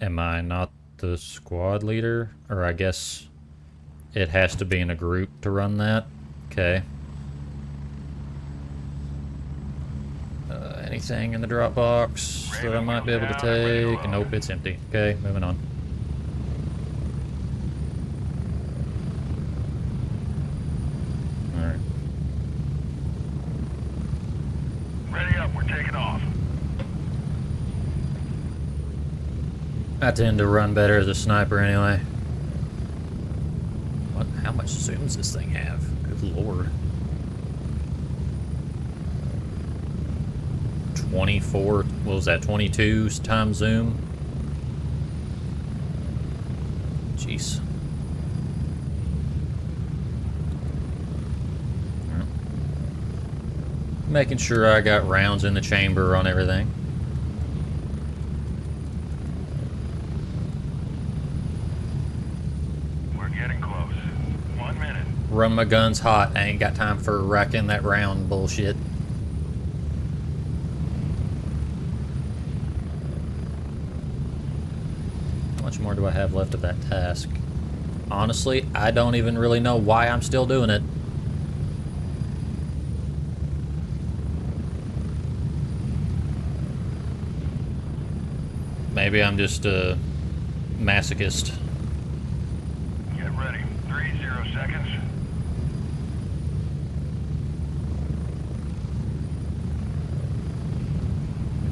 Am I not the squad leader? Or I guess it has to be in a group to run that. Okay. Anything in the drop box that I might be able to take? Nope, it's empty. Okay, moving on. Alright. Ready up, we're taking off. I tend to run better as a sniper anyway. What? How much zoom does this thing have? Good lord. 24, what was that, 22 times zoom? Jeez. Making sure I got rounds in the chamber on everything. We're getting close. 1 minute. Run my guns hot. I ain't got time for racking that round bullshit. How much more do I have left of that task? Honestly, I don't even really know why I'm still doing it. Maybe I'm just a masochist. Get ready. 30 seconds.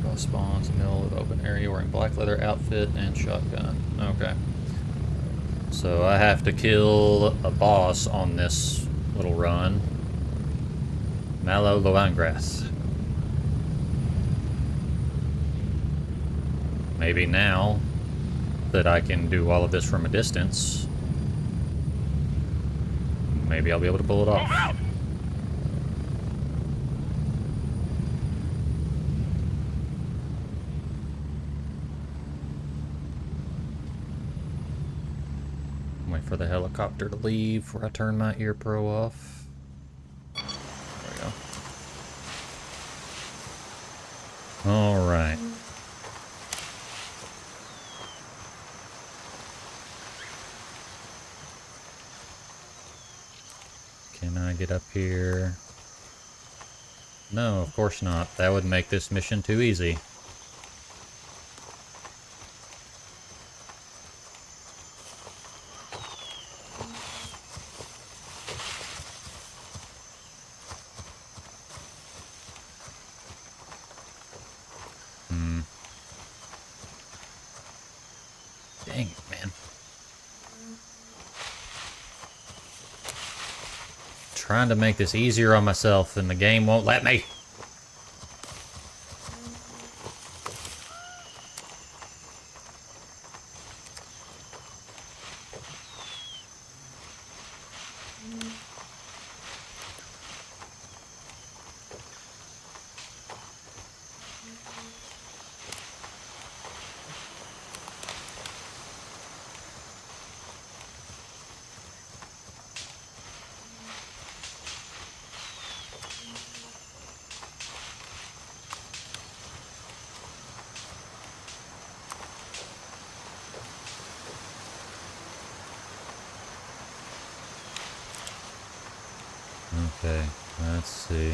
Boss spawns in the middle of the open area wearing black leather outfit and shotgun. Okay. So I have to kill a boss on this little run. Malo Loangrath. Maybe now that I can do all of this from a distance, maybe I'll be able to pull it Move off. out! Wait for the helicopter to leave before I turn my ear pro off. There we go. Alright. get up here? No, of course not. That would make this mission too easy. Dang it, man. Trying to make this easier on myself and the game won't let me. Okay, let's see.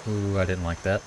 Ooh, I didn't like that.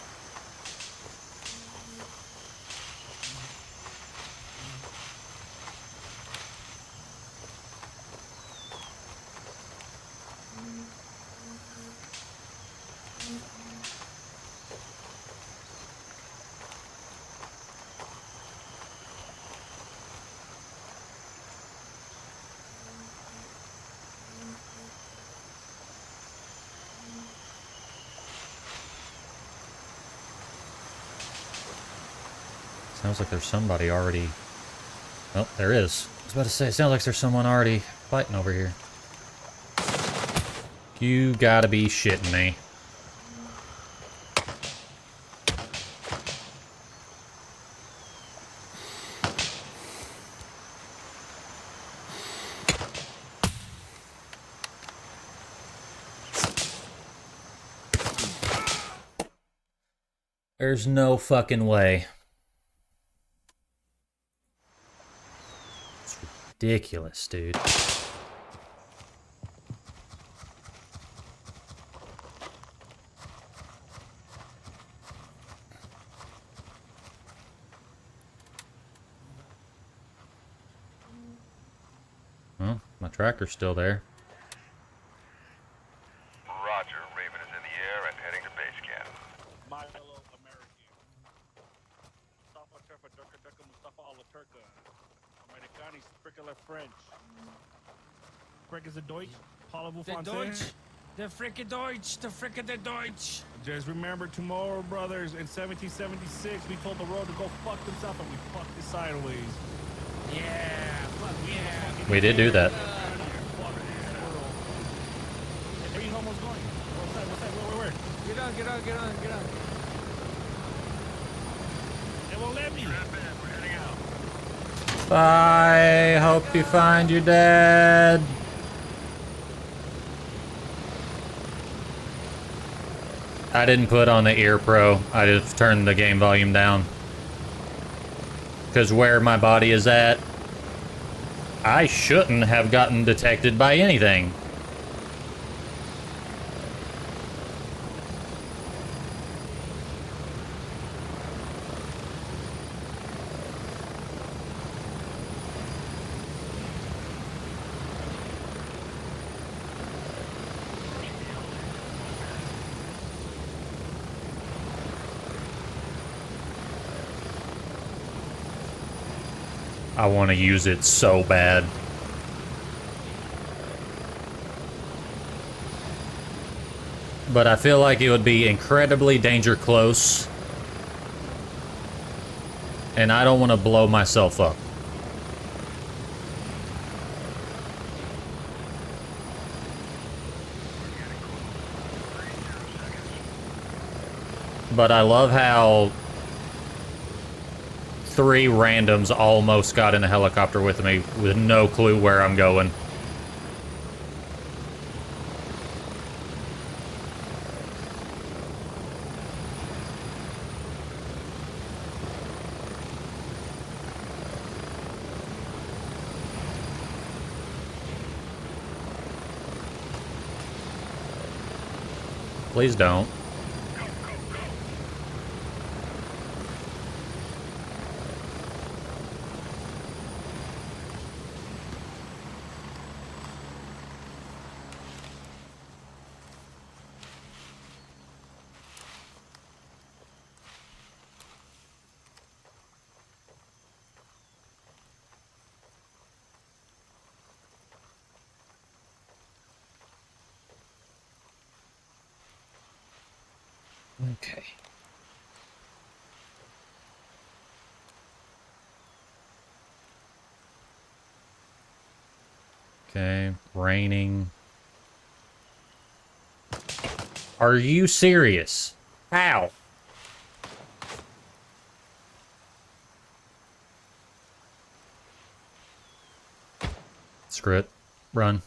Sounds like there's somebody already... Oh, there is. I was about to say, it sounds like there's someone already fighting over here. You gotta be shitting me. There's no fucking way. It's ridiculous, dude. Well, my tracker's still there. Roger. Raven is in the air and heading to base camp. My fellow American. Mustafa Turfa Durka Durka Mustafa Alaturka. Americani Sprickler French. Sprechen Sie Deutsch? Parlez-vous The français? Deutsch, the frickin' Deutsch, the frickin' the Deutsch. Just remember tomorrow, brothers, in 1776, we told the road to go fuck themselves and we fucked it sideways. Yeah, fuck yeah. We did do that. Where you almost going? What's that? Where? Get on, get on, get on, get on. They won't let me. Strap in. We're heading out. Bye. Hope you find your dad. I didn't put on the Ear Pro. I just turned the game volume down. Because where my body is at, I shouldn't have gotten detected by anything. I want to use it so bad. But I feel like it would be incredibly danger close. And I don't want to blow myself up. But I love how 3 randoms almost got in a helicopter with me with no clue where I'm going. Please don't. Okay. Okay, raining. Are you serious? How? Screw it. Run.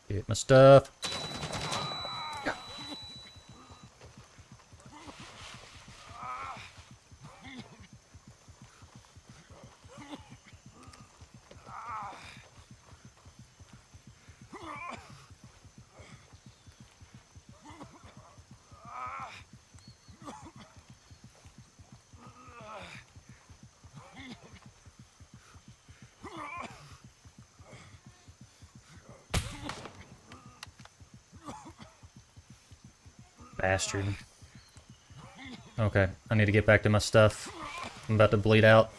Get my stuff. Bastard. Okay, I need to get back to my stuff. I'm about to bleed out.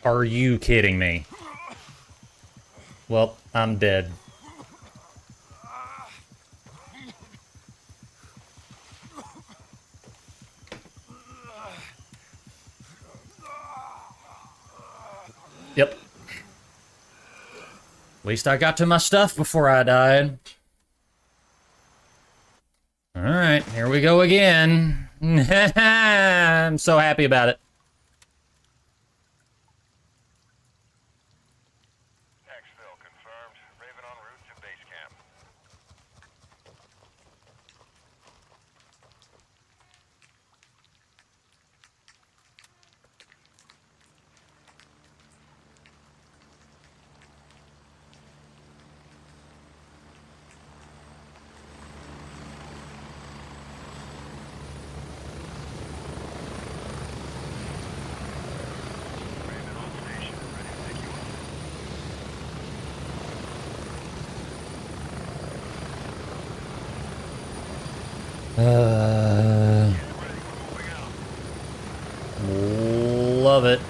Are you kidding me? Well, I'm dead. Yep. At least I got to my stuff before I died. Alright, here we go again. I'm so happy about it. Exfil confirmed. Raven en route to base camp. Raven on station, ready to pick you up. Uh, Ready, we're moving out. love it.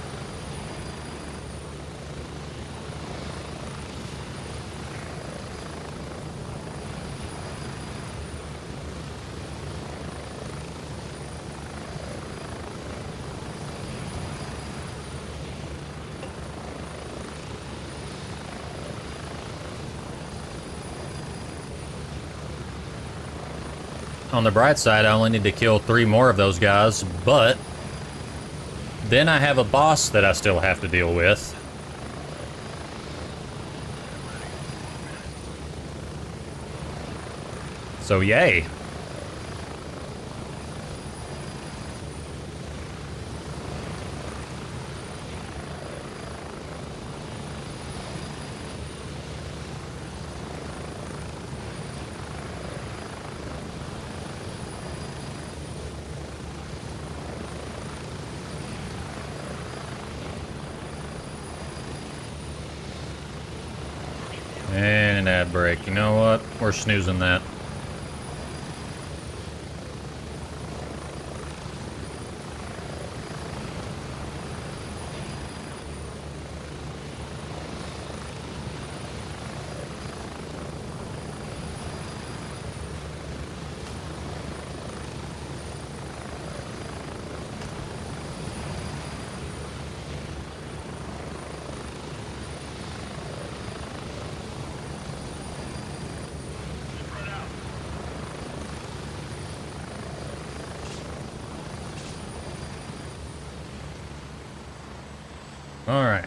On the bright side, I only need to kill 3 more of those guys, but then I have a boss that I still have to deal with. So yay. And an ad break. You know what? We're snoozing that. All right.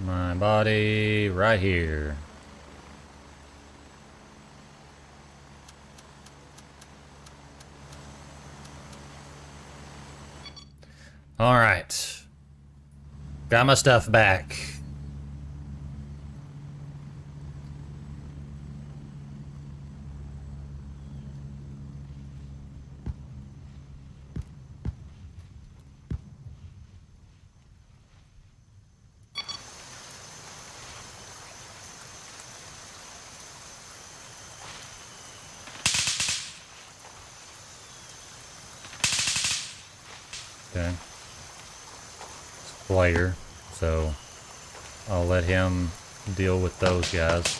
My body right here. All right. Got my stuff back. Okay. It's a player, so I'll let him deal with those guys.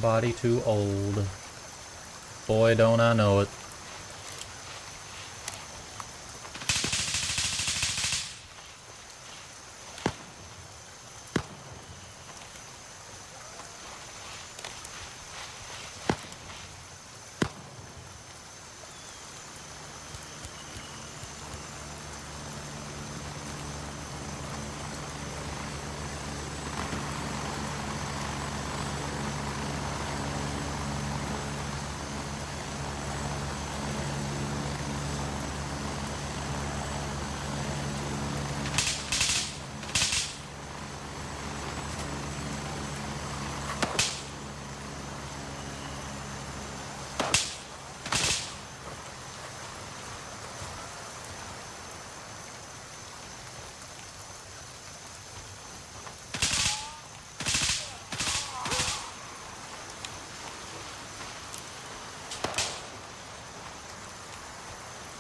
Body too old. Boy, don't I know it.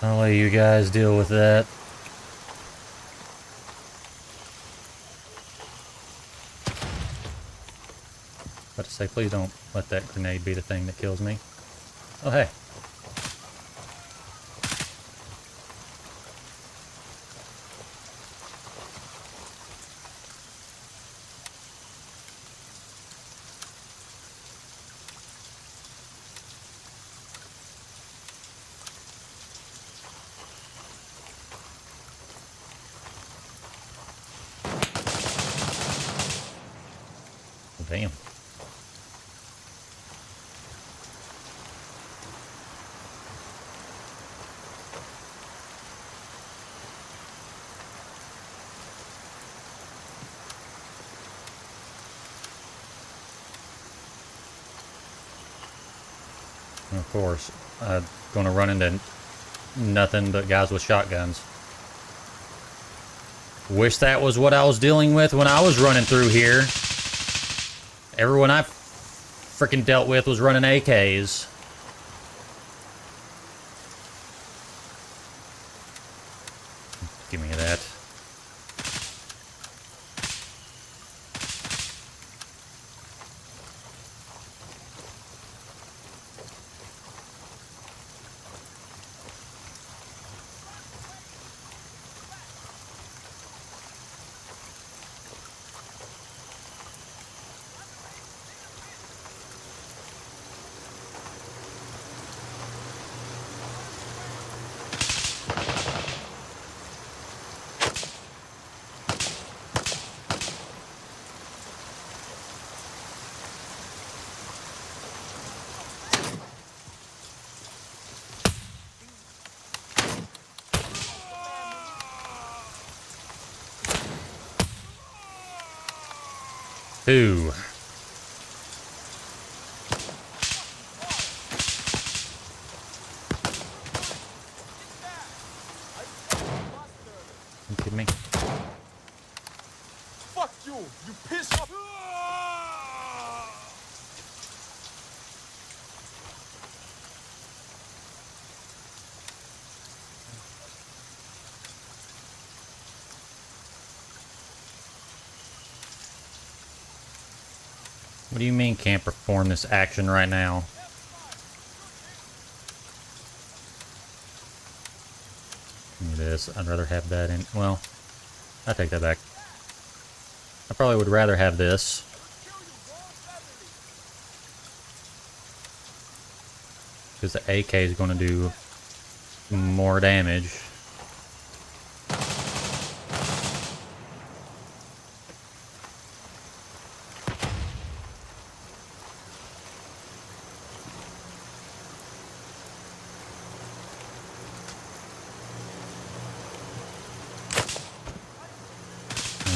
I'll let you guys deal with that. About to say, please don't let that grenade be the thing that kills me. Oh, hey. Damn. Of course, I'm gonna run into nothing but guys with shotguns. Wish that was what I was dealing with when I was running through here. Everyone I freaking dealt with was running AKs. Give me that. Two. You kidding me? Fuck you, you piss off. What do you mean can't perform this action right now? this. I'd rather have that in... Well, I take that back. I probably would rather have this. Because the AK is going to do more damage.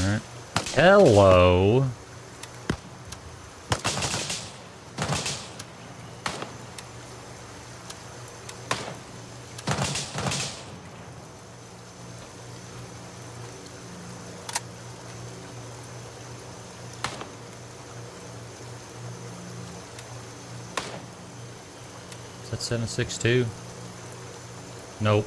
Alright. Hello. Is that 762? Nope.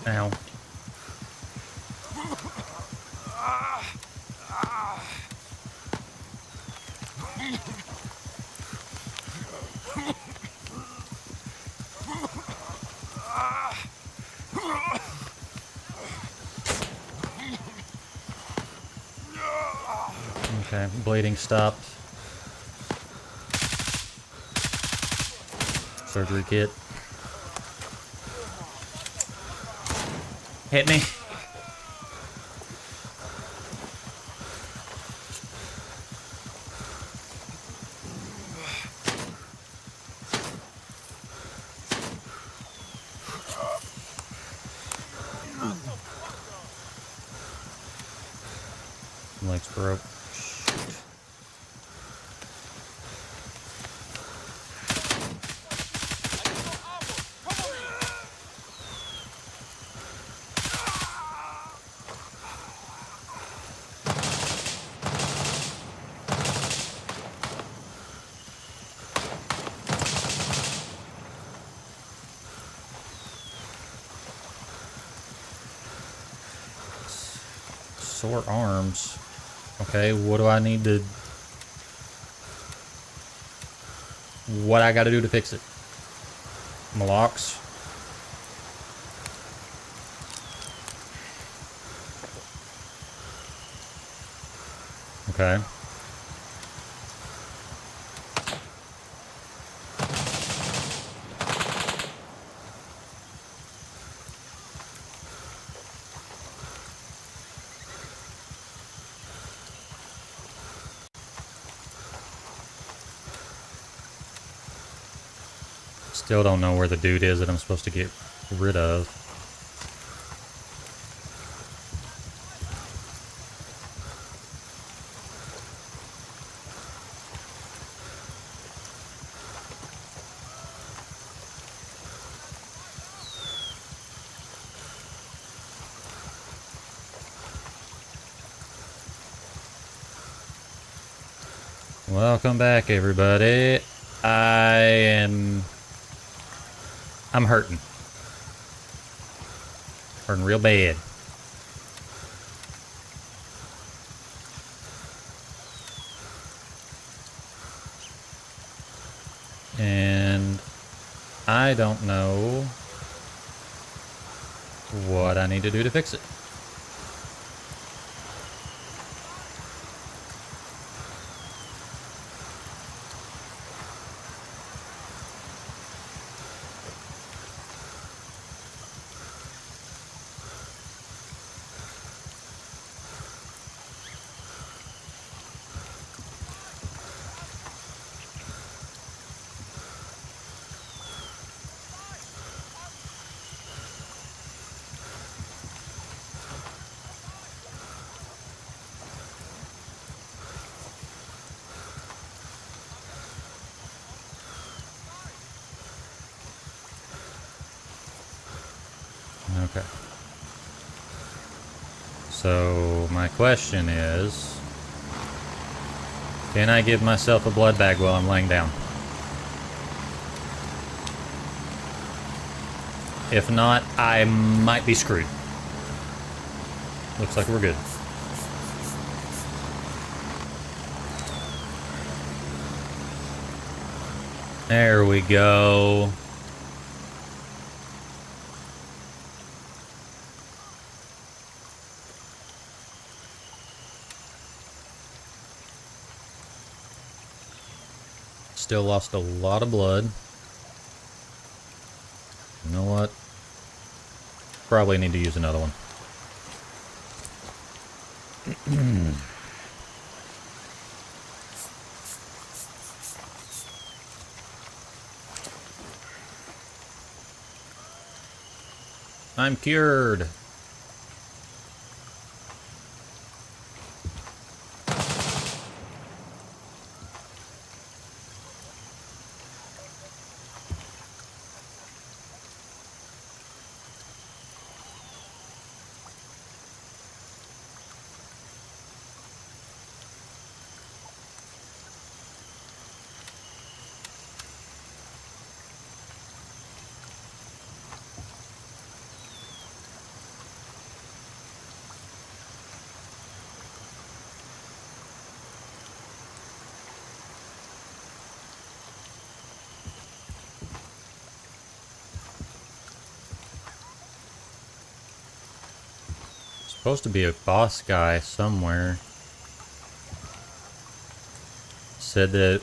Ow. Okay, bleeding stopped. Surgery kit. Hit me. Legs broke. Shoot. Sore arms. Okay, what do I need to... What I gotta do to fix it? Malox? Okay. Still don't know where the dude is that I'm supposed to get rid of. Welcome back, everybody. I'm hurting. Hurting real bad. And I don't know what I need to do to fix it. Okay. So my question is, can I give myself a blood bag while I'm laying down? If not, I might be screwed. Looks like we're good. There we go. Still lost a lot of blood. You know what? Probably need to use another one. I'm cured. Supposed to be a boss guy somewhere. Said that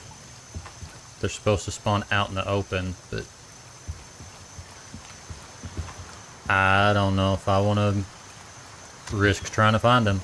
they're supposed to spawn out in the open, but I don't know if I want to risk trying to find them.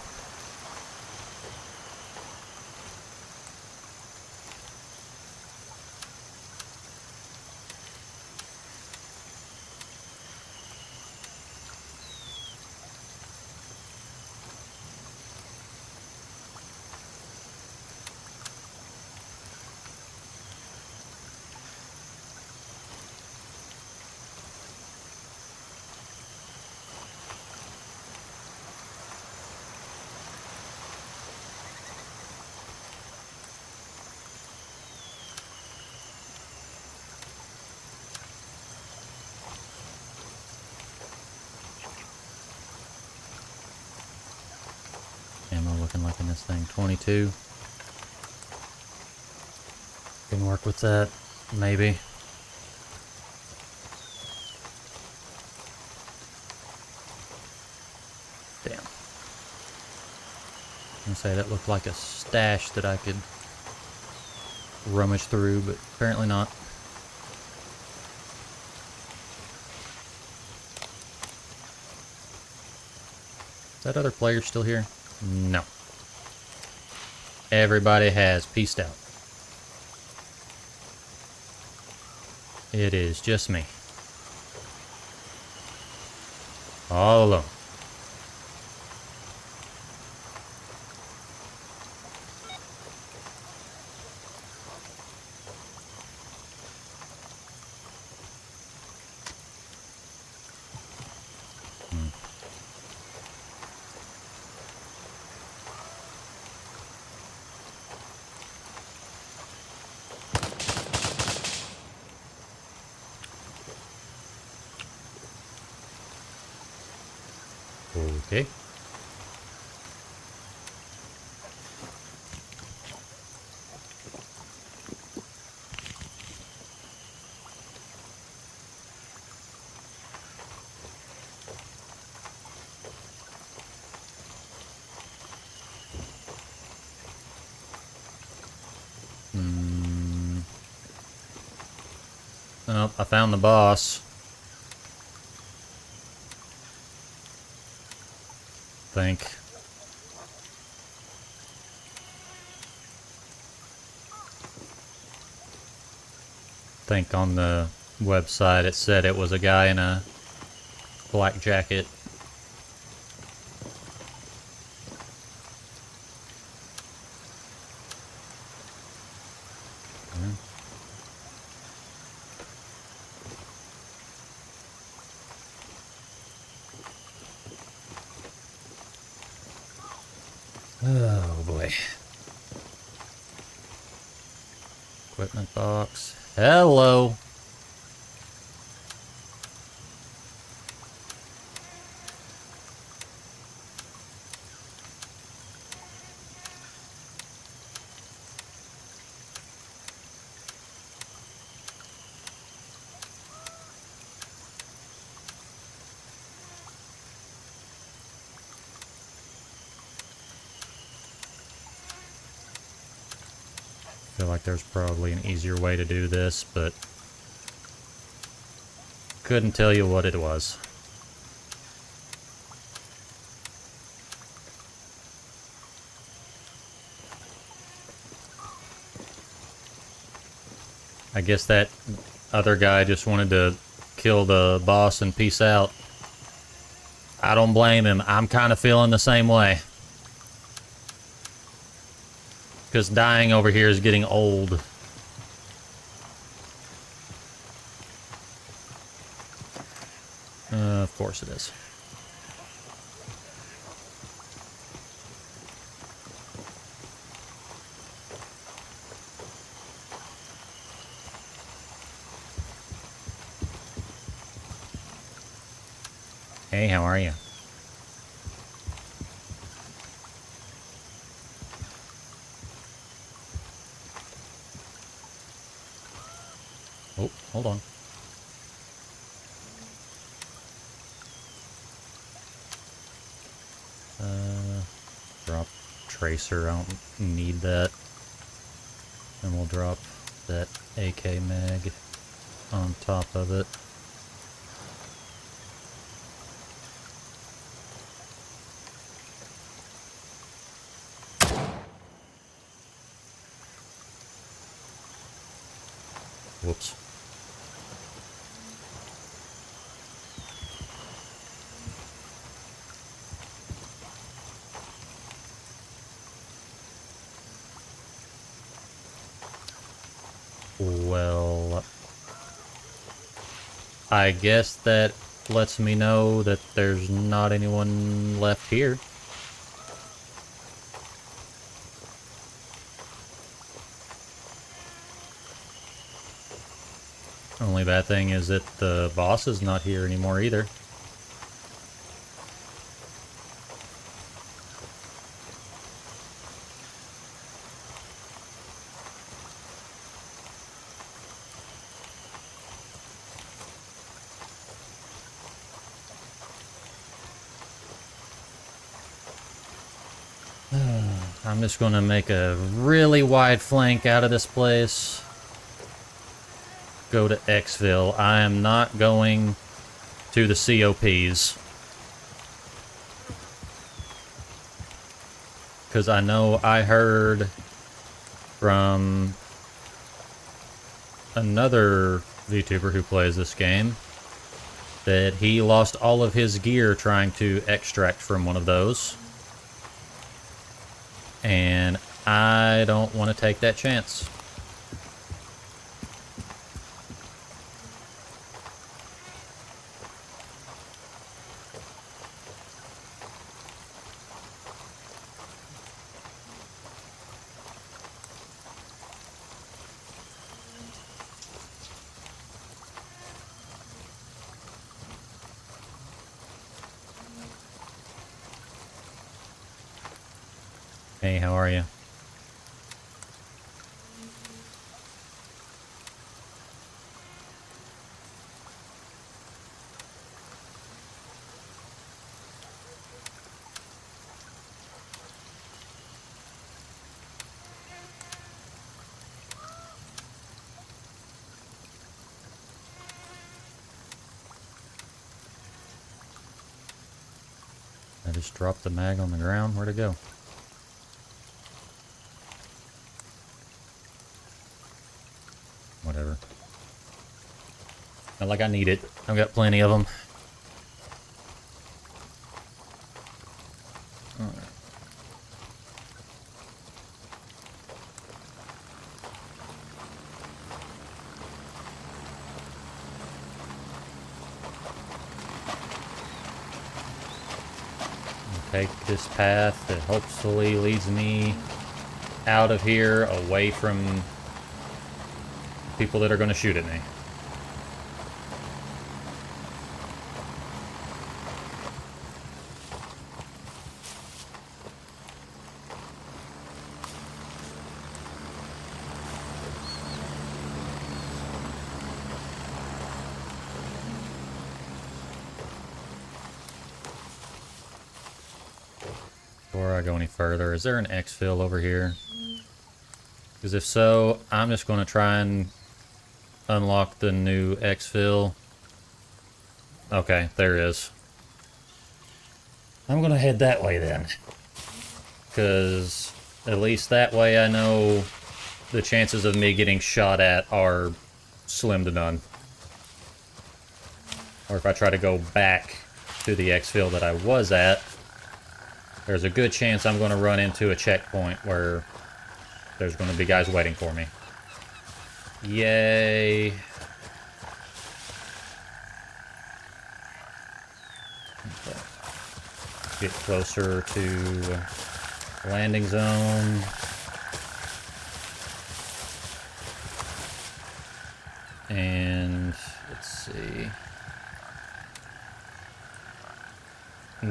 Ammo looking like in this thing, 22. Can work with that, maybe. Damn. I'm gonna say that looked like a stash that I could rummage through, but apparently not. Is that other player still here? No. Everybody has peaced out. It is just me. All alone. Okay. Oh, I found the boss. Think. Think on the website it said it was a guy in a black jacket. Oh boy. Equipment box. Hello. I feel like there's probably an easier way to do this, but couldn't tell you what it was. I guess that other guy just wanted to kill the boss and peace out. I don't blame him. I'm kind of feeling the same way. Because dying over here is getting old. Of course it is. Hey, how are you? Oh, hold on. Drop tracer. I don't need that. And we'll drop that AK mag on top of it. Whoops. Well, I guess that lets me know that there's not anyone left here. Only bad thing is that the boss is not here anymore either. I'm just going to make a really wide flank out of this place. Go to Xville. I am not going to the COPs. Because I know I heard from another VTuber who plays this game that he lost all of his gear trying to extract from one of those. And I don't want to take that chance. Hey, how are you? I just dropped the mag on the ground. Where'd it go? Whatever. Not like I need it. I've got plenty of them. Alright. take this path that hopefully leads me out of here, away from people that are going to shoot at me. Before I go any further, is there an exfil over here? Because if so, I'm just going to try and unlock the new exfil. Okay, there is. I'm going to head that way then. Because at least that way I know the chances of me getting shot at are slim to none. Or if I try to go back to the exfil that I was at, there's a good chance I'm going to run into a checkpoint where there's going to be guys waiting for me. Yay. Okay. Get closer to landing zone. And let's see.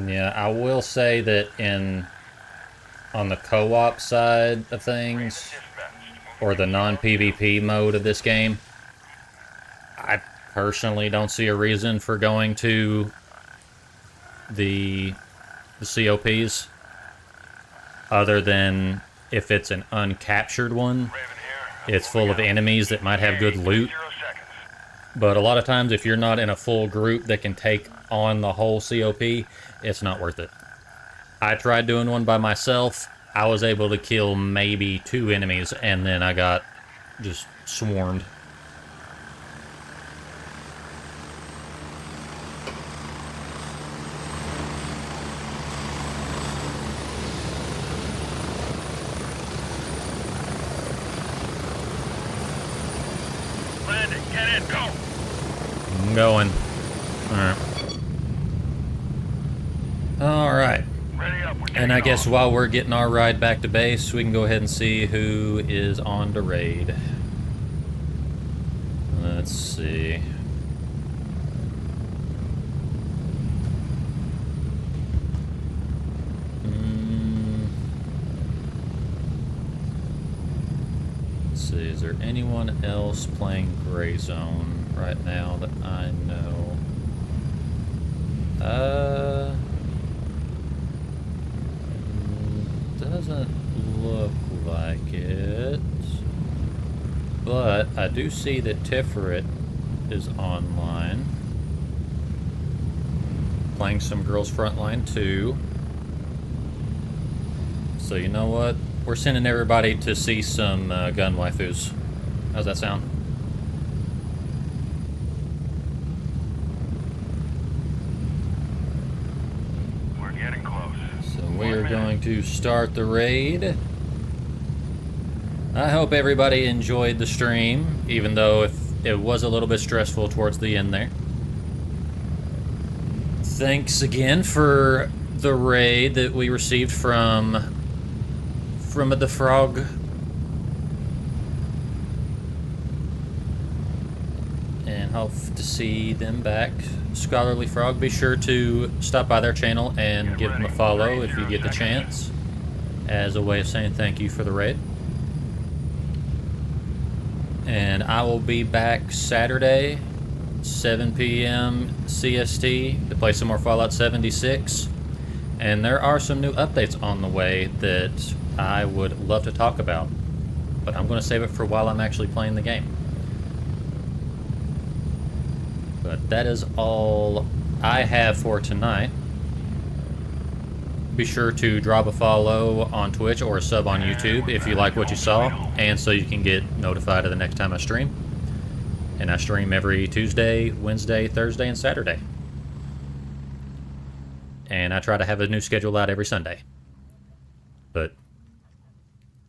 Yeah, I will say that on the co-op side of things, or the non-PvP mode of this game, I personally don't see a reason for going to the COPs, other than if it's an uncaptured one, it's full of enemies that might have good loot. But a lot of times, if you're not in a full group that can take on the whole COP, it's not worth it. I tried doing one by myself. I was able to kill maybe 2 enemies, and then I got just swarmed. Landing, get in, go! I'm going. Alright. Alright. Ready up, we're And I taking guess off. while we're getting our ride back to base, we can go ahead and see who is on to raid. Let's see. Let's see, is there anyone else playing Gray Zone right now that I know? Doesn't look like it. But I do see that Tiferet is online. Playing some Girls Frontline 2. So you know what? We're sending everybody to see some gun waifus. How's that sound? We're getting close. So we are going to start the raid. I hope everybody enjoyed the stream, even though if it was a little bit stressful towards the end there. Thanks again for the raid that we received from the Frog. And hope to see them back. Scholarly Frog, be sure to stop by their channel and give them a follow if you get the chance, as a way of saying thank you for the raid. And I will be back Saturday, 7 p.m. CST, to play some more Fallout 76. And there are some new updates on the way that I would love to talk about. But I'm going to save it for while I'm actually playing the game. But that is all I have for tonight. Be sure to drop a follow on Twitch or a sub on YouTube if you like what you saw, and so you can get notified of the next time I stream. And I stream every Tuesday, Wednesday, Thursday, and Saturday. And I try to have a new schedule out every Sunday. But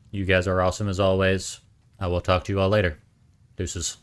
you guys are awesome as always. I will talk to you all later. Deuces.